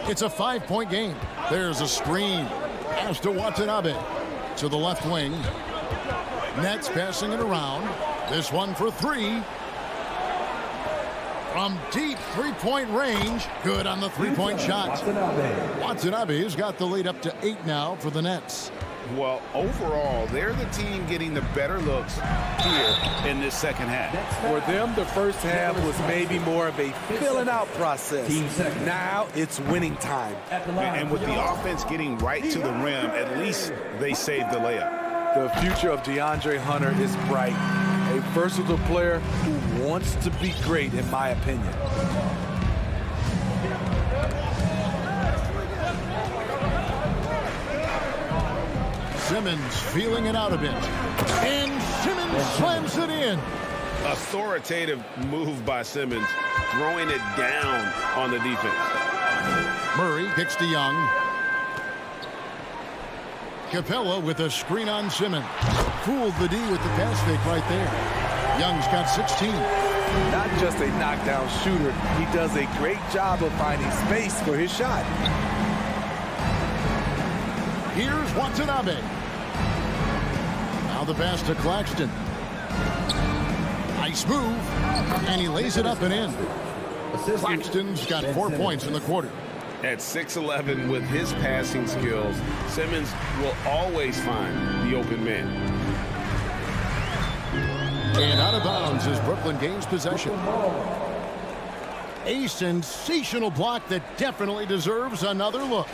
It's a 5-point game. There's a screen. Pass to Watanabe. To the left wing. Nets passing it around. This one for three. From deep three-point range. Good on the three-point shot. Watanabe's got the lead up to 8 now for the Nets. Well, overall, they're the team getting the better looks here in this second half. For them, the first half was maybe more of a filling out process. Now it's winning time. And with the offense getting right to the rim, at least they saved the layup. The future of DeAndre Hunter is bright. A versatile player who wants to be great, in my opinion. Simmons feeling it out a bit. And Simmons slams it in. Authoritative move by Simmons, throwing it down on the defense. Murray kicks to Young. Capella with a screen on Simmons. Fooled the D with the pass fake right there. Young's got 16. Not just a knockdown shooter, he does a great job of finding space for his shot. Here's Watanabe. Now the pass to Claxton. Nice move. And he lays it up and in. Claxton's got 4 points in the quarter. At 6'11" with his passing skills, Simmons will always find the open man. And out of bounds as Brooklyn gains possession. A sensational block that definitely deserves another look.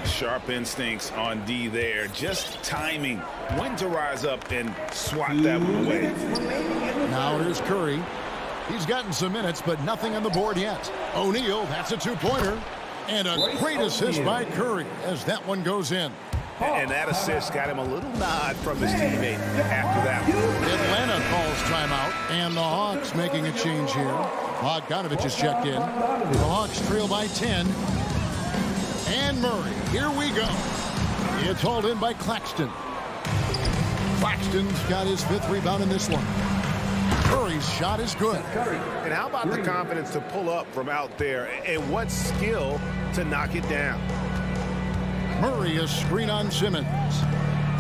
Sharp instincts on D there. Just timing when to rise up and swat that one away. Now here's Curry. He's gotten some minutes, but nothing on the board yet. O'Neal, that's a two-pointer. And a great assist by Curry as that one goes in. And that assist got him a little nod from his teammate after that one. Atlanta calls timeout, and the Hawks making a change here. Bogdanovich is checked in. The Hawks trail by 10. And Murray, here we go. It's hauled in by Claxton. Claxton's got his 5th rebound in this one. Curry's shot is good. And how about the confidence to pull up from out there, and what skill to knock it down. Murray, a screen on Simmons.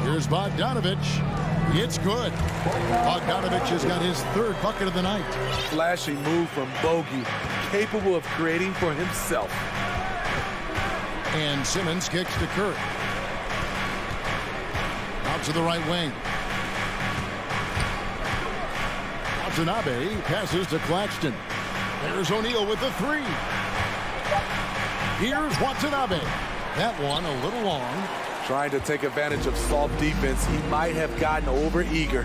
Here's Bogdanovich. It's good. Bogdanovich has got his 3rd bucket of the night. Flashy move from Bogey, capable of creating for himself. And Simmons kicks to Curry. Out to the right wing. Watanabe passes to Claxton. There's O'Neal with the 3. Here's Watanabe. That one a little long. Trying to take advantage of soft defense, he might have gotten over-eager.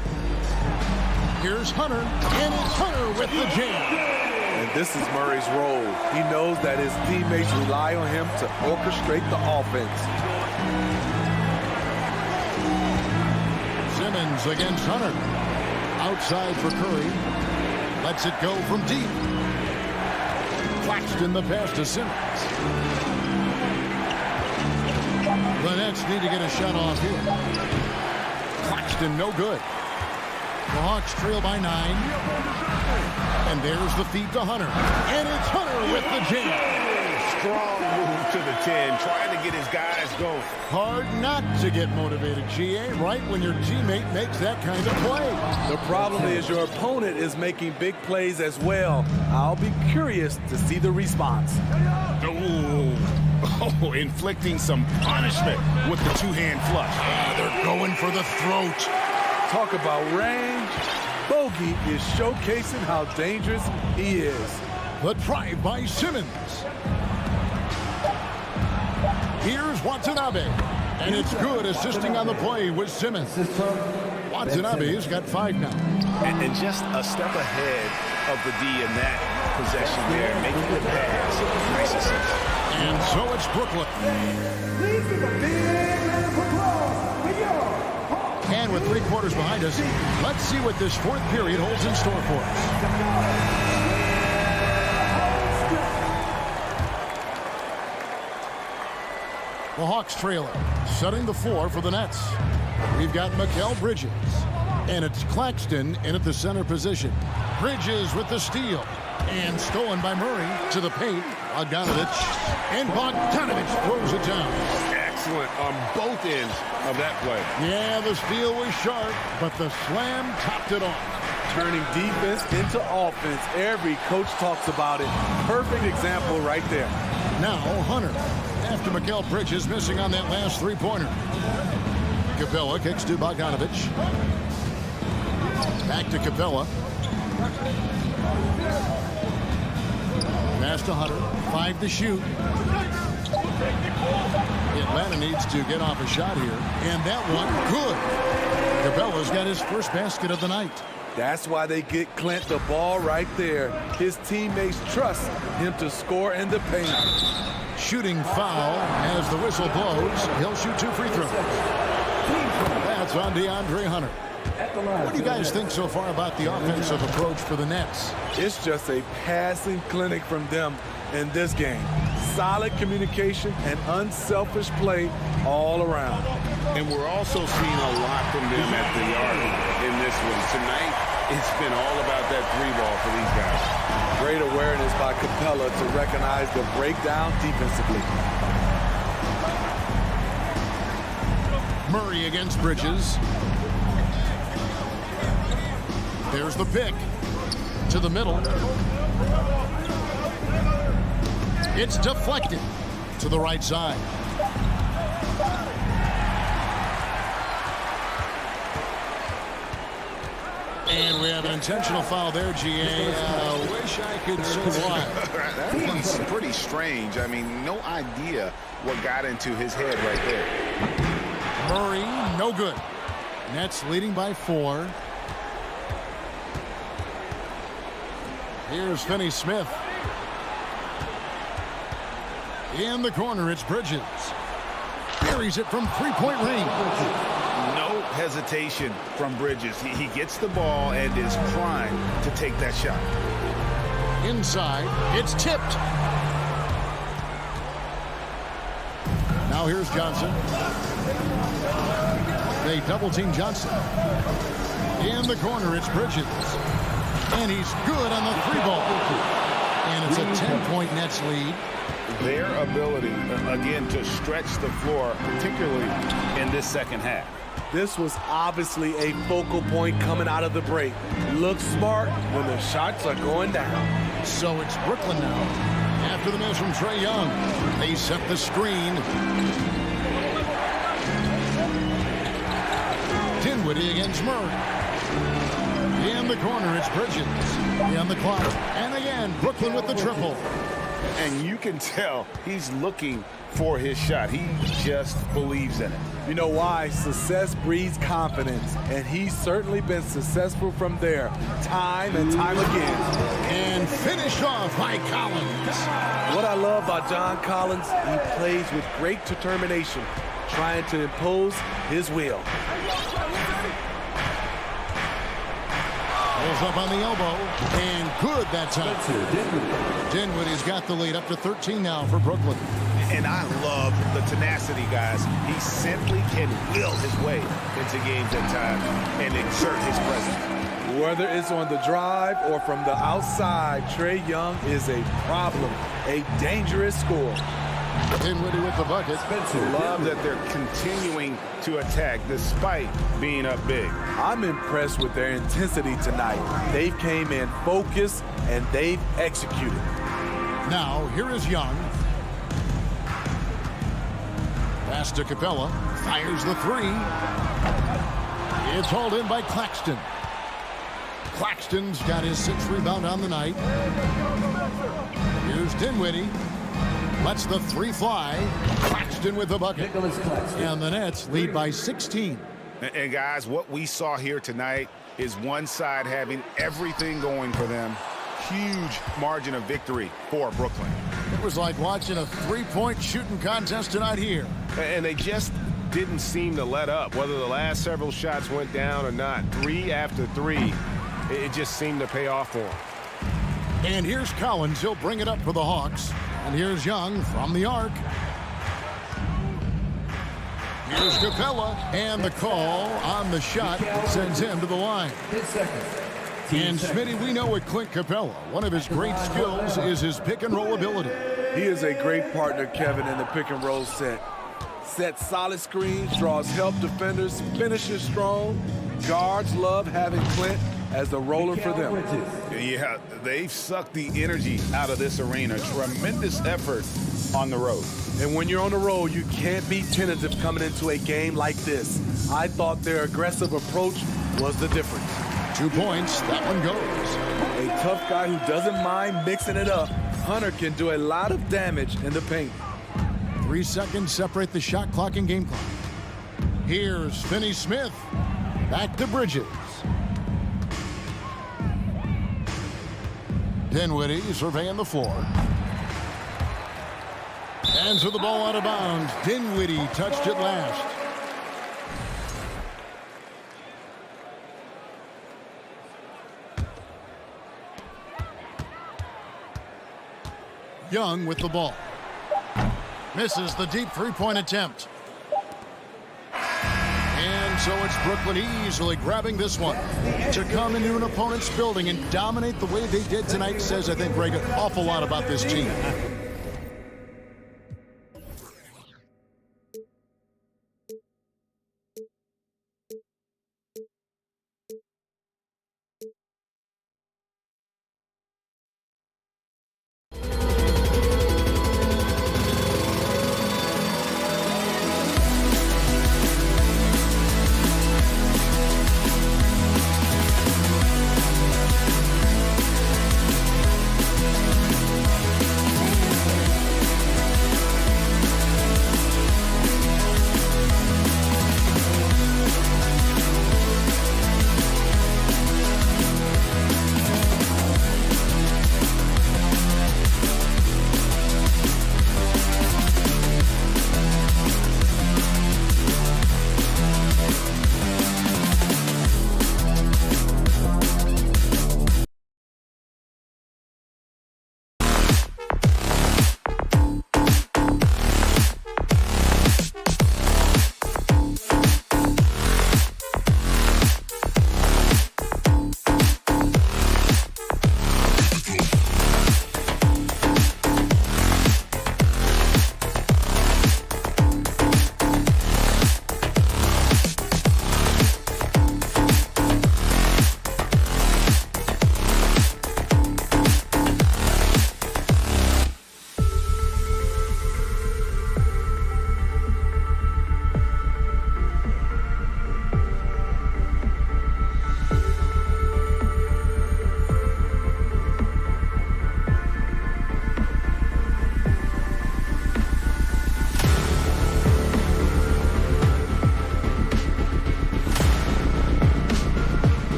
Here's Hunter, and it's Hunter with the jam. And this is Murray's role. He knows that his teammates rely on him to orchestrate the offense. Simmons against Hunter. Outside for Curry. Lets it go from deep. Claxton the pass to Simmons. The Nets need to get a shot off here. Claxton no good. The Hawks trail by 9. And there's the feed to Hunter. And it's Hunter with the jam. Strong move to the 10, trying to get his guys going. Hard not to get motivated, GA, right when your teammate makes that kind of play. The problem is your opponent is making big plays as well. I'll be curious to see the response. Oh, inflicting some punishment with the 2-hand flush. They're going for the throat. Talk about range. Bogey is showcasing how dangerous he is. The drive by Simmons. Here's Watanabe. And it's good, assisting on the play with Simmons. Watanabe's got 5 now. And just a step ahead of the D in that possession there, making the pass. Nice assist. And so it's Brooklyn. And with 3 quarters behind us, let's see what this 4th period holds in store for us. The Hawks trailing, setting the floor for the Nets. We've got Mikal Bridges, and it's Claxton in at the center position. Bridges with the steal. And stolen by Murray to the paint. Bogdanovich. And Bogdanovich throws it down. Excellent on both ends of that play. Yeah, the steal was sharp, but the slam topped it off. Turning defense into offense. Every coach talks about it. Perfect example right there. Now Hunter. After Mikal Bridges missing on that last three-pointer. Capella kicks to Bogdanovich. Back to Capella. Pass to Hunter. 5 to shoot. Atlanta needs to get off a shot here. And that one, good. Capella's got his first basket of the night. That's why they get Clint the ball right there. His teammates trust him to score in the paint. Shooting foul as the whistle blows. He'll shoot 2 free throws. That's on DeAndre Hunter. What do you guys think so far about the offensive approach for the Nets? It's just a passing clinic from them in this game. Solid communication and unselfish play all around. And we're also seeing a lot from them at the arc in this one. Tonight, it's been all about that three ball for these guys. Great awareness by Capella to recognize the breakdown defensively. Murray against Bridges. There's the pick to the middle. It's deflected to the right side. And we have an intentional foul there, GA. Wish I could say why. That's pretty strange. I mean, no idea what got into his head right there. Murray, no good. Nets leading by 4. Here's Finney Smith. In the corner, it's Bridges. Buries it from three-point range. No hesitation from Bridges. He gets the ball and is primed to take that shot. Inside, it's tipped. Now here's Johnson. They double-team Johnson. In the corner, it's Bridges. And he's good on the 3-ball. And it's a 10-point Nets lead. Their ability, again, to stretch the floor, particularly in this second half. This was obviously a focal point coming out of the break. Look smart when the shots are going down. So it's Brooklyn now. After the miss from Trae Young, they set the screen. Dinwiddie against Murray. In the corner, it's Bridges. In the clock. And again, Brooklyn with the triple. And you can tell he's looking for his shot. He just believes in it. You know why? Success breeds confidence, and he's certainly been successful from there, time and time again. And finished off by Collins. What I love about John Collins, he plays with great determination, trying to impose his will. Pulls up on the elbow, and good that time. Dinwiddie's got the lead up to 13 now for Brooklyn. And I love the tenacity, guys. He simply can will his way into games at times and exert his presence. Whether it's on the drive or from the outside, Trae Young is a problem, a dangerous scorer. Dinwiddie with the bucket. Love that they're continuing to attack despite being up big. I'm impressed with their intensity tonight. They came in focused and they've executed. Now, here is Young. Pass to Capella. Fires the 3. It's hauled in by Claxton. Claxton's got his 6th rebound on the night. Here's Dinwiddie. Lets the 3 fly. Claxton with the bucket. And the Nets lead by 16. And guys, what we saw here tonight is one side having everything going for them. Huge margin of victory for Brooklyn. It was like watching a 3-point shooting contest tonight here. And they just didn't seem to let up, whether the last several shots went down or not. 3 after 3, it just seemed to pay off for them. And here's Collins. He'll bring it up for the Hawks. And here's Young from the arc. Here's Capella. And the call on the shot sends him to the line. And Smitty, we know with Clint Capella, one of his great skills is his pick and roll ability. He is a great partner, Kevin, in the pick and roll set. Sets solid screens, draws help defenders, finishes strong. Guards love having Clint as the roller for them. Yeah, they've sucked the energy out of this arena. Tremendous effort on the road. And when you're on the road, you can't be tentative coming into a game like this. I thought their aggressive approach was the difference. 2 points, that one goes. A tough guy who doesn't mind mixing it up. Hunter can do a lot of damage in the paint. 3 seconds separate the shot clock and game clock. Here's Finney Smith. Back to Bridges. Dinwiddie surveying the floor. Hands with the ball out of bounds. Dinwiddie touched it last. Young with the ball. Misses the deep three-point attempt. And so it's Brooklyn easily grabbing this one. To come into an opponent's building and dominate the way they did tonight says, I think, Greg, an awful lot about this team.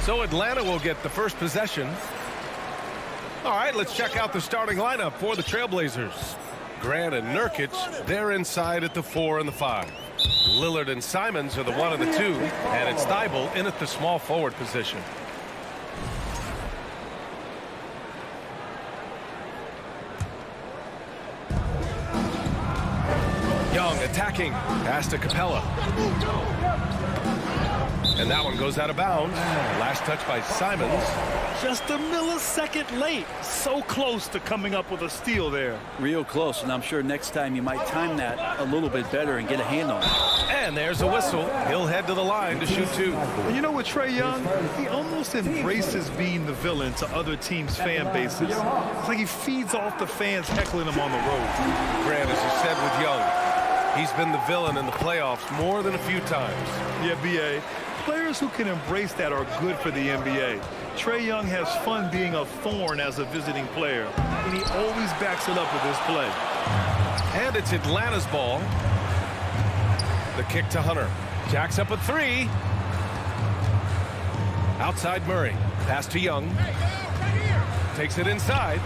So Atlanta will get the first possession. All right, let's check out the starting lineup for the Trailblazers. Grant and Nurkic, they're inside at the 4 and the 5. Lillard and Simons are the 1 and the 2, and it's Thibault in at the small forward position. Young attacking, pass to Capella. And that one goes out of bounds. Last touch by Simons. Just a millisecond late. So close to coming up with a steal there. Real close, and I'm sure next time you might time that a little bit better and get a hand on it. And there's a whistle. He'll head to the line to shoot 2. And you know what, Trae Young? He almost embraces being the villain to other teams' fan bases. It's like he feeds off the fans heckling him on the road. Grant, as you said with Young, he's been the villain in the playoffs more than a few times. Yeah, B.A. Players who can embrace that are good for the NBA. Trae Young has fun being a thorn as a visiting player, and he always backs it up with his play. And it's Atlanta's ball. The kick to Hunter. Jacks up a 3. Outside Murray. Pass to Young. Takes it inside.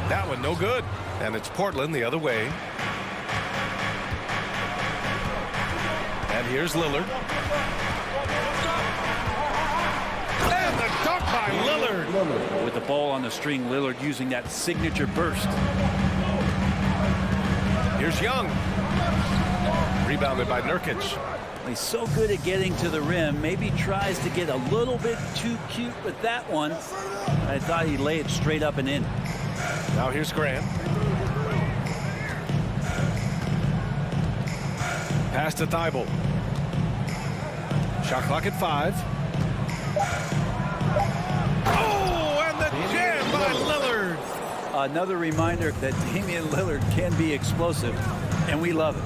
That one no good. And it's Portland the other way. And here's Lillard. And the dunk by Lillard. With the ball on the string, Lillard using that signature burst. Here's Young. Rebounded by Nurkic. He's so good at getting to the rim. Maybe tries to get a little bit too cute with that one. I thought he'd lay it straight up and in. Now here's Grant. Pass to Thibault. Shot clock at 5. Oh, and the jam by Lillard. Another reminder that Damian Lillard can be explosive, and we love it.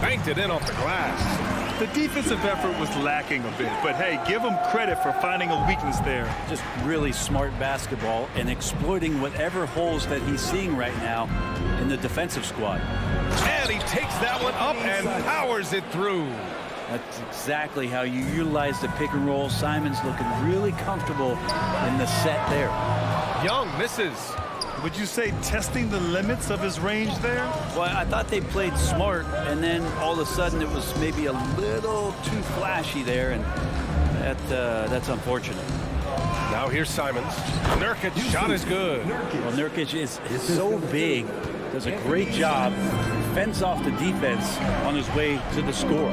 Banked it in off the glass. The defensive effort was lacking a bit, but hey, give him credit for finding a weakness there. Just really smart basketball and exploiting whatever holes that he's seeing right now in the defensive squad. And he takes that one up and powers it through. That's exactly how you utilize the pick and roll. Simons looking really comfortable in the set there. Young misses. Would you say testing the limits of his range there? Well, I thought they played smart, and then all of a sudden it was maybe a little too flashy there, and that's unfortunate. Now here's Simons. Nurkic shot is good. Well, Nurkic is so big, does a great job, fends off the defense on his way to the score.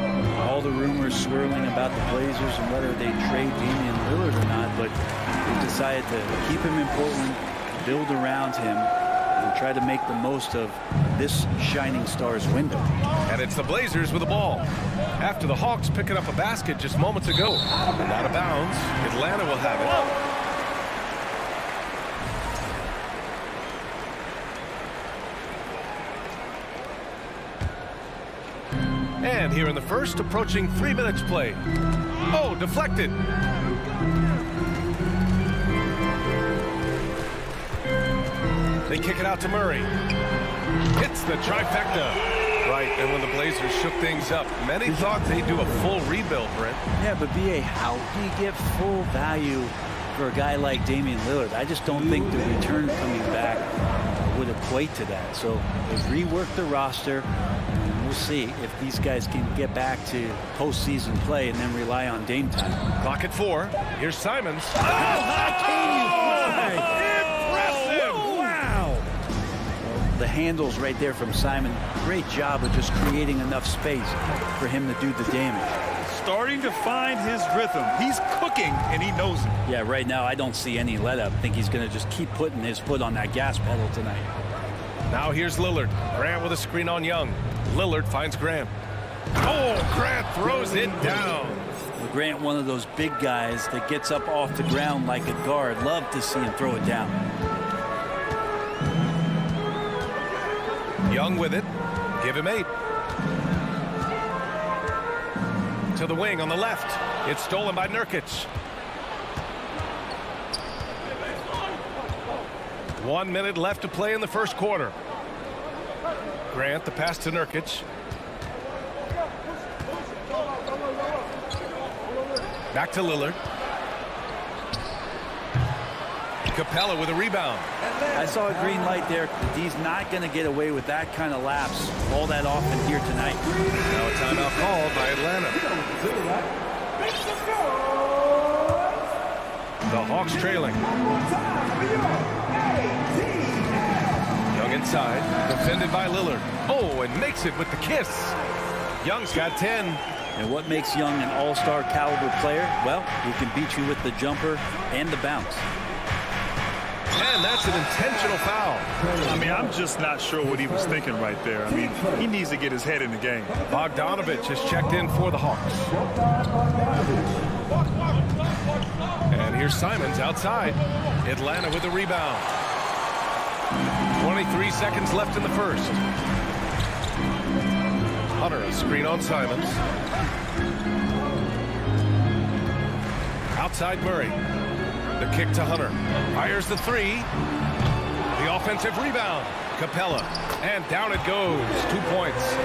All the rumors swirling about the Blazers and whether they trade Damian Lillard or not, but they decided to keep him in Portland, build around him, and try to make the most of this shining star's window. And it's the Blazers with the ball. After the Hawks picking up a basket just moments ago. And out of bounds, Atlanta will have it. And here in the first, approaching 3 minutes play. Oh, deflected. They kick it out to Murray. Hits the trifecta. Right, and when the Blazers shook things up, many thought they'd do a full rebuild, Brent. Yeah, but B.A., how do you get full value for a guy like Damian Lillard? I just don't think the return coming back would equate to that. So they've reworked the roster. We'll see if these guys can get back to postseason play and then rely on Dame time. Clock at 4. Here's Simons. Oh, how can you fly? The handles right there from Simon. Great job of just creating enough space for him to do the damage. Starting to find his rhythm. He's cooking, and he knows it. Yeah, right now I don't see any let up. I think he's going to just keep putting his foot on that gas pedal tonight. Now here's Lillard. Grant with a screen on Young. Lillard finds Grant. Oh, Grant throws it down. Well, Grant, one of those big guys that gets up off the ground like a guard. Love to see him throw it down. Young with it. Give him 8. To the wing on the left. It's stolen by Nurkic. 1 minute left to play in the first quarter. Grant, the pass to Nurkic. Back to Lillard. Capella with a rebound. I saw a green light there. He's not going to get away with that kind of lapse all that often here tonight. Now a timeout called by Atlanta. The Hawks trailing. Young inside, defended by Lillard. Oh, and makes it with the kiss. Young's got 10. And what makes Young an all-star caliber player? Well, he can beat you with the jumper and the bounce. And that's an intentional foul. I mean, I'm just not sure what he was thinking right there. I mean, he needs to get his head in the game. Bogdanovich has checked in for the Hawks. And here's Simons outside. Atlanta with a rebound. 23 seconds left in the first. Hunter, a screen on Simons. Outside Murray. The kick to Hunter. Fires the three. The offensive rebound. Capella. And down it goes. 2 points.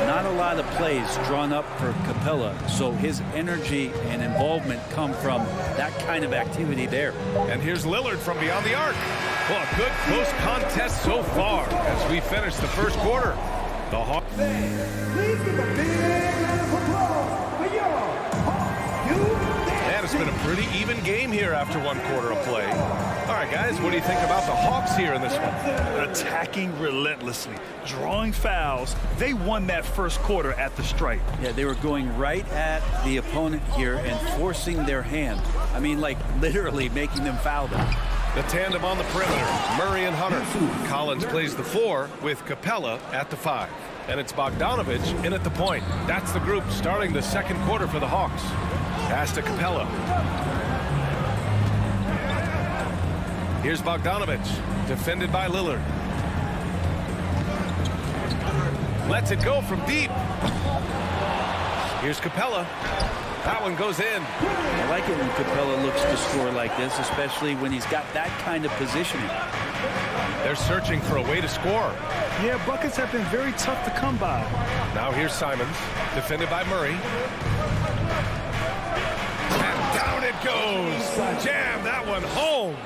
Not a lot of plays drawn up for Capella, so his energy and involvement come from that kind of activity there. And here's Lillard from beyond the arc. Well, a good close contest so far as we finish the first quarter. The Hawks. Please give a big round of applause for your Hawks. And it's been a pretty even game here after 1 quarter of play. All right, guys, what do you think about the Hawks here in this one? Attacking relentlessly, drawing fouls. They won that first quarter at the stripe. Yeah, they were going right at the opponent here and forcing their hand. I mean, like literally making them foul them. The tandem on the perimeter, Murray and Hunter. Collins plays the 4 with Capella at the 5. And it's Bogdanovich in at the point. That's the group starting the second quarter for the Hawks. Pass to Capella. Here's Bogdanovich, defended by Lillard. Lets it go from deep. Here's Capella. That one goes in. I like it when Capella looks to score like this, especially when he's got that kind of positioning. They're searching for a way to score. Yeah, buckets have been very tough to come by. Now here's Simons, defended by Murray. And down it goes. Jam that one home.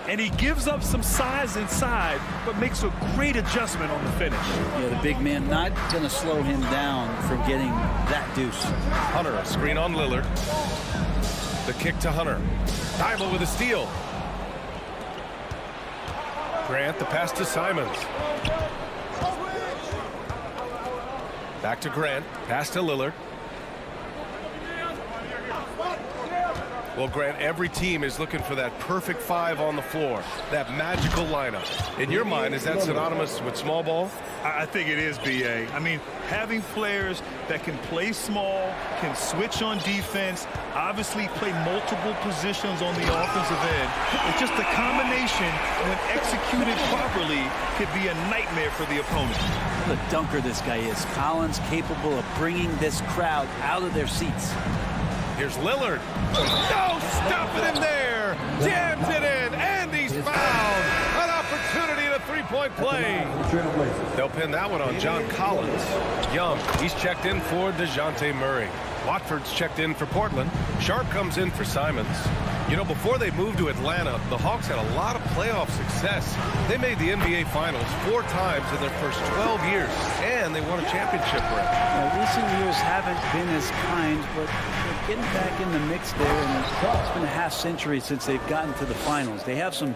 And he gives up some size inside, but makes a great adjustment on the finish. Yeah, the big man not going to slow him down from getting that deuce. Hunter, a screen on Lillard. The kick to Hunter. Thibault with a steal. Grant, the pass to Simons. Back to Grant. Pass to Lillard. Well, Grant, every team is looking for that perfect 5 on the floor, that magical lineup. In your mind, is that synonymous with small ball? I think it is, B.A. I mean, having players that can play small, can switch on defense, obviously play multiple positions on the offensive end. It's just a combination, when executed properly, could be a nightmare for the opponent. What a dunker this guy is. Collins capable of bringing this crowd out of their seats. Here's Lillard. No, stopping him there. Jams it in, and he's fouled. An opportunity in a three-point play. They'll pin that one on John Collins. Young, he's checked in for DeJounte Murray. Watford's checked in for Portland. Sharp comes in for Simons. You know, before they moved to Atlanta, the Hawks had a lot of playoff success. They made the NBA Finals 4 times in their first 12 years, and they won a championship ring. Recent years haven't been as kind, but they're getting back in the mix there, and it's been a half-century since they've gotten to the finals. They have some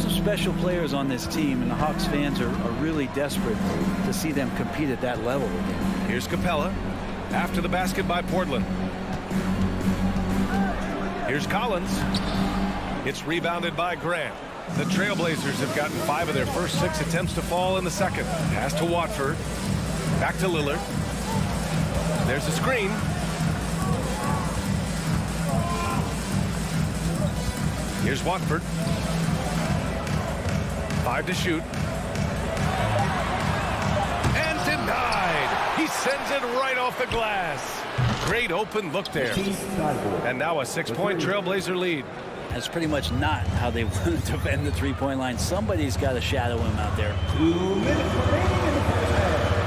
special players on this team, and the Hawks fans are really desperate to see them compete at that level again. Here's Capella after the basket by Portland. Here's Collins. It's rebounded by Grant. The Trailblazers have gotten 5 of their first 6 attempts to fall in the second. Pass to Watford. Back to Lillard. There's a screen. Here's Watford. 5 to shoot. And denied. He sends it right off the glass. Great open look there. And now a 6-point Trailblazer lead. That's pretty much not how they want to defend the three-point line. Somebody's got to shadow him out there.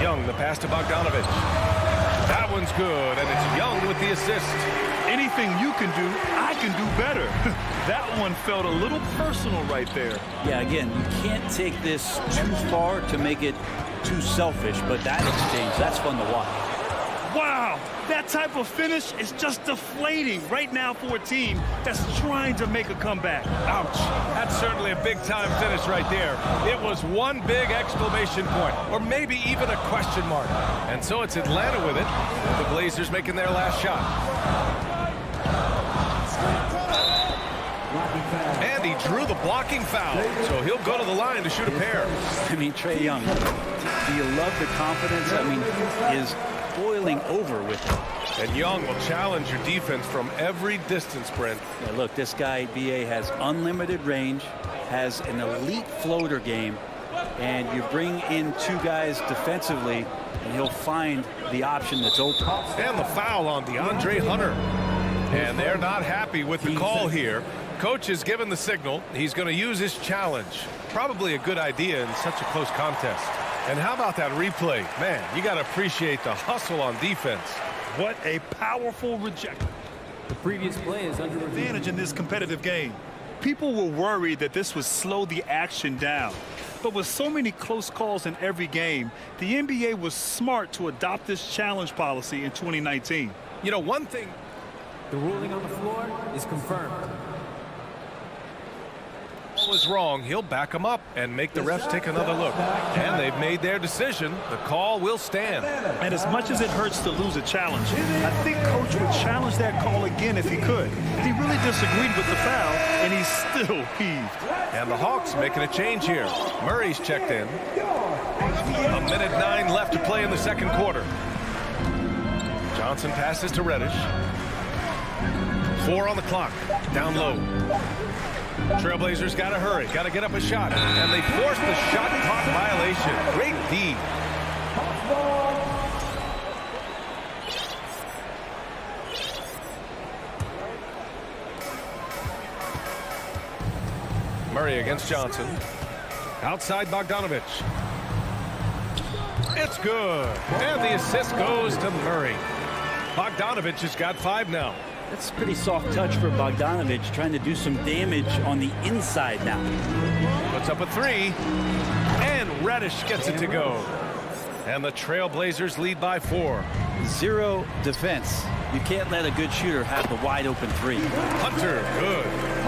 Young, the pass to Bogdanovich. That one's good, and it's Young with the assist. Anything you can do, I can do better. That one felt a little personal right there. Yeah, again, you can't take this too far to make it too selfish, but that exchange, that's fun to watch. Wow, that type of finish is just deflating right now for a team that's trying to make a comeback. Ouch. That's certainly a big-time finish right there. It was one big exclamation point, or maybe even a question mark. And so it's Atlanta with it, with the Blazers making their last shot. And he drew the blocking foul, so he'll go to the line to shoot a pair. I mean, Trae Young, do you love the confidence? I mean, is boiling over with it. And Young will challenge your defense from every distance, Brent. Yeah, look, this guy, BA, has unlimited range, has an elite floater game, and you bring in two guys defensively, and he'll find the option that's open. And the foul on DeAndre Hunter. And they're not happy with the call here. Coach has given the signal. He's going to use his challenge. Probably a good idea in such a close contest. And how about that replay? Man, you got to appreciate the hustle on defense. What a powerful rejection. The previous play is under review. Advantage in this competitive game. People were worried that this would slow the action down. But with so many close calls in every game, the NBA was smart to adopt this challenge policy in 2019. You know, one thing... The ruling on the floor is confirmed. Was wrong, he'll back him up and make the refs take another look. And they've made their decision. The call will stand. And as much as it hurts to lose a challenge, I think Coach would challenge that call again if he could. He really disagreed with the foul, and he's still peeved. And the Hawks making a change here. Murray's checked in. 1:09 left to play in the second quarter. Johnson passes to Reddish. 4 on the clock. Down low. Trailblazers got to hurry, got to get up a shot, and they force the shot clock violation. Great D. Murray against Johnson. Outside Bogdanovich. It's good, and the assist goes to Murray. Bogdanovich has got 5 now. That's a pretty soft touch for Bogdanovich, trying to do some damage on the inside now. Puts up a 3, and Reddish gets it to go. And the Trailblazers lead by 4. 0 defense. You can't let a good shooter have the wide open 3. Hunter, good.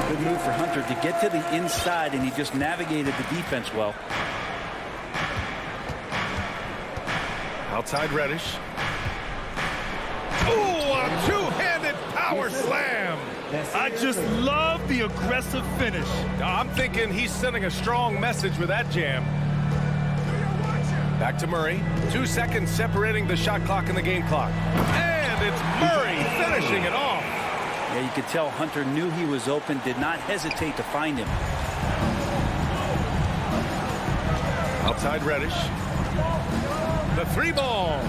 Good move for Hunter to get to the inside, and he just navigated the defense well. Outside Reddish. Ooh, a two-handed power slam. I just love the aggressive finish. I'm thinking he's sending a strong message with that jam. Back to Murray. 2 seconds separating the shot clock and the game clock. And it's Murray finishing it off. Yeah, you could tell Hunter knew he was open, did not hesitate to find him. Outside Reddish. The 3-ball.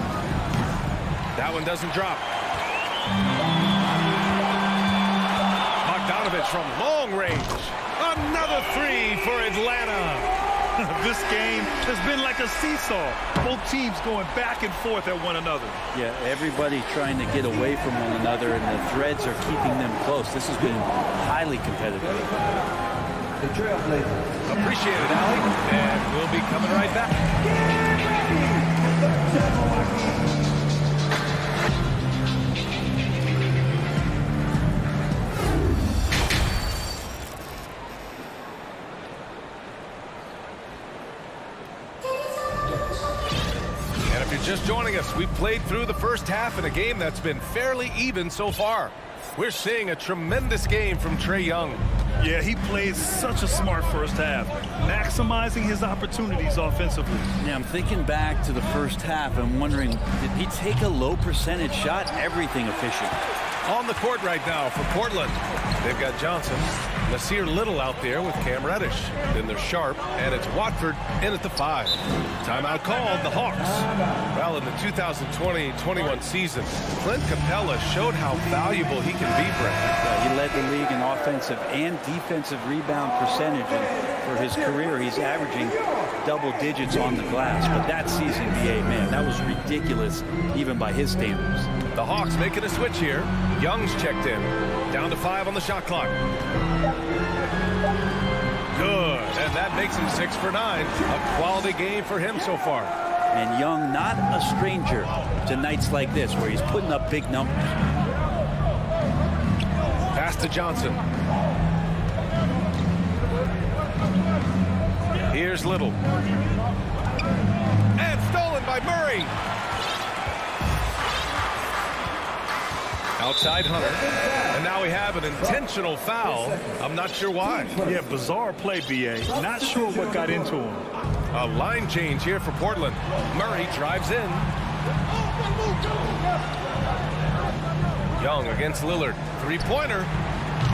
That one doesn't drop. Bogdanovich from long range. Another 3 for Atlanta. This game has been like a seesaw. Both teams going back and forth at one another. Yeah, everybody trying to get away from one another, and the threads are keeping them close. This has been highly competitive. The Trailblazers. Appreciate it, Allie. And we'll be coming right back. Just joining us, we've played through the first half in a game that's been fairly even so far. We're seeing a tremendous game from Trae Young. Yeah, he played such a smart first half, maximizing his opportunities offensively. Yeah, I'm thinking back to the first half and wondering, did he take a low percentage shot? Everything efficient. On the court right now for Portland. They've got Johnson, Nasir Little out there with Cam Reddish. Then they're Sharp, and it's Watford in at the 5. Timeout called the Hawks. Well, in the 2020-21 season, Clint Capella showed how valuable he can be, Brent. Yeah, he led the league in offensive and defensive rebound percentage. And for his career, he's averaging double digits on the glass. But that season, BA, man, man. That was ridiculous, even by his standards. The Hawks making a switch here. Young's checked in. Down to 5 on the shot clock. Good, and that makes him 6 for 9. A quality game for him so far. And Young, not a stranger to nights like this where he's putting up big numbers. Pass to Johnson. Here's Little. And stolen by Murray. Outside Hunter. And now we have an intentional foul. I'm not sure why. Yeah, bizarre play, B.A. Not sure what got into him. A line change here for Portland. Murray drives in. Young against Lillard. Three-pointer.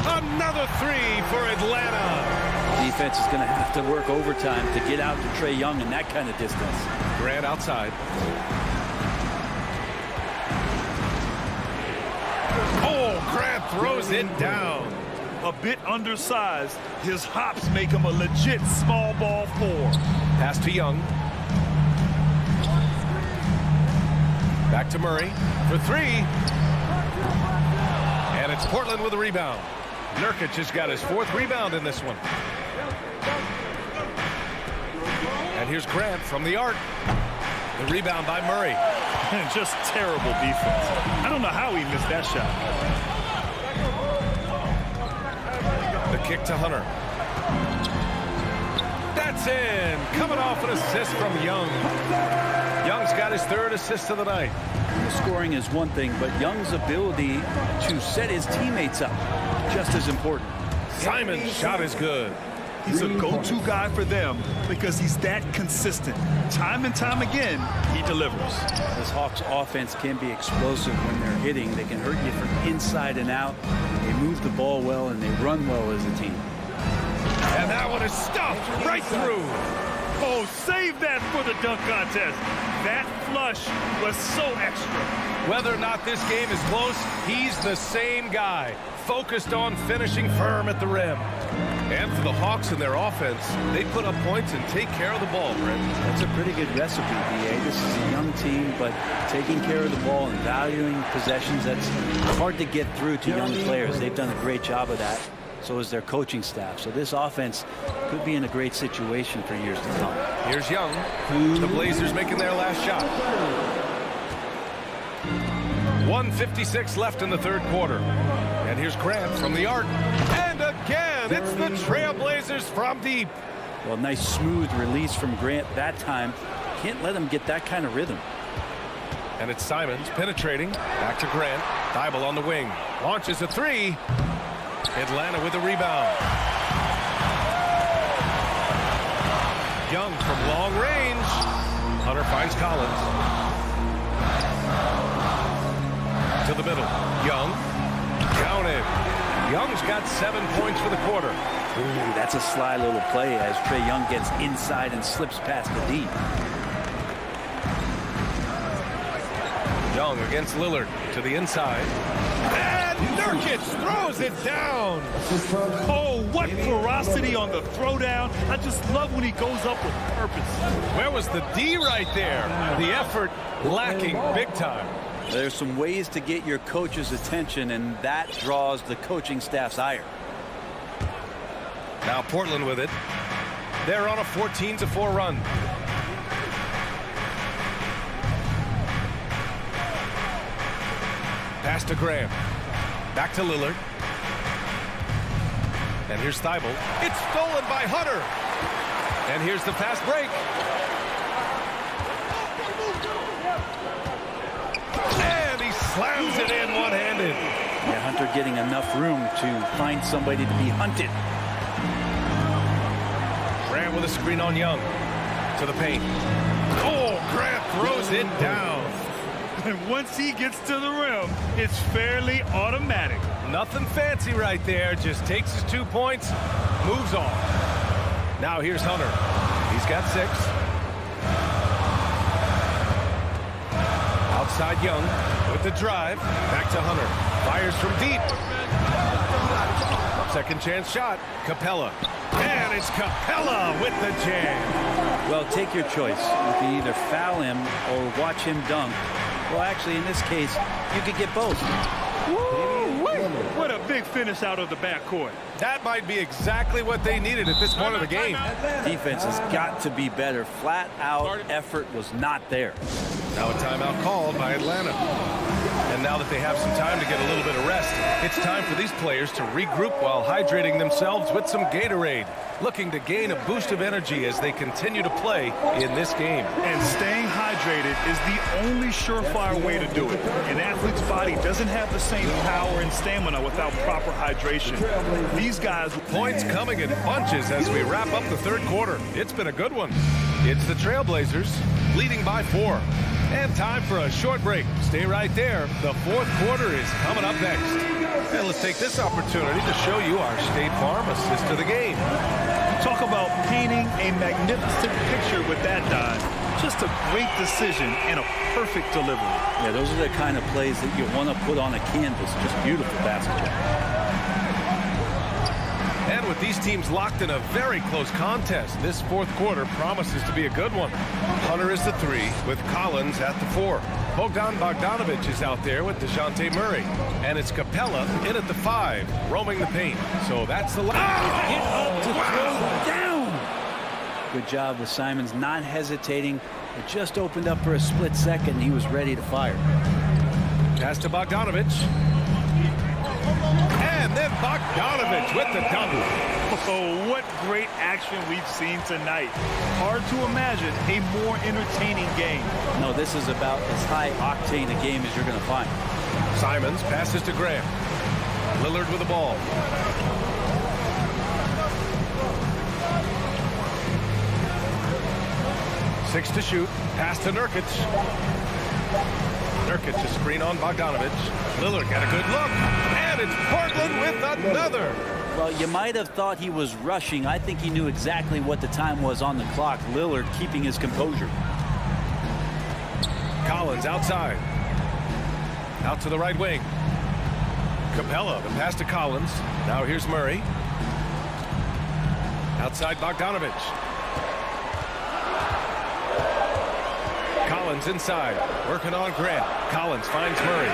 Another 3 for Atlanta. Defense is going to have to work overtime to get out to Trae Young in that kind of distance. Grant outside. Oh, Grant throws it down. A bit undersized. His hops make him a legit small ball 4. Pass to Young. Back to Murray for 3. And it's Portland with a rebound. Nurkic has got his 4th rebound in this one. And here's Grant from the arc. The rebound by Murray. Just terrible defense. I don't know how he missed that shot. The kick to Hunter. That's in. Coming off an assist from Young. Young's got his 3rd assist of the night. The scoring is one thing, but Young's ability to set his teammates up just as important. Simon's shot is good. He's a go-to guy for them because he's that consistent. Time and time again, he delivers. This Hawks offense can be explosive when they're hitting. They can hurt you from inside and out. They move the ball well, and they run well as a team. And that one is stuffed right through. Oh, save that for the dunk contest. That flush was so extra. Whether or not this game is close, he's the same guy, focused on finishing firm at the rim. And for the Hawks and their offense, they put up points and take care of the ball, Brent. That's a pretty good recipe, B.A. This is a young team, but taking care of the ball and valuing possessions, that's hard to get through to young players. They've done a great job of that. So is their coaching staff. So this offense could be in a great situation for years to come. Here's Young. The Blazers making their last shot. 1:56 left in the 3rd quarter. And here's Grant from the arc. And again, it's the Trailblazers from deep. Well, nice smooth release from Grant that time. Can't let him get that kind of rhythm. And it's Simons penetrating. Back to Grant. Thibault on the wing. Launches a 3. Atlanta with the rebound. Young from long range. Hunter finds Collins. To the middle. Young. Counted. Young's got 7 points for the quarter. Ooh, that's a sly little play as Trae Young gets inside and slips past the D. Young against Lillard to the inside. And Nurkic throws it down. Oh, what ferocity on the throwdown. I just love when he goes up with purpose. Where was the D right there? The effort lacking big time. There's some ways to get your coach's attention, and that draws the coaching staff's ire. Now Portland with it. They're on a 14-4 run. Pass to Graham. Back to Lillard. And here's Thibault. It's stolen by Hunter. And here's the fast break. And he slams it in one-handed. Yeah, Hunter getting enough room to find somebody to be hunted. Grant with a screen on Young. To the paint. Oh, Grant throws it down. And once he gets to the rim, it's fairly automatic. Nothing fancy right there. Just takes his 2 points, moves on. Now here's Hunter. He's got 6. Outside Young with the drive. Back to Hunter. Fires from deep. Second chance shot. Capella. And it's Capella with the jam. Well, take your choice. You can either foul him or watch him dunk. Well, actually, in this case, you could get both. What a big finish out of the backcourt. That might be exactly what they needed at this point of the game. Defense has got to be better. Flat out effort was not there. Now a timeout called by Atlanta. And now that they have some time to get a little bit of rest, it's time for these players to regroup while hydrating themselves with some Gatorade, looking to gain a boost of energy as they continue to play in this game. And staying hydrated is the only surefire way to do it. An athlete's body doesn't have the same power and stamina without proper hydration. These guys... Points coming in bunches as we wrap up the third quarter. It's been a good one. It's the Trailblazers leading by 4. And time for a short break. Stay right there. The fourth quarter is coming up next. And let's take this opportunity to show you our State Farm assist to the game. Talk about painting a magnificent picture with that dive. Just a great decision and a perfect delivery. Yeah, those are the kind of plays that you want to put on a canvas. Just beautiful basketball. And with these teams locked in a very close contest, this fourth quarter promises to be a good one. Hunter is the 3 with Collins at the 4. Bogdanovich is out there with DeJounte Murray. And it's Capella in at the 5, roaming the paint. So that's the line. Get up to throw down. Good job with Simons not hesitating. It just opened up for a split second and he was ready to fire. Pass to Bogdanovich. And then Bogdanovich with the double. Oh, what great action we've seen tonight. Hard to imagine a more entertaining game. No, this is about as high octane a game as you're going to find. Simons passes to Graham. Lillard with the ball. Six to shoot. Pass to Nurkic. Nurkic to screen on Bogdanovich. Lillard got a good look. And it's Portland with another. Well, you might have thought he was rushing. I think he knew exactly what the time was on the clock. Lillard keeping his composure. Collins outside. Out to the right wing. Capella, the pass to Collins. Now here's Murray. Outside Bogdanovich. Collins inside. Working on Grant. Collins finds Murray.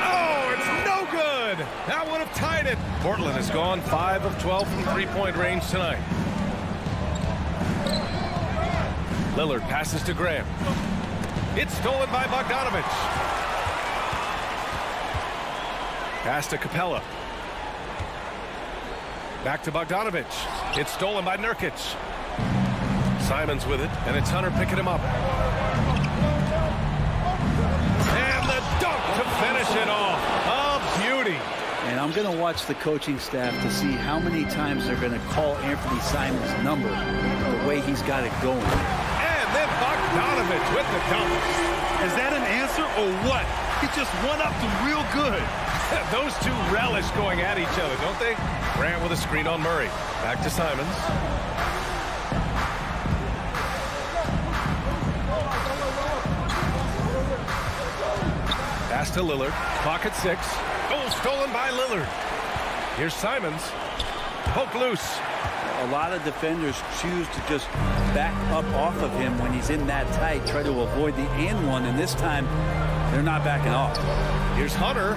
Oh, it's no good. That would have tied it. Portland has gone 5 of 12 from three-point range tonight. Lillard passes to Graham. It's stolen by Bogdanovich. Pass to Capella. Back to Bogdanovich. It's stolen by Nurkic. Simons with it, and it's Hunter picking him up. And the dunk to finish it off. A beauty. And I'm going to watch the coaching staff to see how many times they're going to call Anthony Simons' number the way he's got it going. And then Bogdanovich with the dunk. Is that an answer or what? He just went up to real good. Those two relish going at each other, don't they? Grant with a screen on Murray. Back to Simons. Pass to Lillard. Pocket 6. Oh, stolen by Lillard. Here's Simons. Poke loose. A lot of defenders choose to just back up off of him when he's in that tight, try to avoid the and one, and this time they're not backing off. Here's Hunter.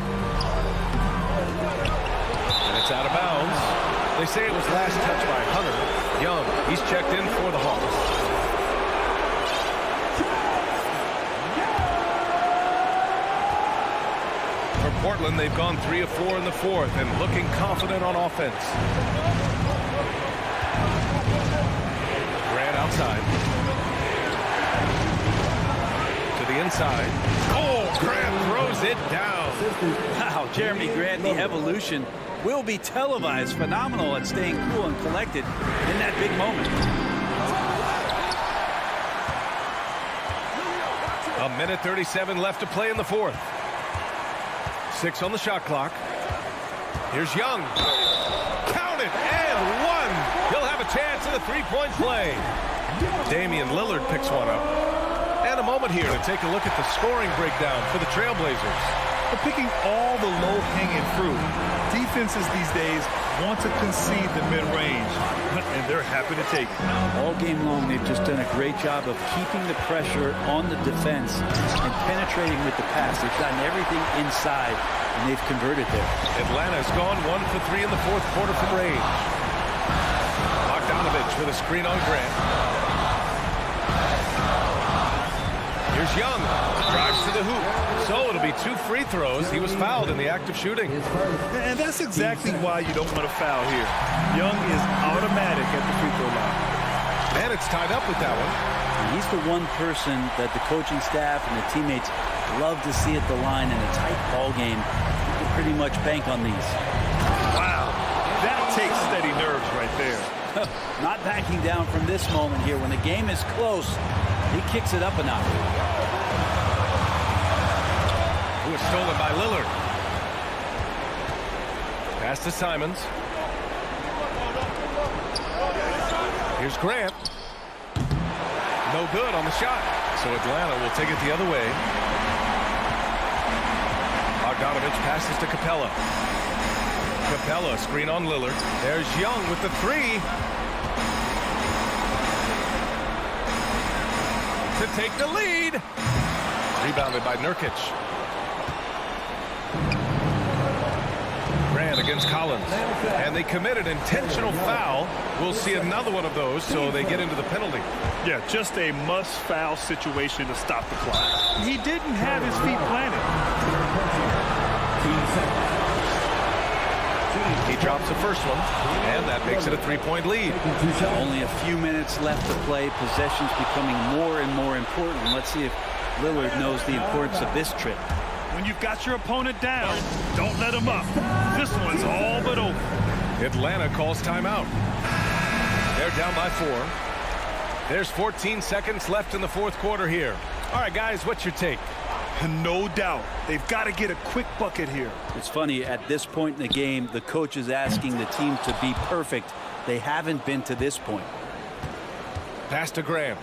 And it's out of bounds. They say it was last touch by Hunter. Young, he's checked in for the Hawks. For Portland, they've gone 3 of 4 in the fourth and looking confident on offense. Grant outside. To the inside. Oh, Grant throws it down. Wow, Jeremy Grant, the evolution will be televised. Phenomenal at staying cool and collected in that big moment. A minute 37 left to play in the fourth. 6 on the shot clock. Here's Young. Count it, and 1. He'll have a chance at a three-point play. Damian Lillard picks one up. And a moment here to take a look at the scoring breakdown for the Trailblazers. They're picking all the low-hanging fruit. Defenses these days want to concede the mid-range, and they're happy to take it. All game long, they've just done a great job of keeping the pressure on the defense and penetrating with the pass. They've gotten everything inside, and they've converted there. Atlanta's gone 1 for 3 in the fourth quarter from range. Bogdanovich with a screen on Grant. Here's Young. Drives to the hoop. So it'll be 2 free throws. He was fouled in the act of shooting. And that's exactly why you don't want to foul here. Young is automatic at the free throw line. And it's tied up with that one. And he's the one person that the coaching staff and the teammates love to see at the line in a tight ball game. You can pretty much bank on these. Wow. That takes steady nerves right there. Not backing down from this moment here. When the game is close, he kicks it up a notch. Who was stolen by Lillard. Pass to Simons. Here's Grant. No good on the shot. So Atlanta will take it the other way. Bogdanovich passes to Capella. Capella, screen on Lillard. There's Young with the 3. To take the lead. Rebounded by Nurkic. Grant against Collins. And they committed intentional foul. We'll see another one of those, so they get into the penalty. Yeah, just a must-foul situation to stop the clock. He didn't have his feet planted. He drops the first one, and that makes it a 3-point lead. Only a few minutes left to play. Possessions becoming more and more important. Let's see if Lillard knows the importance of this trip. When you've got your opponent down, don't let him up. This one's all but over. Atlanta calls timeout. They're down by 4. There's 14 seconds left in the fourth quarter here. All right, guys, what's your take? No doubt. They've got to get a quick bucket here. It's funny, at this point in the game, the coach is asking the team to be perfect. They haven't been to this point. Pass to Graham.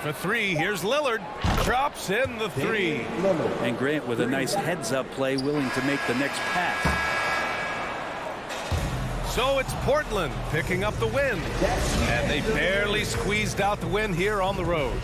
For 3, here's Lillard. Drops in the 3. And Grant with a nice heads-up play, willing to make the next pass. So it's Portland picking up the win. And they barely squeezed out the win here on the road.